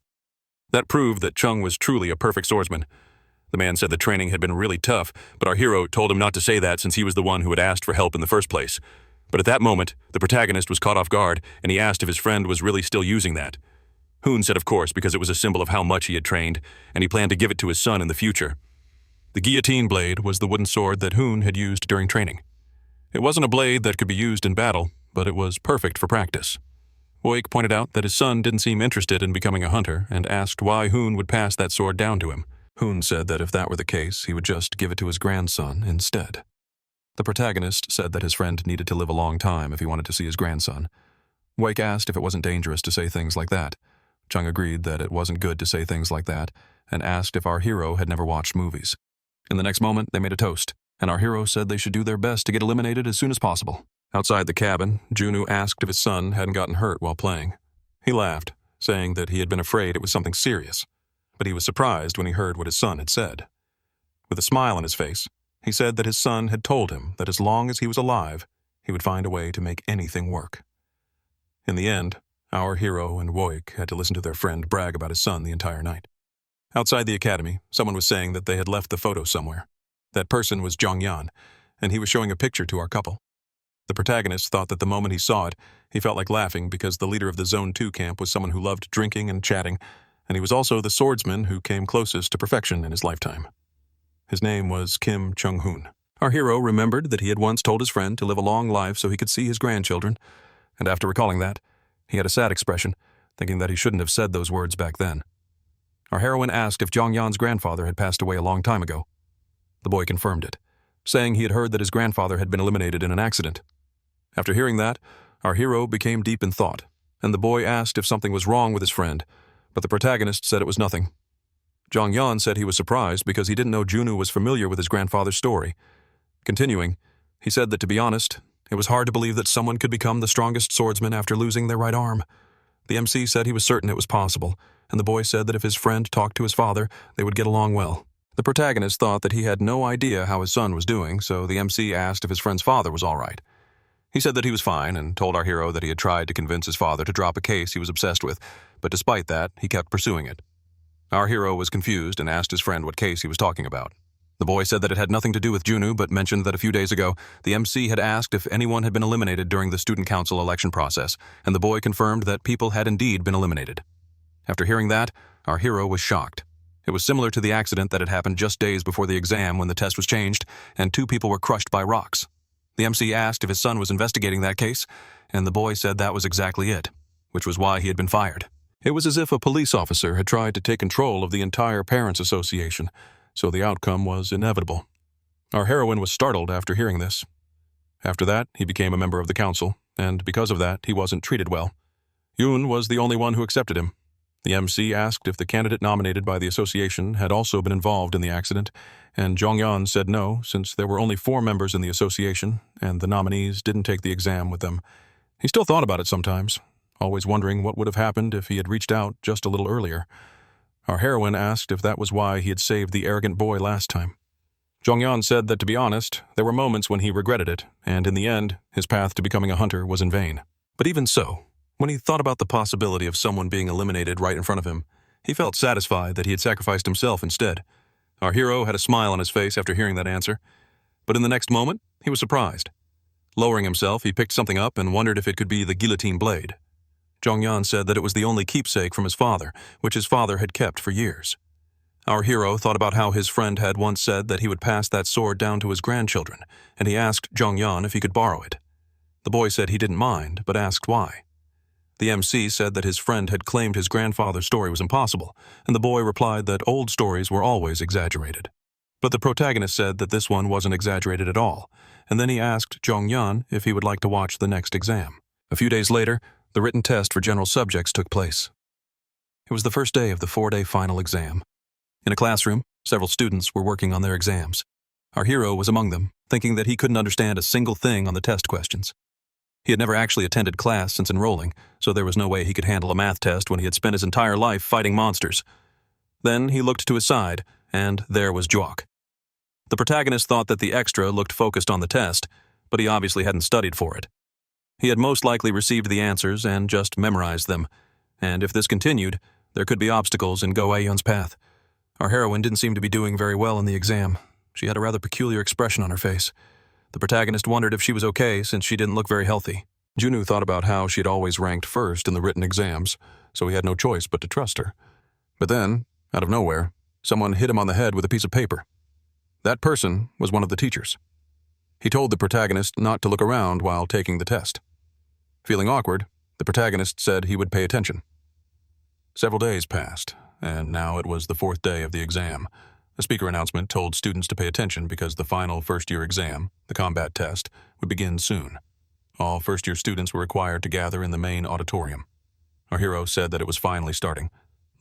S1: That proved that Chung was truly a perfect swordsman. The man said the training had been really tough, but our hero told him not to say that since he was the one who had asked for help in the first place. But at that moment, the protagonist was caught off guard, and he asked if his friend was really still using that. Hoon said of course because it was a symbol of how much he had trained, and he planned to give it to his son in the future. The guillotine blade was the wooden sword that Hoon had used during training. It wasn't a blade that could be used in battle, but it was perfect for practice. Woik pointed out that his son didn't seem interested in becoming a hunter and asked why Hoon would pass that sword down to him. Hoon said that if that were the case, he would just give it to his grandson instead. The protagonist said that his friend needed to live a long time if he wanted to see his grandson. Woik asked if it wasn't dangerous to say things like that. Chung agreed that it wasn't good to say things like that and asked if our hero had never watched movies. In the next moment, they made a toast, and our hero said they should do their best to get eliminated as soon as possible. Outside the cabin, Junwoo asked if his son hadn't gotten hurt while playing. He laughed, saying that he had been afraid it was something serious, but he was surprised when he heard what his son had said. With a smile on his face, he said that his son had told him that as long as he was alive, he would find a way to make anything work. In the end, our hero and Woik had to listen to their friend brag about his son the entire night. Outside the academy, someone was saying that they had left the photo somewhere. That person was Jongyan, and he was showing a picture to our couple. The protagonist thought that the moment he saw it, he felt like laughing because the leader of the Zone 2 camp was someone who loved drinking and chatting, and he was also the swordsman who came closest to perfection in his lifetime. His name was Kim Chung-hoon. Our hero remembered that he had once told his friend to live a long life so he could see his grandchildren, and after recalling that, he had a sad expression, thinking that he shouldn't have said those words back then. Our heroine asked if Jongyan's grandfather had passed away a long time ago. The boy confirmed it, saying he had heard that his grandfather had been eliminated in an accident. After hearing that, our hero became deep in thought, and the boy asked if something was wrong with his friend, but the protagonist said it was nothing. Jongyan said he was surprised because he didn't know Junwoo was familiar with his grandfather's story. Continuing, he said that to be honest, it was hard to believe that someone could become the strongest swordsman after losing their right arm. The MC said he was certain it was possible, and the boy said that if his friend talked to his father, they would get along well. The protagonist thought that he had no idea how his son was doing, so the MC asked if his friend's father was all right. He said that he was fine and told our hero that he had tried to convince his father to drop a case he was obsessed with, but despite that, he kept pursuing it. Our hero was confused and asked his friend what case he was talking about. The boy said that it had nothing to do with Junwoo, but mentioned that a few days ago, the MC had asked if anyone had been eliminated during the student council election process, and the boy confirmed that people had indeed been eliminated. After hearing that, our hero was shocked. It was similar to the accident that had happened just days before the exam when the test was changed, and 2 people were crushed by rocks. The MC asked if his son was investigating that case, and the boy said that was exactly it, which was why he had been fired. It was as if a police officer had tried to take control of the entire Parents Association, so the outcome was inevitable. Our heroine was startled after hearing this. After that, he became a member of the council, and because of that, he wasn't treated well. Yoon was the only one who accepted him. The MC asked if the candidate nominated by the association had also been involved in the accident, and Jongyan said no, since there were only 4 members in the association, and the nominees didn't take the exam with them. He still thought about it sometimes, always wondering what would have happened if he had reached out just a little earlier. Our heroine asked if that was why he had saved the arrogant boy last time. Jongyan said that, to be honest, there were moments when he regretted it, and in the end, his path to becoming a hunter was in vain. But even so, when he thought about the possibility of someone being eliminated right in front of him, he felt satisfied that he had sacrificed himself instead. Our hero had a smile on his face after hearing that answer, but in the next moment, he was surprised. Lowering himself, he picked something up and wondered if it could be the guillotine blade. Jongyan said that it was the only keepsake from his father, which his father had kept for years. Our hero thought about how his friend had once said that he would pass that sword down to his grandchildren, and he asked Jongyan if he could borrow it. The boy said he didn't mind, but asked why. The MC said that his friend had claimed his grandfather's story was impossible, and the boy replied that old stories were always exaggerated. But the protagonist said that this one wasn't exaggerated at all, and then he asked Jong-yeon if he would like to watch the next exam. A few days later, the written test for general subjects took place. It was the first day of the 4-day final exam. In a classroom, several students were working on their exams. Our hero was among them, thinking that he couldn't understand a single thing on the test questions. He had never actually attended class since enrolling, so there was no way he could handle a math test when he had spent his entire life fighting monsters. Then he looked to his side, and there was Jock. The protagonist thought that the extra looked focused on the test, but he obviously hadn't studied for it. He had most likely received the answers and just memorized them, and if this continued, there could be obstacles in Go Aeon's path. Our heroine didn't seem to be doing very well in the exam. She had a rather peculiar expression on her face. The protagonist wondered if she was okay since she didn't look very healthy. Junwoo thought about how she had always ranked first in the written exams, so he had no choice but to trust her. But then, out of nowhere, someone hit him on the head with a piece of paper. That person was one of the teachers. He told the protagonist not to look around while taking the test. Feeling awkward, the protagonist said he would pay attention. Several days passed, and now it was the 4th day of the exam. A speaker announcement told students to pay attention because the final first-year exam, the combat test, would begin soon. All first-year students were required to gather in the main auditorium. Our hero said that it was finally starting.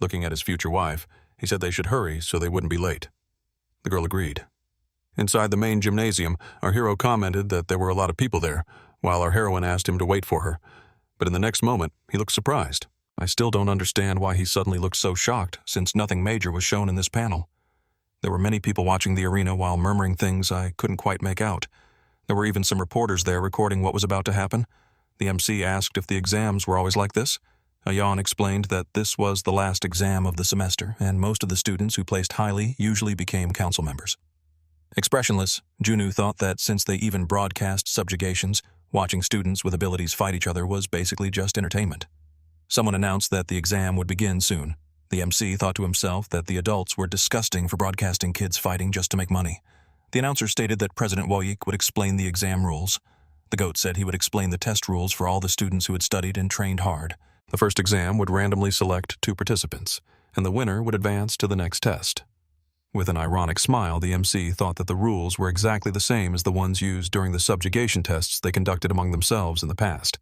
S1: Looking at his future wife, he said they should hurry so they wouldn't be late. The girl agreed. Inside the main gymnasium, our hero commented that there were a lot of people there, while our heroine asked him to wait for her. But in the next moment, he looked surprised. I still don't understand why he suddenly looked so shocked, since nothing major was shown in this panel. There were many people watching the arena while murmuring things I couldn't quite make out. There were even some reporters there recording what was about to happen. The MC asked if the exams were always like this. Aeon explained that this was the last exam of the semester, and most of the students who placed highly usually became council members. Expressionless, Junwoo thought that since they even broadcast subjugations, watching students with abilities fight each other was basically just entertainment. Someone announced that the exam would begin soon. The MC thought to himself that the adults were disgusting for broadcasting kids fighting just to make money. The announcer stated that President Woyik would explain the exam rules. The goat said he would explain the test rules for all the students who had studied and trained hard. The first exam would randomly select 2 participants, and the winner would advance to the next test. With an ironic smile, the MC thought that the rules were exactly the same as the ones used during the subjugation tests they conducted among themselves in the past.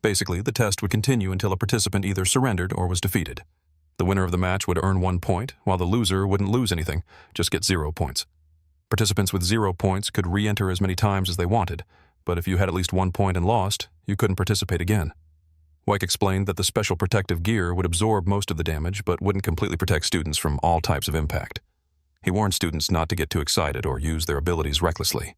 S1: Basically, the test would continue until a participant either surrendered or was defeated. The winner of the match would earn 1 point, while the loser wouldn't lose anything, just get 0 points. Participants with 0 points could re-enter as many times as they wanted, but if you had at least 1 point and lost, you couldn't participate again. Wyke explained that the special protective gear would absorb most of the damage, but wouldn't completely protect students from all types of impact. He warned students not to get too excited or use their abilities recklessly.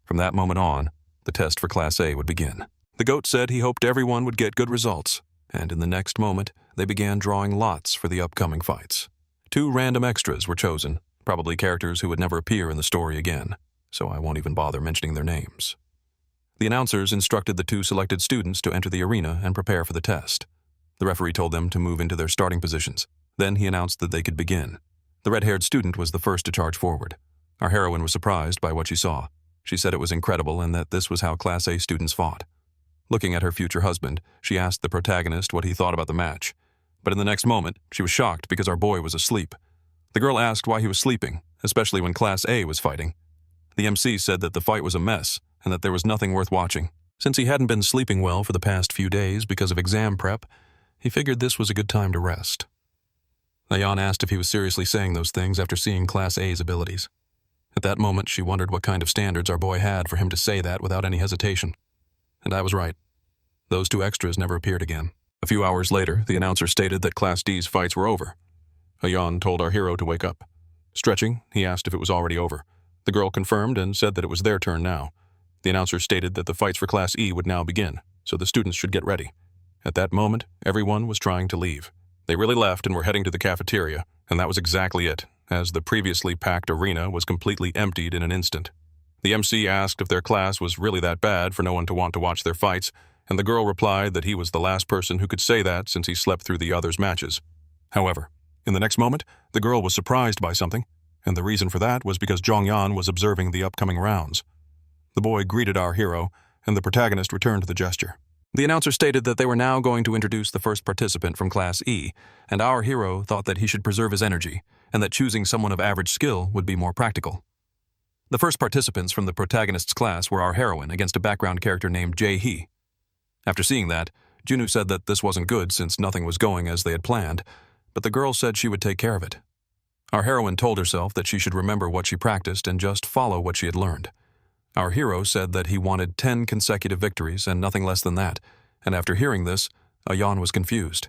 S1: From that moment on, the test for Class A would begin. The goat said he hoped everyone would get good results, and in the next moment, they began drawing lots for the upcoming fights. 2 random extras were chosen, probably characters who would never appear in the story again, so I won't even bother mentioning their names. The announcers instructed the 2 selected students to enter the arena and prepare for the test. The referee told them to move into their starting positions. Then he announced that they could begin. The red-haired student was the first to charge forward. Our heroine was surprised by what she saw. She said it was incredible and that this was how Class A students fought. Looking at her future husband, she asked the protagonist what he thought about the match. But in the next moment, she was shocked because our boy was asleep. The girl asked why he was sleeping, especially when Class A was fighting. The MC said that the fight was a mess and that there was nothing worth watching. Since he hadn't been sleeping well for the past few days because of exam prep, he figured this was a good time to rest. Aeon asked if he was seriously saying those things after seeing Class A's abilities. At that moment, she wondered what kind of standards our boy had for him to say that without any hesitation. And I was right. Those 2 extras never appeared again. A few hours later, the announcer stated that Class D's fights were over. Aeon told our hero to wake up. Stretching, he asked if it was already over. The girl confirmed and said that it was their turn now. The announcer stated that the fights for Class E would now begin, so the students should get ready. At that moment, everyone was trying to leave. They really left and were heading to the cafeteria, and that was exactly it, as the previously packed arena was completely emptied in an instant. The MC asked if their class was really that bad for no one to want to watch their fights, and the girl replied that he was the last person who could say that since he slept through the others' matches. However, in the next moment, the girl was surprised by something, and the reason for that was because Jong-yeon was observing the upcoming rounds. The boy greeted our hero, and the protagonist returned the gesture. The announcer stated that they were now going to introduce the first participant from Class E, and our hero thought that he should preserve his energy, and that choosing someone of average skill would be more practical. The first participants from the protagonist's class were our heroine against a background character named Jae-hee. After seeing that, Junwoo said that this wasn't good since nothing was going as they had planned, but the girl said she would take care of it. Our heroine told herself that she should remember what she practiced and just follow what she had learned. Our hero said that he wanted 10 consecutive victories and nothing less than that, and after hearing this, Ayan was confused.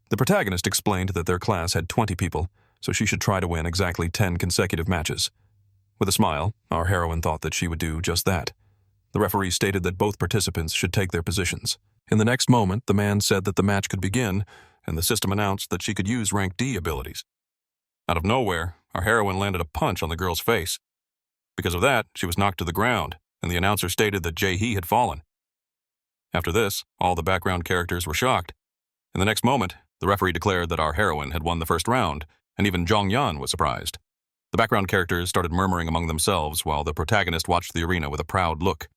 S1: The protagonist explained that their class had 20 people, so she should try to win exactly 10 consecutive matches. With a smile, our heroine thought that she would do just that. The referee stated that both participants should take their positions. In the next moment, the man said that the match could begin, and the system announced that she could use rank D abilities. Out of nowhere, our heroine landed a punch on the girl's face. Because of that, she was knocked to the ground, and the announcer stated that Jae-hee had fallen. After this, all the background characters were shocked. In the next moment, the referee declared that our heroine had won the first round, and even Jong-yeon was surprised. The background characters started murmuring among themselves while the protagonist watched the arena with a proud look.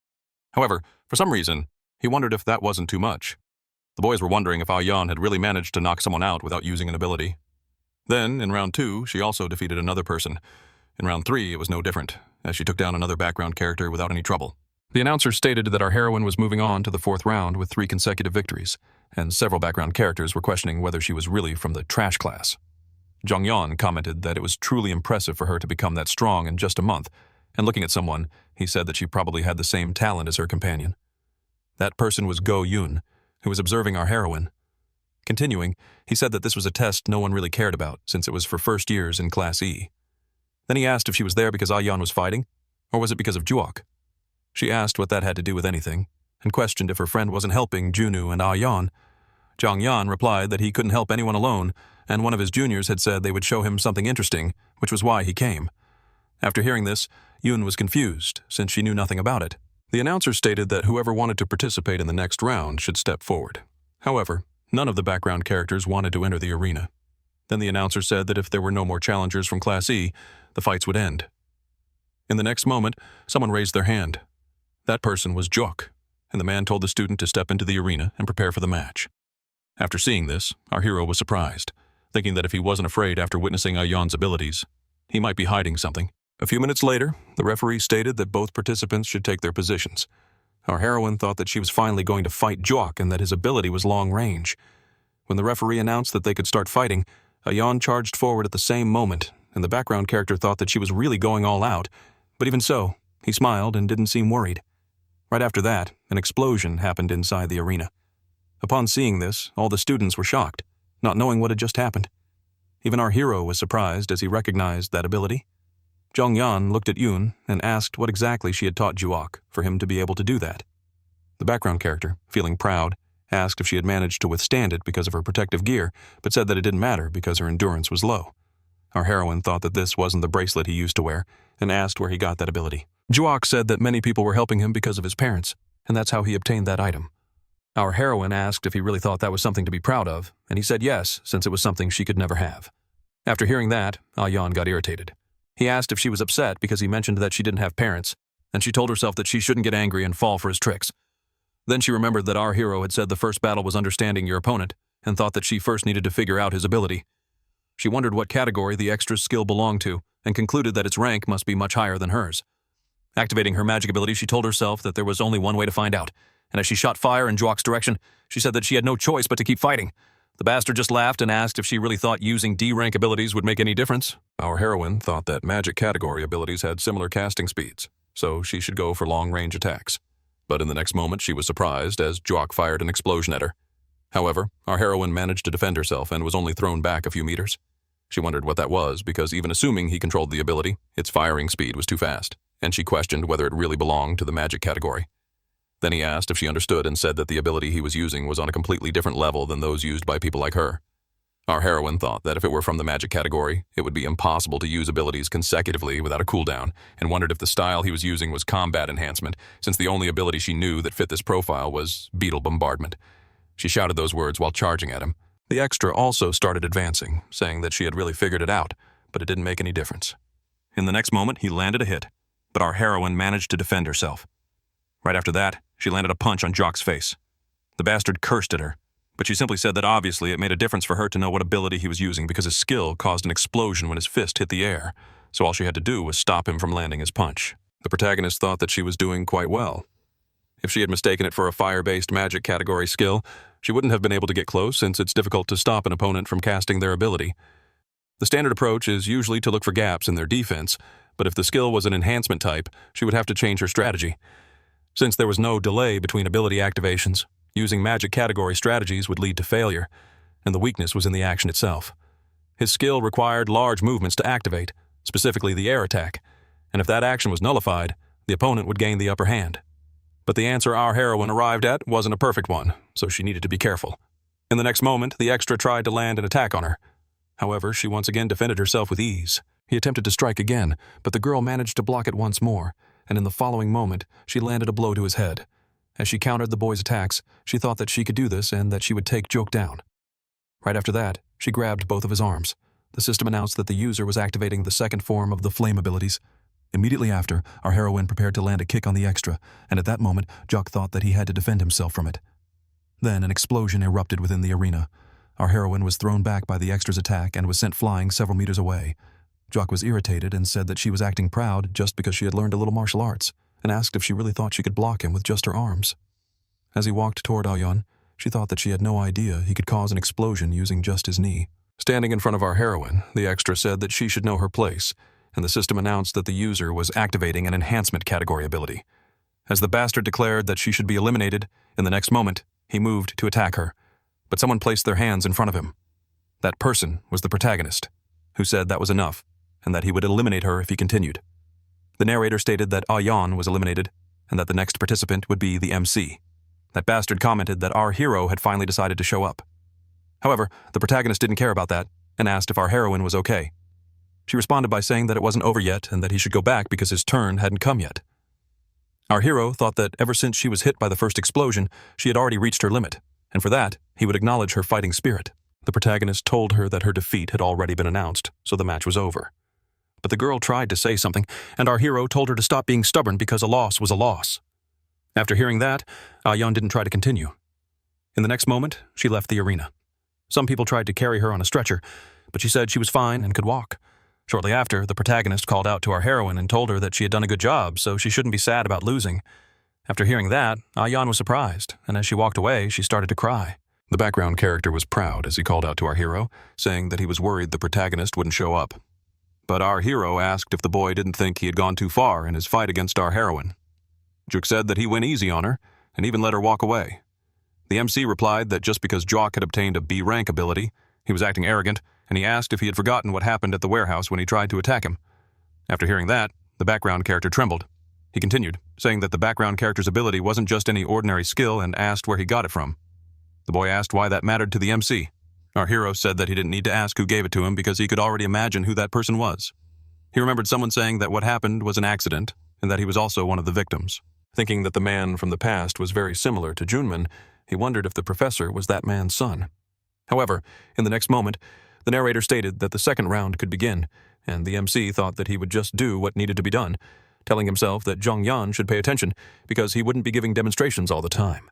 S1: However, for some reason, he wondered if that wasn't too much. The boys were wondering if Ayan had really managed to knock someone out without using an ability. Then, in round 2, she also defeated another person. In round 3, it was no different, as she took down another background character without any trouble. The announcer stated that our heroine was moving on to the 4th round with 3 consecutive victories, and several background characters were questioning whether she was really from the trash class. Jong-yeon commented that it was truly impressive for her to become that strong in just a month, and looking at someone, he said that she probably had the same talent as her companion. That person was Go-yoon, who was observing our heroine. Continuing, he said that this was a test no one really cared about since it was for first years in Class E. Then he asked if she was there because Ayan was fighting, or was it because of Juok? She asked what that had to do with anything, and questioned if her friend wasn't helping Junwoo and Ayan. Jong-yeon replied that he couldn't help anyone alone, and one of his juniors had said they would show him something interesting, which was why he came. After hearing this, Yoon was confused, since she knew nothing about it. The announcer stated that whoever wanted to participate in the next round should step forward. However, none of the background characters wanted to enter the arena. Then the announcer said that if there were no more challengers from Class E, the fights would end. In the next moment, someone raised their hand. That person was Juok, and the man told the student to step into the arena and prepare for the match. After seeing this, our hero was surprised, thinking that if he wasn't afraid after witnessing Ayan's abilities, he might be hiding something. A few minutes later, the referee stated that both participants should take their positions. Our heroine thought that she was finally going to fight Juok and that his ability was long range. When the referee announced that they could start fighting, Ayan charged forward at the same moment, and the background character thought that she was really going all out. But even so, he smiled and didn't seem worried. Right after that, an explosion happened inside the arena. Upon seeing this, all the students were shocked, not knowing what had just happened. Even our hero was surprised as he recognized that ability. Jong-yeon looked at Yoon and asked what exactly she had taught Juok for him to be able to do that. The background character, feeling proud, asked if she had managed to withstand it because of her protective gear, but said that it didn't matter because her endurance was low. Our heroine thought that this wasn't the bracelet he used to wear and asked where he got that ability. Juok said that many people were helping him because of his parents, and that's how he obtained that item. Our heroine asked if he really thought that was something to be proud of, and he said yes, since it was something she could never have. After hearing that, Ayan got irritated. He asked if she was upset because he mentioned that she didn't have parents, and she told herself that she shouldn't get angry and fall for his tricks. Then she remembered that our hero had said the first battle was understanding your opponent, and thought that she first needed to figure out his ability. She wondered what category the extra's skill belonged to, and concluded that its rank must be much higher than hers. Activating her magic ability, she told herself that there was only one way to find out, and as she shot fire in Juok's direction, she said that she had no choice but to keep fighting. The bastard just laughed and asked if she really thought using D-rank abilities would make any difference. Our heroine thought that magic category abilities had similar casting speeds, so she should go for long-range attacks. But in the next moment, she was surprised as Juok fired an explosion at her. However, our heroine managed to defend herself and was only thrown back a few meters. She wondered what that was because even assuming he controlled the ability, its firing speed was too fast, and she questioned whether it really belonged to the magic category. Then he asked if she understood and said that the ability he was using was on a completely different level than those used by people like her. Our heroine thought that if it were from the magic category, it would be impossible to use abilities consecutively without a cooldown, and wondered if the style he was using was combat enhancement, since the only ability she knew that fit this profile was beetle bombardment. She shouted those words while charging at him. The extra also started advancing, saying that she had really figured it out, but it didn't make any difference. In the next moment, he landed a hit, but our heroine managed to defend herself. Right after that, she landed a punch on Juok's face. The bastard cursed at her, but she simply said that obviously it made a difference for her to know what ability he was using because his skill caused an explosion when his fist hit the air, so all she had to do was stop him from landing his punch. The protagonist thought that she was doing quite well. If she had mistaken it for a fire-based magic category skill, she wouldn't have been able to get close since it's difficult to stop an opponent from casting their ability. The standard approach is usually to look for gaps in their defense, but if the skill was an enhancement type, she would have to change her strategy. Since there was no delay between ability activations, using magic category strategies would lead to failure, and the weakness was in the action itself. His skill required large movements to activate, specifically the air attack, and if that action was nullified, the opponent would gain the upper hand. But the answer our heroine arrived at wasn't a perfect one, so she needed to be careful. In the next moment, the extra tried to land an attack on her. However, she once again defended herself with ease. He attempted to strike again, but the girl managed to block it once more, and in the following moment, she landed a blow to his head. As she countered the boy's attacks, she thought that she could do this and that she would take Joke down. Right after that, she grabbed both of his arms. The system announced that the user was activating the second form of the flame abilities. Immediately after, our heroine prepared to land a kick on the extra, and at that moment, Jock thought that he had to defend himself from it. Then an explosion erupted within the arena. Our heroine was thrown back by the extra's attack and was sent flying several meters away. Jock was irritated and said that she was acting proud just because she had learned a little martial arts, and asked if she really thought she could block him with just her arms. As he walked toward Aoyun, she thought that she had no idea he could cause an explosion using just his knee. Standing in front of our heroine, the extra said that she should know her place, and the system announced that the user was activating an enhancement category ability. As the bastard declared that she should be eliminated, in the next moment, he moved to attack her, but someone placed their hands in front of him. That person was the protagonist, who said that was enough, and that he would eliminate her if he continued. The narrator stated that Aoyun was eliminated, and that the next participant would be the MC. That bastard commented that our hero had finally decided to show up. However, the protagonist didn't care about that, and asked if our heroine was okay. She responded by saying that it wasn't over yet and that he should go back because his turn hadn't come yet. Our hero thought that ever since she was hit by the first explosion, she had already reached her limit, and for that, he would acknowledge her fighting spirit. The protagonist told her that her defeat had already been announced, so the match was over. But the girl tried to say something, and our hero told her to stop being stubborn because a loss was a loss. After hearing that, Aoyun didn't try to continue. In the next moment, she left the arena. Some people tried to carry her on a stretcher, but she said she was fine and could walk. Shortly after, the protagonist called out to our heroine and told her that she had done a good job, so she shouldn't be sad about losing. After hearing that, Aoyun was surprised, and as she walked away, she started to cry. The background character was proud as he called out to our hero, saying that he was worried the protagonist wouldn't show up. But our hero asked if the boy didn't think he had gone too far in his fight against our heroine. Jock said that he went easy on her, and even let her walk away. The MC replied that just because Jock had obtained a B rank ability, he was acting arrogant, and he asked if he had forgotten what happened at the warehouse when he tried to attack him. After hearing that, the background character trembled. He continued, saying that the background character's ability wasn't just any ordinary skill and asked where he got it from. The boy asked why that mattered to the MC. Our hero said that he didn't need to ask who gave it to him because he could already imagine who that person was. He remembered someone saying that what happened was an accident and that he was also one of the victims. Thinking that the man from the past was very similar to Junman, he wondered if the professor was that man's son. However, in the next moment, the narrator stated that the second round could begin, and the MC thought that he would just do what needed to be done, telling himself that Zhongyan should pay attention because he wouldn't be giving demonstrations all the time.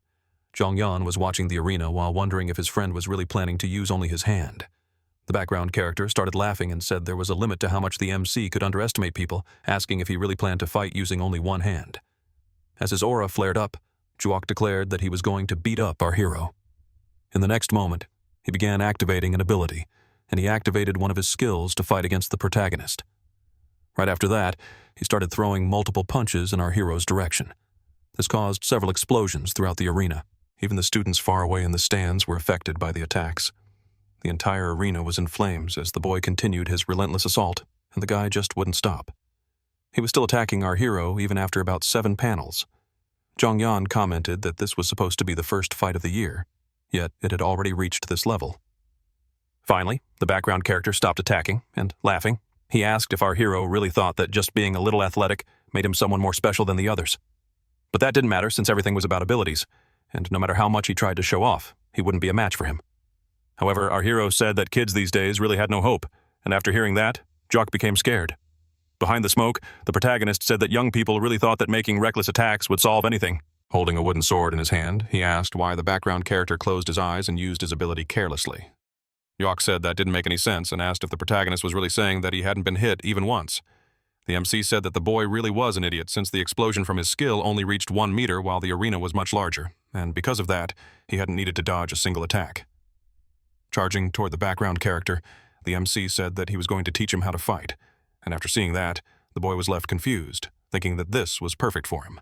S1: Zhongyan was watching the arena while wondering if his friend was really planning to use only his hand. The background character started laughing and said there was a limit to how much the MC could underestimate people, asking if he really planned to fight using only one hand. As his aura flared up, Juok declared that he was going to beat up our hero. In the next moment, he began activating an ability, and he activated one of his skills to fight against the protagonist. Right after that, he started throwing multiple punches in our hero's direction. This caused several explosions throughout the arena. Even the students far away in the stands were affected by the attacks. The entire arena was in flames as the boy continued his relentless assault, and the guy just wouldn't stop. He was still attacking our hero even after about 7 panels. Zhongyan commented that this was supposed to be the first fight of the year, yet it had already reached this level. Finally, the background character stopped attacking, and laughing, he asked if our hero really thought that just being a little athletic made him someone more special than the others. But that didn't matter since everything was about abilities, and no matter how much he tried to show off, he wouldn't be a match for him. However, our hero said that kids these days really had no hope, and after hearing that, Jock became scared. Behind the smoke, the protagonist said that young people really thought that making reckless attacks would solve anything. Holding a wooden sword in his hand, he asked why the background character closed his eyes and used his ability carelessly. Juak said that didn't make any sense and asked if the protagonist was really saying that he hadn't been hit even once. The MC said that the boy really was an idiot since the explosion from his skill only reached 1 meter while the arena was much larger, and because of that, he hadn't needed to dodge a single attack. Charging toward the background character, the MC said that he was going to teach him how to fight, and after seeing that, the boy was left confused, thinking that this was perfect for him.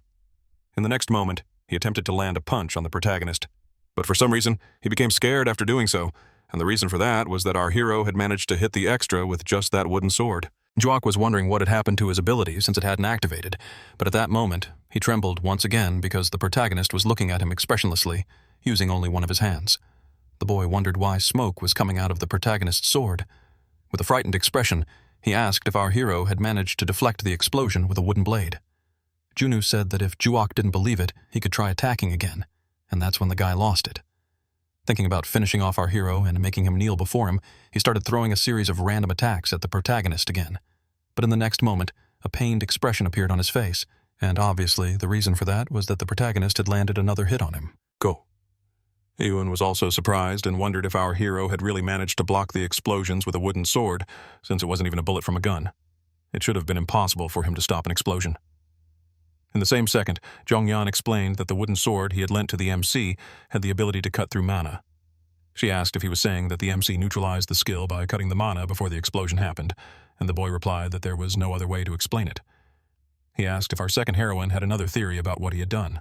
S1: In the next moment, he attempted to land a punch on the protagonist, but for some reason, he became scared after doing so, and the reason for that was that our hero had managed to hit the extra with just that wooden sword. Juak was wondering what had happened to his ability since it hadn't activated, but at that moment, he trembled once again because the protagonist was looking at him expressionlessly, using only one of his hands. The boy wondered why smoke was coming out of the protagonist's sword. With a frightened expression, he asked if our hero had managed to deflect the explosion with a wooden blade. Junu said that if Juak didn't believe it, he could try attacking again, and that's when the guy lost it. Thinking about finishing off our hero and making him kneel before him, he started throwing a series of random attacks at the protagonist again. But in the next moment, a pained expression appeared on his face, and obviously the reason for that was that the protagonist had landed another hit on him. Go. Ewan was also surprised and wondered if our hero had really managed to block the explosions with a wooden sword, since it wasn't even a bullet from a gun. It should have been impossible for him to stop an explosion. In the same second, Zhongyan explained that the wooden sword he had lent to the MC had the ability to cut through mana. She asked if he was saying that the MC neutralized the skill by cutting the mana before the explosion happened, and the boy replied that there was no other way to explain it. He asked if our second heroine had another theory about what he had done.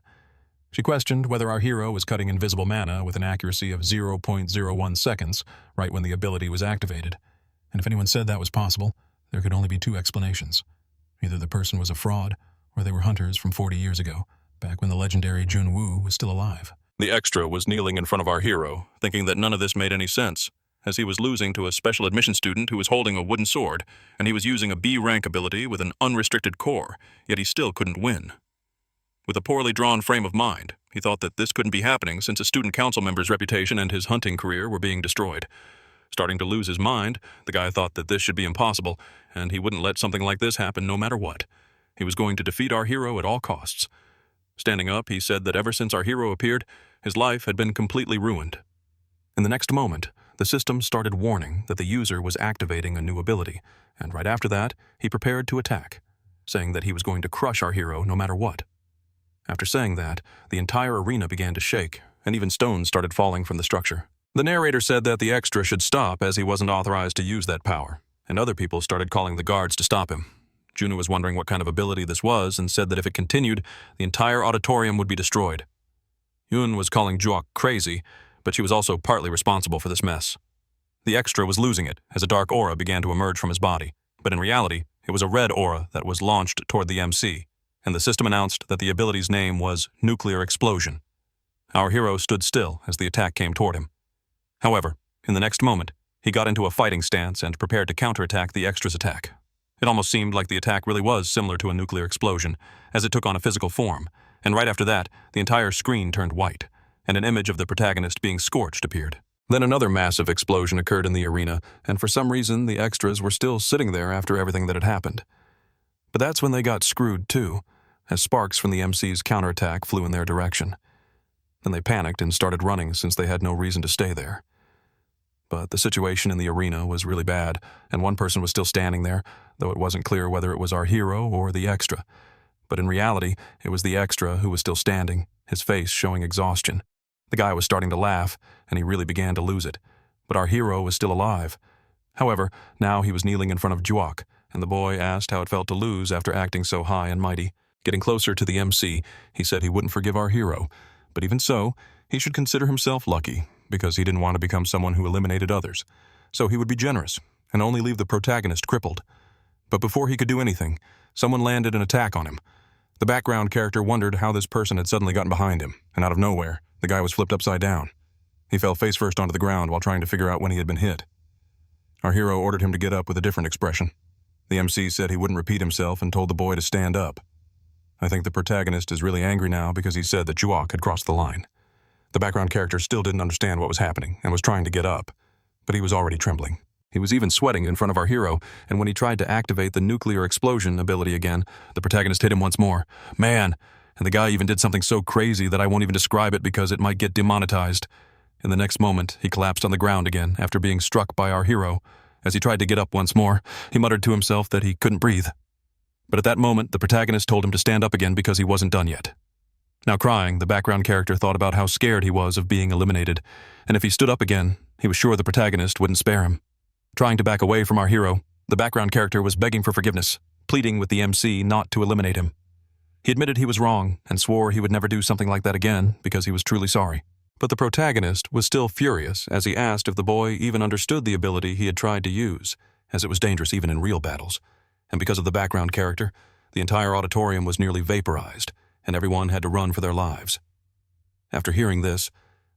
S1: She questioned whether our hero was cutting invisible mana with an accuracy of 0.01 seconds, right when the ability was activated. And if anyone said that was possible, there could only be two explanations. Either the person was a fraud, or they were hunters from 40 years ago, back when the legendary Jun Woo was still alive. The extra was kneeling in front of our hero, thinking that none of this made any sense, as he was losing to a special admission student who was holding a wooden sword, and he was using a B-rank ability with an unrestricted core, yet he still couldn't win. With a poorly drawn frame of mind, he thought that this couldn't be happening since a student council member's reputation and his hunting career were being destroyed. Starting to lose his mind, the guy thought that this should be impossible, and he wouldn't let something like this happen no matter what. He was going to defeat our hero at all costs. Standing up, he said that ever since our hero appeared, his life had been completely ruined. In the next moment, the system started warning that the user was activating a new ability, and right after that, he prepared to attack, saying that he was going to crush our hero no matter what. After saying that, the entire arena began to shake, and even stones started falling from the structure. The narrator said that the extra should stop as he wasn't authorized to use that power, and other people started calling the guards to stop him. Junu was wondering what kind of ability this was and said that if it continued, the entire auditorium would be destroyed. Yun was calling Juak crazy, but she was also partly responsible for this mess. The extra was losing it as a dark aura began to emerge from his body, but in reality, it was a red aura that was launched toward the MC, and the system announced that the ability's name was Nuclear Explosion. Our hero stood still as the attack came toward him. However, in the next moment, he got into a fighting stance and prepared to counterattack the extra's attack. It almost seemed like the attack really was similar to a nuclear explosion, as it took on a physical form, and right after that, the entire screen turned white, and an image of the protagonist being scorched appeared. Then another massive explosion occurred in the arena, and for some reason the extras were still sitting there after everything that had happened. But that's when they got screwed too, as sparks from the MC's counterattack flew in their direction. Then they panicked and started running since they had no reason to stay there. But the situation in the arena was really bad, and one person was still standing there, though it wasn't clear whether it was our hero or the extra. But in reality, it was the extra who was still standing, his face showing exhaustion. The guy was starting to laugh, and he really began to lose it. But our hero was still alive. However, now he was kneeling in front of Juak, and the boy asked how it felt to lose after acting so high and mighty. Getting closer to the MC, he said he wouldn't forgive our hero, but even so, he should consider himself lucky, because he didn't want to become someone who eliminated others. So he would be generous, and only leave the protagonist crippled. But before he could do anything, someone landed an attack on him. The background character wondered how this person had suddenly gotten behind him, and out of nowhere, the guy was flipped upside down. He fell face first onto the ground while trying to figure out when he had been hit. Our hero ordered him to get up with a different expression. The MC said he wouldn't repeat himself and told the boy to stand up. I think the protagonist is really angry now because he said that Juak had crossed the line. The background character still didn't understand what was happening and was trying to get up, but he was already trembling. He was even sweating in front of our hero, and when he tried to activate the nuclear explosion ability again, the protagonist hit him once more. Man! and the guy even did something so crazy that I won't even describe it because it might get demonetized. In the next moment, he collapsed on the ground again after being struck by our hero. As he tried to get up once more, he muttered to himself that he couldn't breathe. But at that moment, the protagonist told him to stand up again because he wasn't done yet. Now crying, the background character thought about how scared he was of being eliminated, and if he stood up again, he was sure the protagonist wouldn't spare him. Trying to back away from our hero, the background character was begging for forgiveness, pleading with the MC not to eliminate him. He admitted he was wrong and swore he would never do something like that again because he was truly sorry. But the protagonist was still furious as he asked if the boy even understood the ability he had tried to use, as it was dangerous even in real battles. And because of the background character, the entire auditorium was nearly vaporized, and everyone had to run for their lives. After hearing this,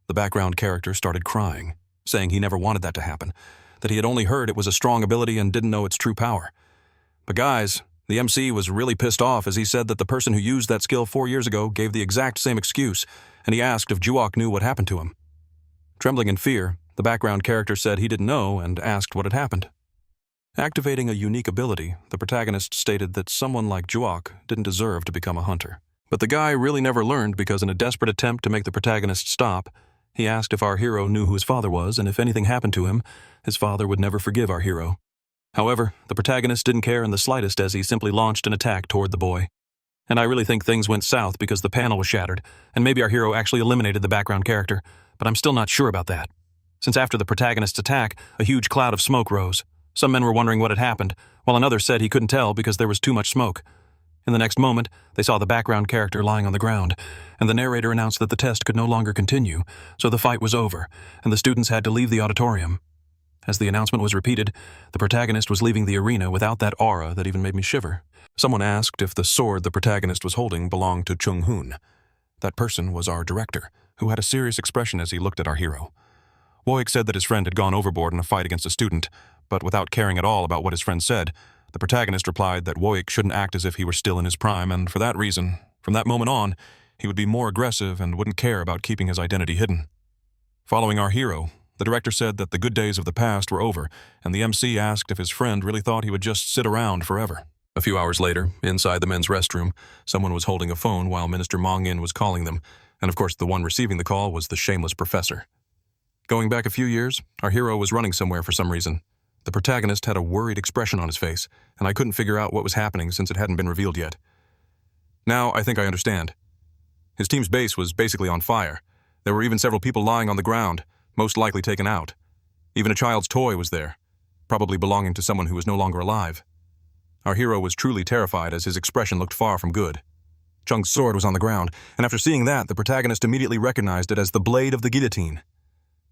S1: the background character started crying, saying he never wanted that to happen, that he had only heard it was a strong ability and didn't know its true power. But guys, the MC was really pissed off as he said that the person who used that skill 4 years ago gave the exact same excuse, and he asked if Juok knew what happened to him. Trembling in fear, the background character said he didn't know and asked what had happened. Activating a unique ability, the protagonist stated that someone like Juok didn't deserve to become a hunter. But the guy really never learned because in a desperate attempt to make the protagonist stop, he asked if our hero knew who his father was, and if anything happened to him, his father would never forgive our hero. However, the protagonist didn't care in the slightest as he simply launched an attack toward the boy. And I really think things went south because the panel was shattered, and maybe our hero actually eliminated the background character, but I'm still not sure about that. Since after the protagonist's attack, a huge cloud of smoke rose. Some men were wondering what had happened, while another said he couldn't tell because there was too much smoke. In the next moment, they saw the background character lying on the ground, and the narrator announced that the test could no longer continue, so the fight was over, and the students had to leave the auditorium. As the announcement was repeated, the protagonist was leaving the arena without that aura that even made me shiver. Someone asked if the sword the protagonist was holding belonged to Chung Hoon. That person was our director, who had a serious expression as he looked at our hero. Woik said that his friend had gone overboard in a fight against a student, but without caring at all about what his friend said, the protagonist replied that Woik shouldn't act as if he were still in his prime, and for that reason, from that moment on, he would be more aggressive and wouldn't care about keeping his identity hidden. Following our hero, the director said that the good days of the past were over, and the MC asked if his friend really thought he would just sit around forever. A few hours later, inside the men's restroom, someone was holding a phone while Minister Mong-in was calling them, and of course the one receiving the call was the shameless professor. Going back a few years, our hero was running somewhere for some reason. The protagonist had a worried expression on his face, and I couldn't figure out what was happening since it hadn't been revealed yet. Now I think I understand. His team's base was basically on fire. There were even several people lying on the ground, most likely taken out. Even a child's toy was there, probably belonging to someone who was no longer alive. Our hero was truly terrified as his expression looked far from good. Chung's sword was on the ground, and after seeing that, the protagonist immediately recognized it as the blade of the guillotine.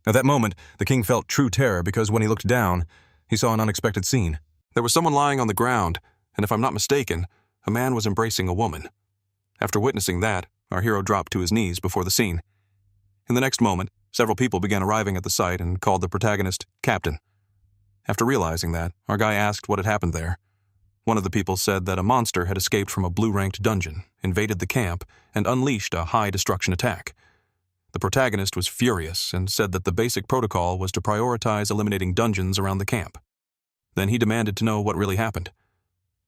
S1: At that moment, the king felt true terror because when he looked down, he saw an unexpected scene. There was someone lying on the ground, and if I'm not mistaken, a man was embracing a woman. After witnessing that, our hero dropped to his knees before the scene. In the next moment, several people began arriving at the site and called the protagonist Captain. After realizing that, our guy asked what had happened there. One of the people said that a monster had escaped from a blue-ranked dungeon, invaded the camp, and unleashed a high-destruction attack. The protagonist was furious and said that the basic protocol was to prioritize eliminating dungeons around the camp. Then he demanded to know what really happened.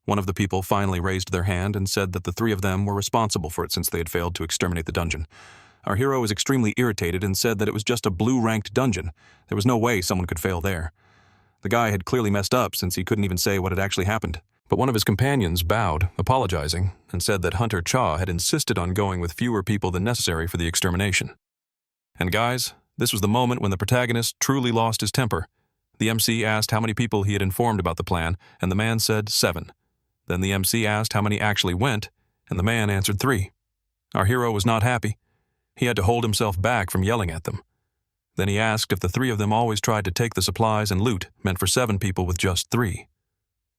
S1: One of the people finally raised their hand and said that the three of them were responsible for it since they had failed to exterminate the dungeon. Our hero was extremely irritated and said that it was just a blue-ranked dungeon. There was no way someone could fail there. The guy had clearly messed up since he couldn't even say what had actually happened. But one of his companions bowed, apologizing, and said that Hunter Cha had insisted on going with fewer people than necessary for the extermination. And guys, this was the moment when the protagonist truly lost his temper. The MC asked how many people he had informed about the plan, and the man said 7. Then the MC asked how many actually went, and the man answered 3. Our hero was not happy. He had to hold himself back from yelling at them. Then he asked if the 3 of them always tried to take the supplies and loot meant for 7 people with just 3.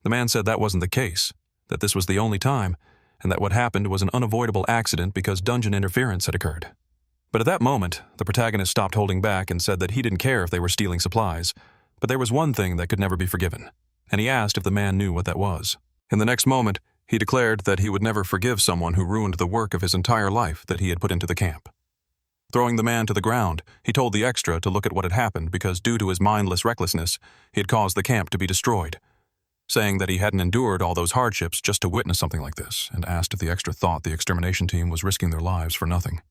S1: The man said that wasn't the case, that this was the only time, and that what happened was an unavoidable accident because dungeon interference had occurred. But at that moment, the protagonist stopped holding back and said that he didn't care if they were stealing supplies, but there was one thing that could never be forgiven, and he asked if the man knew what that was. In the next moment, he declared that he would never forgive someone who ruined the work of his entire life that he had put into the camp. Throwing the man to the ground, he told the extra to look at what had happened because due to his mindless recklessness, he had caused the camp to be destroyed. saying that he hadn't endured all those hardships just to witness something like this, and asked if the extra thought the extermination team was risking their lives for nothing.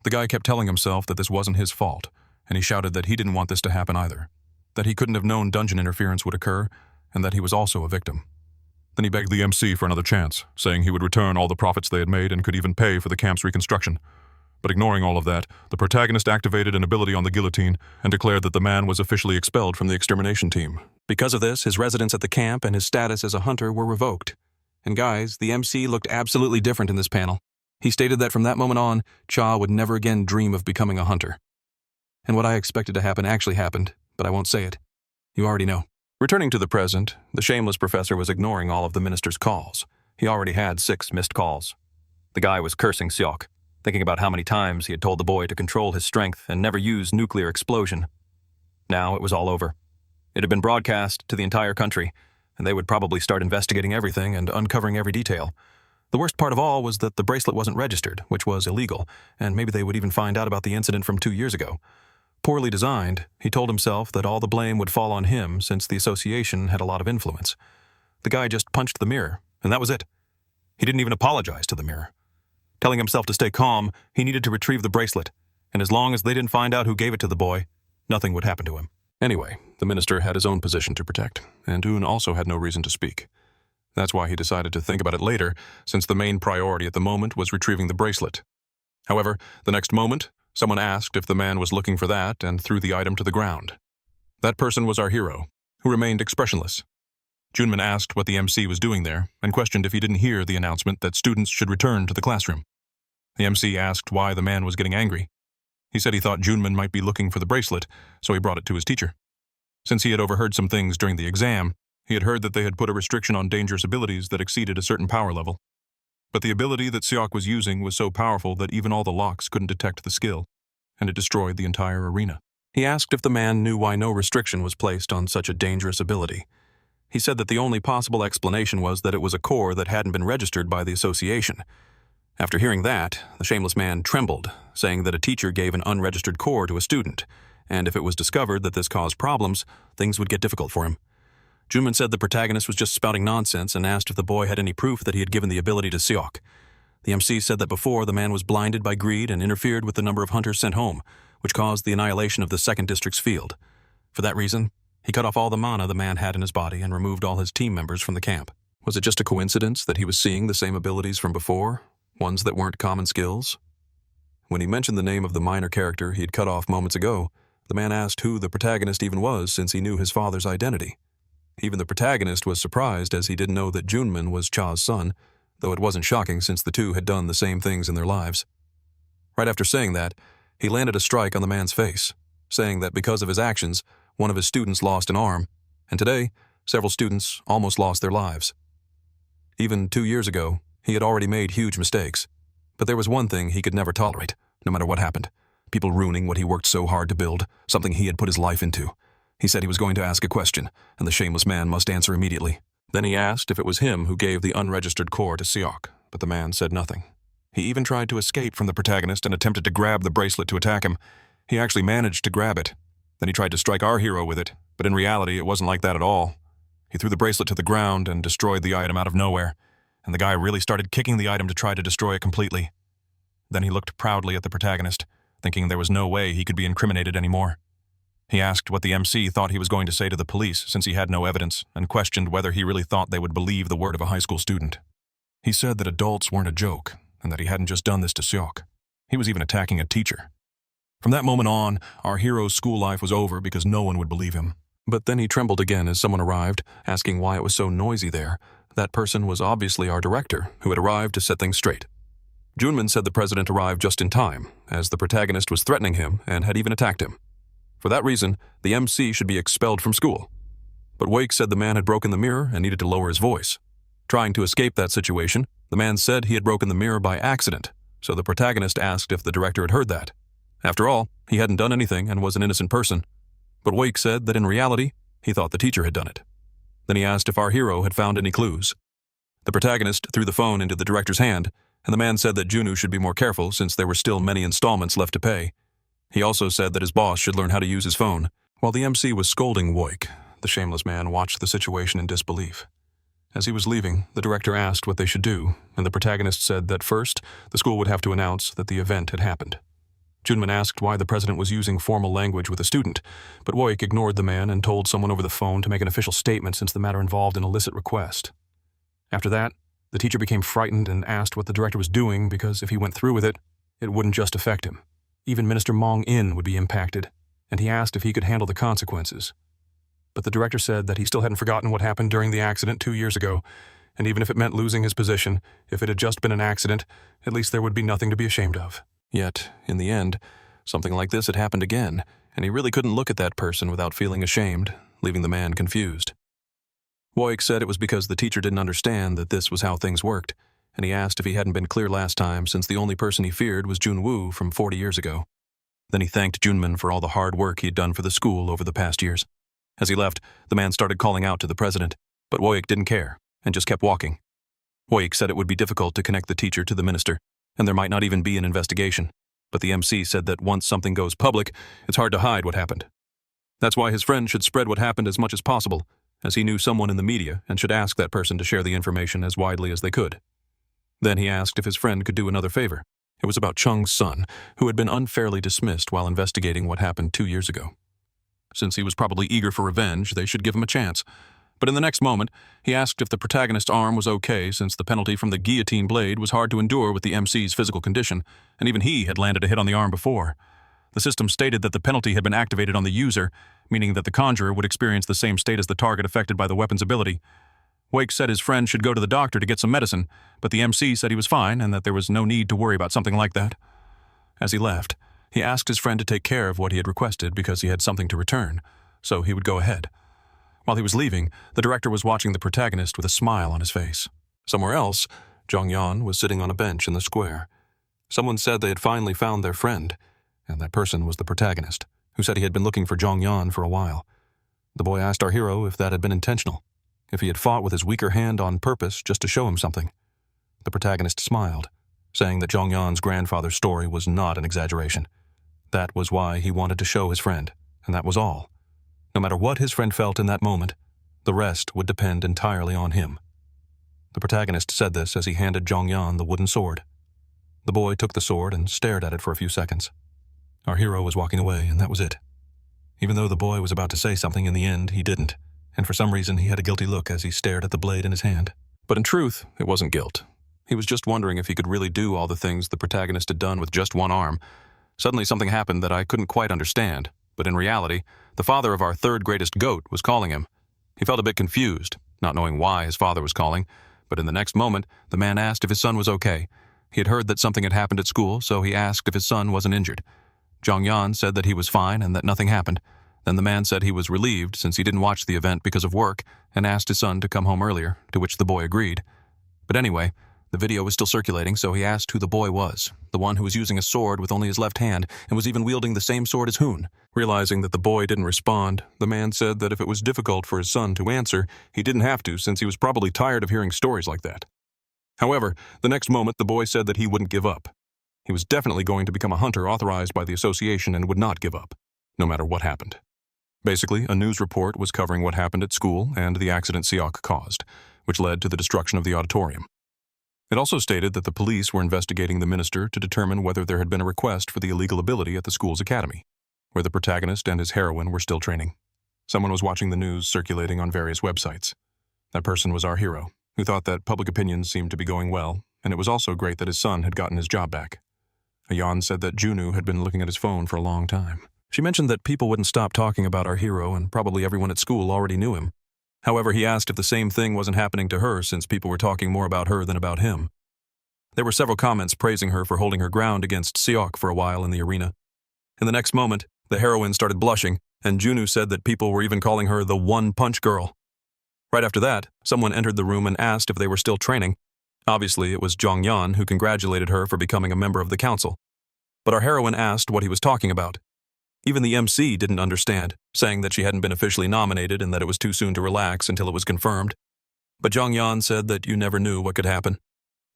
S1: The guy kept telling himself that this wasn't his fault, and he shouted that he didn't want this to happen either, that he couldn't have known dungeon interference would occur, and that he was also a victim. Then he begged the MC for another chance, saying he would return all the profits they had made and could even pay for the camp's reconstruction. But ignoring all of that, the protagonist activated an ability on the guillotine and declared that the man was officially expelled from the extermination team. Because of this, his residence at the camp and his status as a hunter were revoked. And guys, the MC looked absolutely different in this panel. He stated that from that moment on, Cha would never again dream of becoming a hunter. And what I expected to happen actually happened, but I won't say it. You already know. Returning to the present, the shameless professor was ignoring all of the minister's calls. He already had 6 missed calls. The guy was cursing Seok, thinking about how many times he had told the boy to control his strength and never use nuclear explosion. Now it was all over. It had been broadcast to the entire country, and they would probably start investigating everything and uncovering every detail. The worst part of all was that the bracelet wasn't registered, which was illegal, and maybe they would even find out about the incident from 2 years ago. Poorly designed, he told himself that all the blame would fall on him since the association had a lot of influence. The guy just punched the mirror, and that was it. He didn't even apologize to the mirror. Telling himself to stay calm, he needed to retrieve the bracelet, and as long as they didn't find out who gave it to the boy, nothing would happen to him. Anyway, the minister had his own position to protect, and Un also had no reason to speak. That's why he decided to think about it later, since the main priority at the moment was retrieving the bracelet. However, the next moment, someone asked if the man was looking for that and threw the item to the ground. That person was our hero, who remained expressionless. Junman asked what the MC was doing there and questioned if he didn't hear the announcement that students should return to the classroom. The MC asked why the man was getting angry. He said he thought Junman might be looking for the bracelet, so he brought it to his teacher. Since he had overheard some things during the exam, he had heard that they had put a restriction on dangerous abilities that exceeded a certain power level. But the ability that Seok was using was so powerful that even all the locks couldn't detect the skill, and it destroyed the entire arena. He asked if the man knew why no restriction was placed on such a dangerous ability. He said that the only possible explanation was that it was a core that hadn't been registered by the association. After hearing that, the shameless man trembled, saying that a teacher gave an unregistered core to a student, and if it was discovered that this caused problems, things would get difficult for him. Junman said the protagonist was just spouting nonsense and asked if the boy had any proof that he had given the ability to Seok. The MC said that before, the man was blinded by greed and interfered with the number of hunters sent home, which caused the annihilation of the 2nd District's field. For that reason, he cut off all the mana the man had in his body and removed all his team members from the camp. Was it just a coincidence that he was seeing the same abilities from before, ones that weren't common skills? When he mentioned the name of the minor character he had cut off moments ago, the man asked who the protagonist even was since he knew his father's identity. Even the protagonist was surprised as he didn't know that Junman was Cha's son, though it wasn't shocking since the two had done the same things in their lives. Right after saying that, he landed a strike on the man's face, saying that because of his actions, one of his students lost an arm, and today, several students almost lost their lives. Even 2 years ago, he had already made huge mistakes, but there was one thing he could never tolerate, no matter what happened: people ruining what he worked so hard to build, something he had put his life into. He said he was going to ask a question, and the shameless man must answer immediately. Then he asked if it was him who gave the unregistered core to Seok, but the man said nothing. He even tried to escape from the protagonist and attempted to grab the bracelet to attack him. He actually managed to grab it. Then he tried to strike our hero with it, but in reality it wasn't like that at all. He threw the bracelet to the ground and destroyed the item out of nowhere, and the guy really started kicking the item to try to destroy it completely. Then he looked proudly at the protagonist, thinking there was no way he could be incriminated anymore. He asked what the MC thought he was going to say to the police since he had no evidence, and questioned whether he really thought they would believe the word of a high school student. He said that adults weren't a joke, and that he hadn't just done this to Seok. He was even attacking a teacher. From that moment on, our hero's school life was over because no one would believe him. But then he trembled again as someone arrived, asking why it was so noisy there. That person was obviously our director, who had arrived to set things straight. Junman said the president arrived just in time, as the protagonist was threatening him and had even attacked him. For that reason, the MC should be expelled from school. But Wake said the man had broken the mirror and needed to lower his voice. Trying to escape that situation, the man said he had broken the mirror by accident, so the protagonist asked if the director had heard that. After all, he hadn't done anything and was an innocent person. But Wake said that in reality, he thought the teacher had done it. Then he asked if our hero had found any clues. The protagonist threw the phone into the director's hand, and the man said that Junu should be more careful since there were still many installments left to pay. He also said that his boss should learn how to use his phone. While the MC was scolding Woik, the shameless man watched the situation in disbelief. As he was leaving, the director asked what they should do, and the protagonist said that first, the school would have to announce that the event had happened. Junman asked why the president was using formal language with a student, but Woik ignored the man and told someone over the phone to make an official statement since the matter involved an illicit request. After that, the teacher became frightened and asked what the director was doing because if he went through with it, it wouldn't just affect him. Even Minister Mong-in would be impacted, and he asked if he could handle the consequences. But the director said that he still hadn't forgotten what happened during the accident 2 years ago, and even if it meant losing his position, if it had just been an accident, at least there would be nothing to be ashamed of. Yet, in the end, something like this had happened again, and he really couldn't look at that person without feeling ashamed, leaving the man confused. Woik said it was because the teacher didn't understand that this was how things worked, and he asked if he hadn't been clear last time since the only person he feared was Junwoo from 40 years ago. Then he thanked Junman for all the hard work he'd done for the school over the past years. As he left, the man started calling out to the president, but Woik didn't care and just kept walking. Woik said it would be difficult to connect the teacher to the minister, and there might not even be an investigation, but the MC said that once something goes public, it's hard to hide what happened. That's why his friend should spread what happened as much as possible, as he knew someone in the media and should ask that person to share the information as widely as they could. Then he asked if his friend could do another favor. It was about Chung's son, who had been unfairly dismissed while investigating what happened 2 years ago. Since he was probably eager for revenge, they should give him a chance. But in the next moment, he asked if the protagonist's arm was okay since the penalty from the guillotine blade was hard to endure with the MC's physical condition, and even he had landed a hit on the arm before. The system stated that the penalty had been activated on the user, meaning that the conjurer would experience the same state as the target affected by the weapon's ability. Wake said his friend should go to the doctor to get some medicine, but the MC said he was fine and that there was no need to worry about something like that. As he left, he asked his friend to take care of what he had requested because he had something to return, so he would go ahead. While he was leaving, the director was watching the protagonist with a smile on his face. Somewhere else, Jong-yeon was sitting on a bench in the square. Someone said they had finally found their friend, and that person was the protagonist, who said he had been looking for Jong-yeon for a while. The boy asked our hero if that had been intentional, if he had fought with his weaker hand on purpose just to show him something. The protagonist smiled, saying that Jong-yeon's grandfather's story was not an exaggeration. That was why he wanted to show his friend, and that was all. No matter what his friend felt in that moment, the rest would depend entirely on him. The protagonist said this as he handed Jong-yeon the wooden sword. The boy took the sword and stared at it for a few seconds. Our hero was walking away, and that was it. Even though the boy was about to say something, in the end, he didn't, and for some reason he had a guilty look as he stared at the blade in his hand. But in truth, it wasn't guilt. He was just wondering if he could really do all the things the protagonist had done with just one arm. Suddenly something happened that I couldn't quite understand, but in reality, the father of our third greatest goat was calling him. He felt a bit confused, not knowing why his father was calling, but in the next moment, the man asked if his son was okay. He had heard that something had happened at school, so he asked if his son wasn't injured. Jong-yeon said that he was fine and that nothing happened. Then the man said he was relieved since he didn't watch the event because of work and asked his son to come home earlier, to which the boy agreed. But anyway, the video was still circulating, so he asked who the boy was, the one who was using a sword with only his left hand and was even wielding the same sword as Hoon. Realizing that the boy didn't respond, the man said that if it was difficult for his son to answer, he didn't have to since he was probably tired of hearing stories like that. However, the next moment the boy said that he wouldn't give up. He was definitely going to become a hunter authorized by the association and would not give up, no matter what happened. Basically, a news report was covering what happened at school and the accident Seok caused, which led to the destruction of the auditorium. It also stated that the police were investigating the minister to determine whether there had been a request for the illegal ability at the school's academy, where the protagonist and his heroine were still training. Someone was watching the news circulating on various websites. That person was our hero, who thought that public opinion seemed to be going well, and it was also great that his son had gotten his job back. Ayan said that Junu had been looking at his phone for a long time. She mentioned that people wouldn't stop talking about our hero and probably everyone at school already knew him. However, he asked if the same thing wasn't happening to her since people were talking more about her than about him. There were several comments praising her for holding her ground against Seok for a while in the arena. In the next moment, the heroine started blushing, and Junu said that people were even calling her the one-punch girl. Right after that, someone entered the room and asked if they were still training. Obviously, it was Jong-yeon who congratulated her for becoming a member of the council. But our heroine asked what he was talking about. Even the MC didn't understand, saying that she hadn't been officially nominated and that it was too soon to relax until it was confirmed. But Jong-yeon said that you never knew what could happen.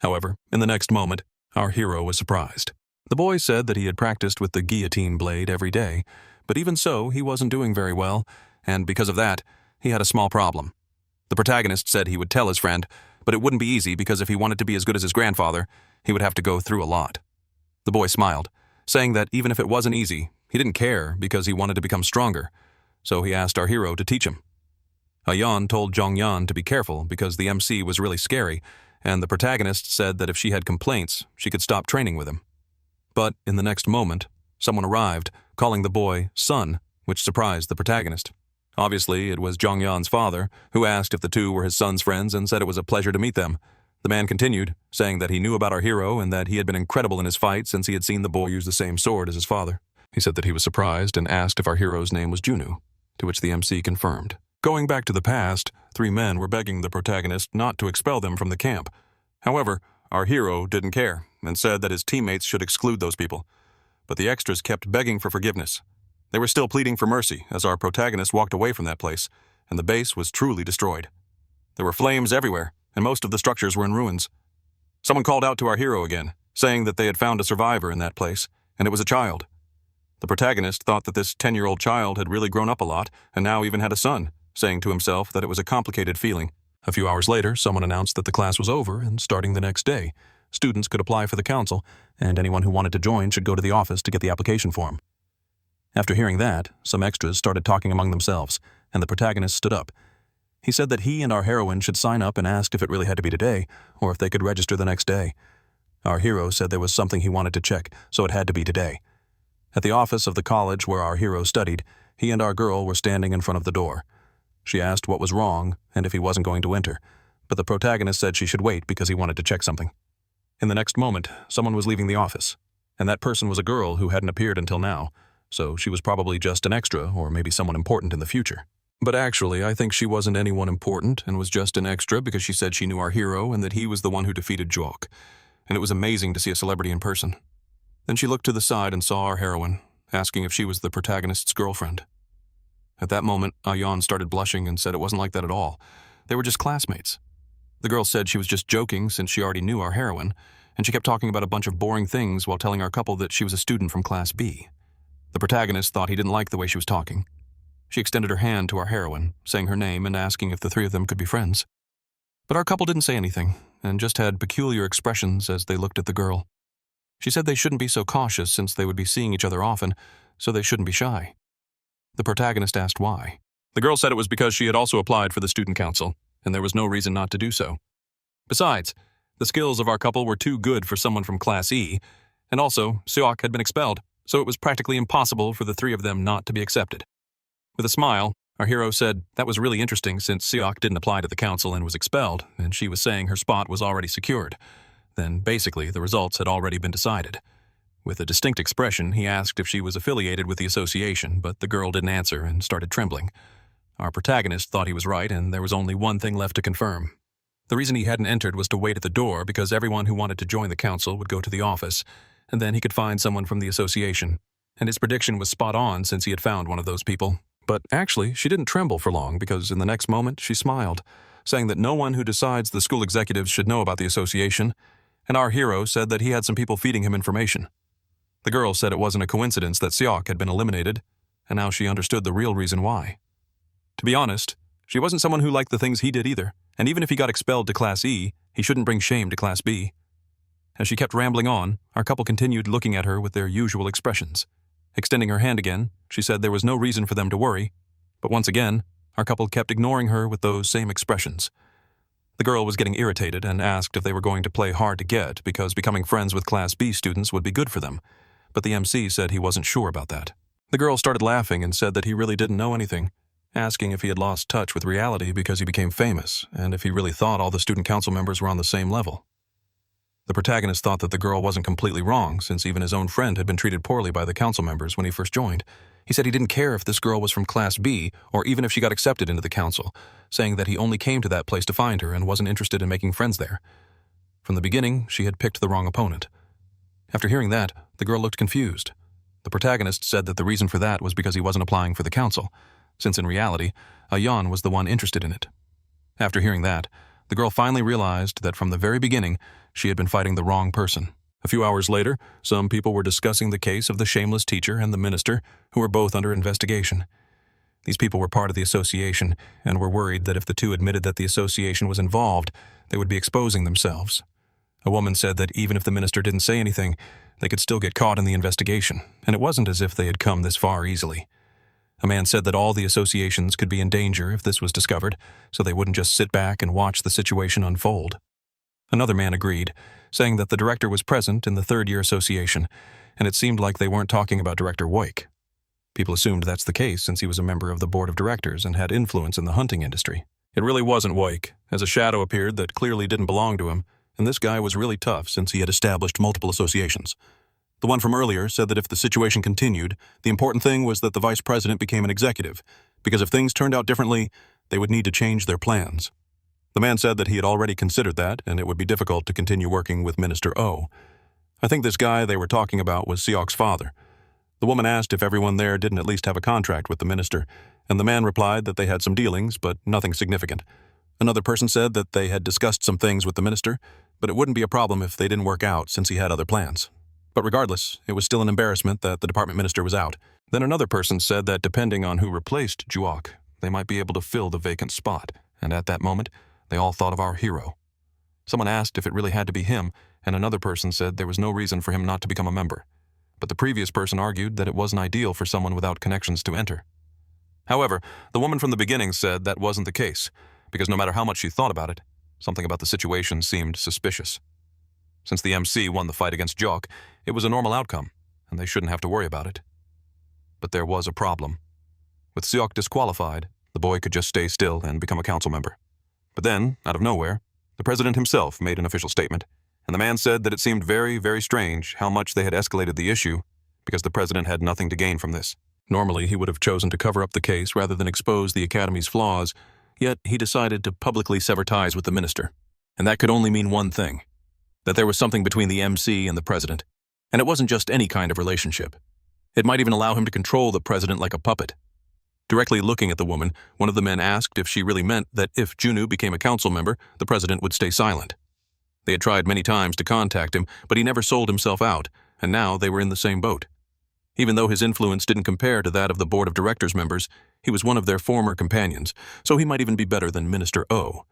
S1: However, in the next moment, our hero was surprised. The boy said that he had practiced with the guillotine blade every day, but even so, he wasn't doing very well, and because of that, he had a small problem. The protagonist said he would tell his friend, but it wouldn't be easy because if he wanted to be as good as his grandfather, he would have to go through a lot. The boy smiled, saying that even if it wasn't easy, he didn't care because he wanted to become stronger, so he asked our hero to teach him. Ayan told Jongyan to be careful because the MC was really scary, and the protagonist said that if she had complaints, she could stop training with him. But in the next moment, someone arrived, calling the boy son, which surprised the protagonist. Obviously, it was Jongyan's father, who asked if the two were his son's friends and said it was a pleasure to meet them. The man continued, saying that he knew about our hero and that he had been incredible in his fight since he had seen the boy use the same sword as his father. He said that he was surprised and asked if our hero's name was Junu, to which the MC confirmed. Going back to the past, 3 men were begging the protagonist not to expel them from the camp. However, our hero didn't care and said that his teammates should exclude those people. But the extras kept begging for forgiveness. They were still pleading for mercy as our protagonist walked away from that place, and the base was truly destroyed. There were flames everywhere, and most of the structures were in ruins. Someone called out to our hero again, saying that they had found a survivor in that place, and it was a child. The protagonist thought that this 10-year-old child had really grown up a lot and now even had a son, saying to himself that it was a complicated feeling. A few hours later, someone announced that the class was over, and starting the next day, students could apply for the council, and anyone who wanted to join should go to the office to get the application form. After hearing that, some extras started talking among themselves, and the protagonist stood up. He said that he and our heroine should sign up and asked if it really had to be today, or if they could register the next day. Our hero said there was something he wanted to check, so it had to be today. At the office of the college where our hero studied, he and our girl were standing in front of the door. She asked what was wrong and if he wasn't going to enter, but the protagonist said she should wait because he wanted to check something. In the next moment, someone was leaving the office, and that person was a girl who hadn't appeared until now, so she was probably just an extra or maybe someone important in the future. But actually, I think she wasn't anyone important and was just an extra because she said she knew our hero and that he was the one who defeated Jok, and it was amazing to see a celebrity in person. Then she looked to the side and saw our heroine, asking if she was the protagonist's girlfriend. At that moment, Ayan started blushing and said it wasn't like that at all. They were just classmates. The girl said she was just joking since she already knew our heroine, and she kept talking about a bunch of boring things while telling our couple that she was a student from Class B. The protagonist thought he didn't like the way she was talking. She extended her hand to our heroine, saying her name and asking if the 3 of them could be friends. But our couple didn't say anything, and just had peculiar expressions as they looked at the girl. She said they shouldn't be so cautious since they would be seeing each other often, so they shouldn't be shy. The protagonist asked why. The girl said it was because she had also applied for the student council, and there was no reason not to do so. Besides, the skills of our couple were too good for someone from Class E, and also, Seok had been expelled, so it was practically impossible for the 3 of them not to be accepted. With a smile, our hero said that was really interesting since Seok didn't apply to the council and was expelled, and she was saying her spot was already secured. Then, basically, the results had already been decided. With a distinct expression, he asked if she was affiliated with the association, but the girl didn't answer and started trembling. Our protagonist thought he was right, and there was only one thing left to confirm. The reason he hadn't entered was to wait at the door because everyone who wanted to join the council would go to the office, and then he could find someone from the association. And his prediction was spot on since he had found one of those people. But actually, she didn't tremble for long because in the next moment she smiled, saying that no one who decides the school executives should know about the association, and our hero said that he had some people feeding him information. The girl said it wasn't a coincidence that Seok had been eliminated, and now she understood the real reason why. To be honest, she wasn't someone who liked the things he did either, and even if he got expelled to Class E, he shouldn't bring shame to Class B. As she kept rambling on, our couple continued looking at her with their usual expressions. Extending her hand again, she said there was no reason for them to worry, but once again, our couple kept ignoring her with those same expressions. The girl was getting irritated and asked if they were going to play hard to get because becoming friends with Class B students would be good for them, but the MC said he wasn't sure about that. The girl started laughing and said that he really didn't know anything, asking if he had lost touch with reality because he became famous and if he really thought all the student council members were on the same level. The protagonist thought that the girl wasn't completely wrong since even his own friend had been treated poorly by the council members when he first joined. He said he didn't care if this girl was from Class B or even if she got accepted into the council, saying that he only came to that place to find her and wasn't interested in making friends there. From the beginning, she had picked the wrong opponent. After hearing that, the girl looked confused. The protagonist said that the reason for that was because he wasn't applying for the council, since in reality, Ayan was the one interested in it. After hearing that, the girl finally realized that from the very beginning, she had been fighting the wrong person. A few hours later, some people were discussing the case of the shameless teacher and the minister, who were both under investigation. These people were part of the association and were worried that if the two admitted that the association was involved, they would be exposing themselves. A woman said that even if the minister didn't say anything, they could still get caught in the investigation, and it wasn't as if they had come this far easily. A man said that all the associations could be in danger if this was discovered, so they wouldn't just sit back and watch the situation unfold. Another man agreed, saying that the director was present in the third-year association, and it seemed like they weren't talking about Director Woik. People assumed that's the case since he was a member of the board of directors and had influence in the hunting industry. It really wasn't Woik, as a shadow appeared that clearly didn't belong to him, and this guy was really tough since he had established multiple associations. The one from earlier said that if the situation continued, the important thing was that the vice president became an executive, because if things turned out differently, they would need to change their plans. The man said that he had already considered that, and it would be difficult to continue working with Minister O. I think this guy they were talking about was Seok's father. The woman asked if everyone there didn't at least have a contract with the minister, and the man replied that they had some dealings, but nothing significant. Another person said that they had discussed some things with the minister, but it wouldn't be a problem if they didn't work out since he had other plans. But regardless, it was still an embarrassment that the department minister was out. Then another person said that depending on who replaced Juok, they might be able to fill the vacant spot, and at that moment, they all thought of our hero. Someone asked if it really had to be him, and another person said there was no reason for him not to become a member. But the previous person argued that it wasn't ideal for someone without connections to enter. However, the woman from the beginning said that wasn't the case, because no matter how much she thought about it, something about the situation seemed suspicious. Since the MC won the fight against Jock, it was a normal outcome, and they shouldn't have to worry about it. But there was a problem. With Seok disqualified, the boy could just stay still and become a council member. But then, out of nowhere, the president himself made an official statement, and the man said that it seemed very, very strange how much they had escalated the issue, because the president had nothing to gain from this. Normally, he would have chosen to cover up the case rather than expose the academy's flaws, yet he decided to publicly sever ties with the minister. And that could only mean one thing: that there was something between the MC and the president. And it wasn't just any kind of relationship. It might even allow him to control the president like a puppet. Directly looking at the woman, one of the men asked if she really meant that if Junu became a council member, the president would stay silent. They had tried many times to contact him, but he never sold himself out, and now they were in the same boat. Even though his influence didn't compare to that of the board of directors members, he was one of their former companions, so he might even be better than Minister O.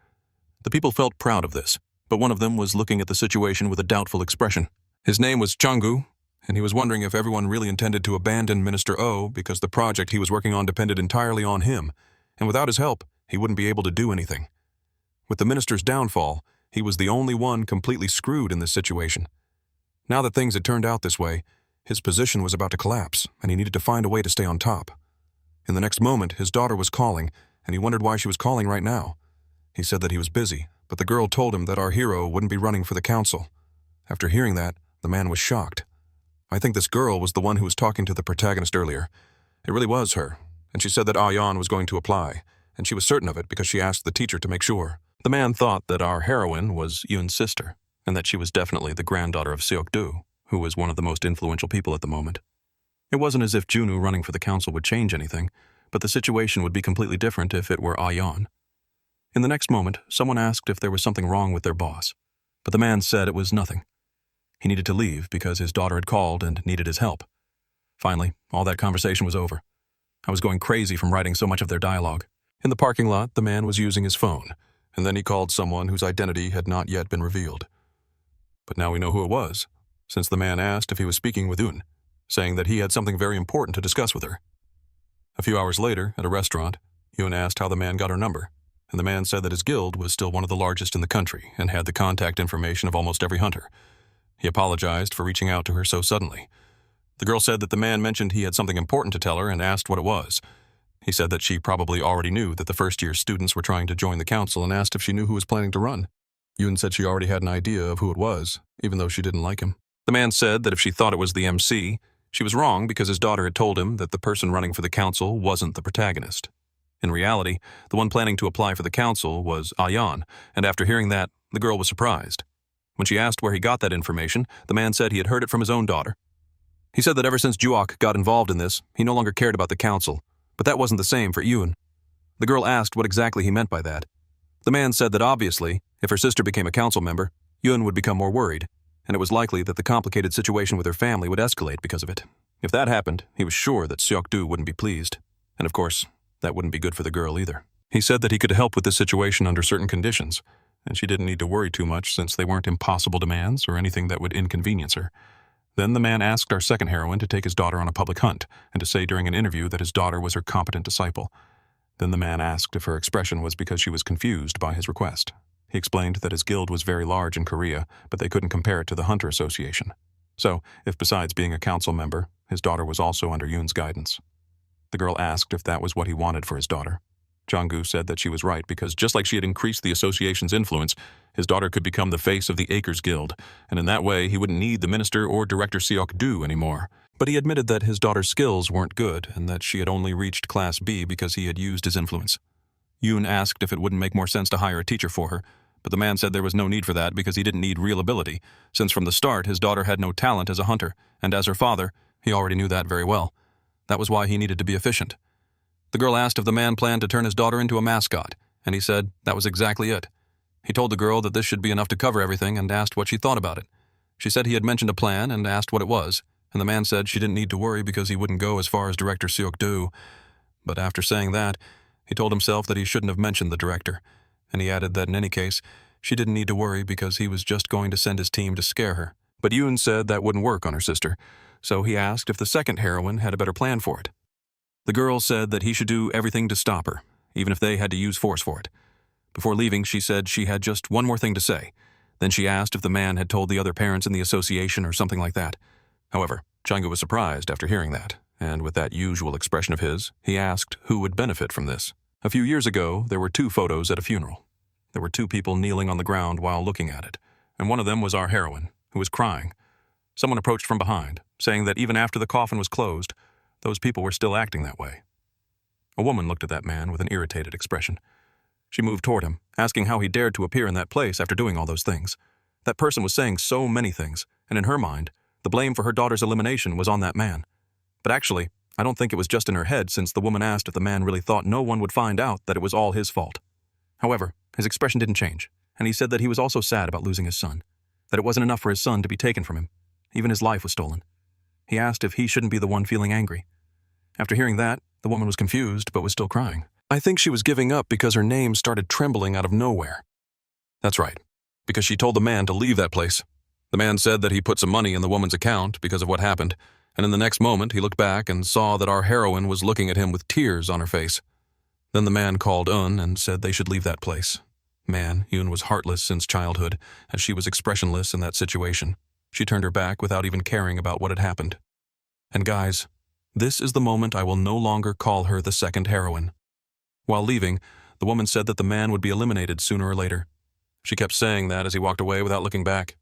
S1: The people felt proud of this, but one of them was looking at the situation with a doubtful expression. His name was Changu, and he was wondering if everyone really intended to abandon Minister O because the project he was working on depended entirely on him, and without his help, he wouldn't be able to do anything. With the minister's downfall, he was the only one completely screwed in this situation. Now that things had turned out this way, his position was about to collapse, and he needed to find a way to stay on top. In the next moment, his daughter was calling, and he wondered why she was calling right now. He said that he was busy, but the girl told him that our hero wouldn't be running for the council. After hearing that, the man was shocked. I think this girl was the one who was talking to the protagonist earlier. It really was her, and she said that Ayan was going to apply, and she was certain of it because she asked the teacher to make sure. The man thought that our heroine was Yoon's sister, and that she was definitely the granddaughter of Seok-do, who was one of the most influential people at the moment. It wasn't as if Junu running for the council would change anything, but the situation would be completely different if it were Ayan. In the next moment, someone asked if there was something wrong with their boss, but the man said it was nothing. He needed to leave because his daughter had called and needed his help. Finally, all that conversation was over. I was going crazy from writing so much of their dialogue. In the parking lot, the man was using his phone, and then he called someone whose identity had not yet been revealed. But now we know who it was, since the man asked if he was speaking with Yoon, saying that he had something very important to discuss with her. A few hours later, at a restaurant, Yoon asked how the man got her number, and the man said that his guild was still one of the largest in the country and had the contact information of almost every hunter. He apologized for reaching out to her so suddenly. The girl said that the man mentioned he had something important to tell her and asked what it was. He said that she probably already knew that the first-year students were trying to join the council and asked if she knew who was planning to run. Yoon said she already had an idea of who it was, even though she didn't like him. The man said that if she thought it was the MC, she was wrong because his daughter had told him that the person running for the council wasn't the protagonist. In reality, the one planning to apply for the council was Ayan, and after hearing that, the girl was surprised. When she asked where he got that information, the man said he had heard it from his own daughter. He said that ever since Juok got involved in this, he no longer cared about the council, but that wasn't the same for Yoon. The girl asked what exactly he meant by that. The man said that obviously, if her sister became a council member, Yoon would become more worried, and it was likely that the complicated situation with her family would escalate because of it. If that happened, he was sure that Seok-do wouldn't be pleased. And of course, That wouldn't be good for the girl either. He said that he could help with this situation under certain conditions, and she didn't need to worry too much since they weren't impossible demands or anything that would inconvenience her. Then the man asked our second heroine to take his daughter on a public hunt and to say during an interview that his daughter was her competent disciple. Then the man asked if her expression was because she was confused by his request. He explained that his guild was very large in Korea, but they couldn't compare it to the Hunter Association. So, if besides being a council member, his daughter was also under Yoon's guidance. The girl asked if that was what he wanted for his daughter. Jong-gu said that she was right because just like she had increased the association's influence, his daughter could become the face of the Acres Guild, and in that way he wouldn't need the minister or Director Seok-do anymore. But he admitted that his daughter's skills weren't good and that she had only reached Class B because he had used his influence. Yoon asked if it wouldn't make more sense to hire a teacher for her, but the man said there was no need for that because he didn't need real ability, since from the start his daughter had no talent as a hunter, and as her father, he already knew that very well. That was why he needed to be efficient. The girl asked if the man planned to turn his daughter into a mascot, and he said that was exactly it. He told the girl that this should be enough to cover everything and asked what she thought about it. She said he had mentioned a plan and asked what it was, and the man said she didn't need to worry because he wouldn't go as far as Director Seok-do. But after saying that, he told himself that he shouldn't have mentioned the director, and he added that in any case, she didn't need to worry because he was just going to send his team to scare her. But Yoon said that wouldn't work on her sister, so he asked if the second heroine had a better plan for it. The girl said that he should do everything to stop her, even if they had to use force for it. Before leaving, she said she had just one more thing to say. Then she asked if the man had told the other parents in the association or something like that. However, Jong-gu was surprised after hearing that, and with that usual expression of his, he asked who would benefit from this. A few years ago, there were 2 photos at a funeral. There were 2 people kneeling on the ground while looking at it, and one of them was our heroine, who was crying. Someone approached from behind, saying that even after the coffin was closed, those people were still acting that way. A woman looked at that man with an irritated expression. She moved toward him, asking how he dared to appear in that place after doing all those things. That person was saying so many things, and in her mind, the blame for her daughter's elimination was on that man. But actually, I don't think it was just in her head since the woman asked if the man really thought no one would find out that it was all his fault. However, his expression didn't change, and he said that he was also sad about losing his son, that it wasn't enough for his son to be taken from him. Even his life was stolen. He asked if he shouldn't be the one feeling angry. After hearing that, the woman was confused but was still crying. I think she was giving up because her name started trembling out of nowhere. That's right, because she told the man to leave that place. The man said that he put some money in the woman's account because of what happened, and in the next moment he looked back and saw that our heroine was looking at him with tears on her face. Then the man called Un and said they should leave that place. Man, Yoon was heartless since childhood, as she was expressionless in that situation. She turned her back without even caring about what had happened. And guys, this is the moment I will no longer call her the second heroine. While leaving, the woman said that the man would be eliminated sooner or later. She kept saying that as he walked away without looking back,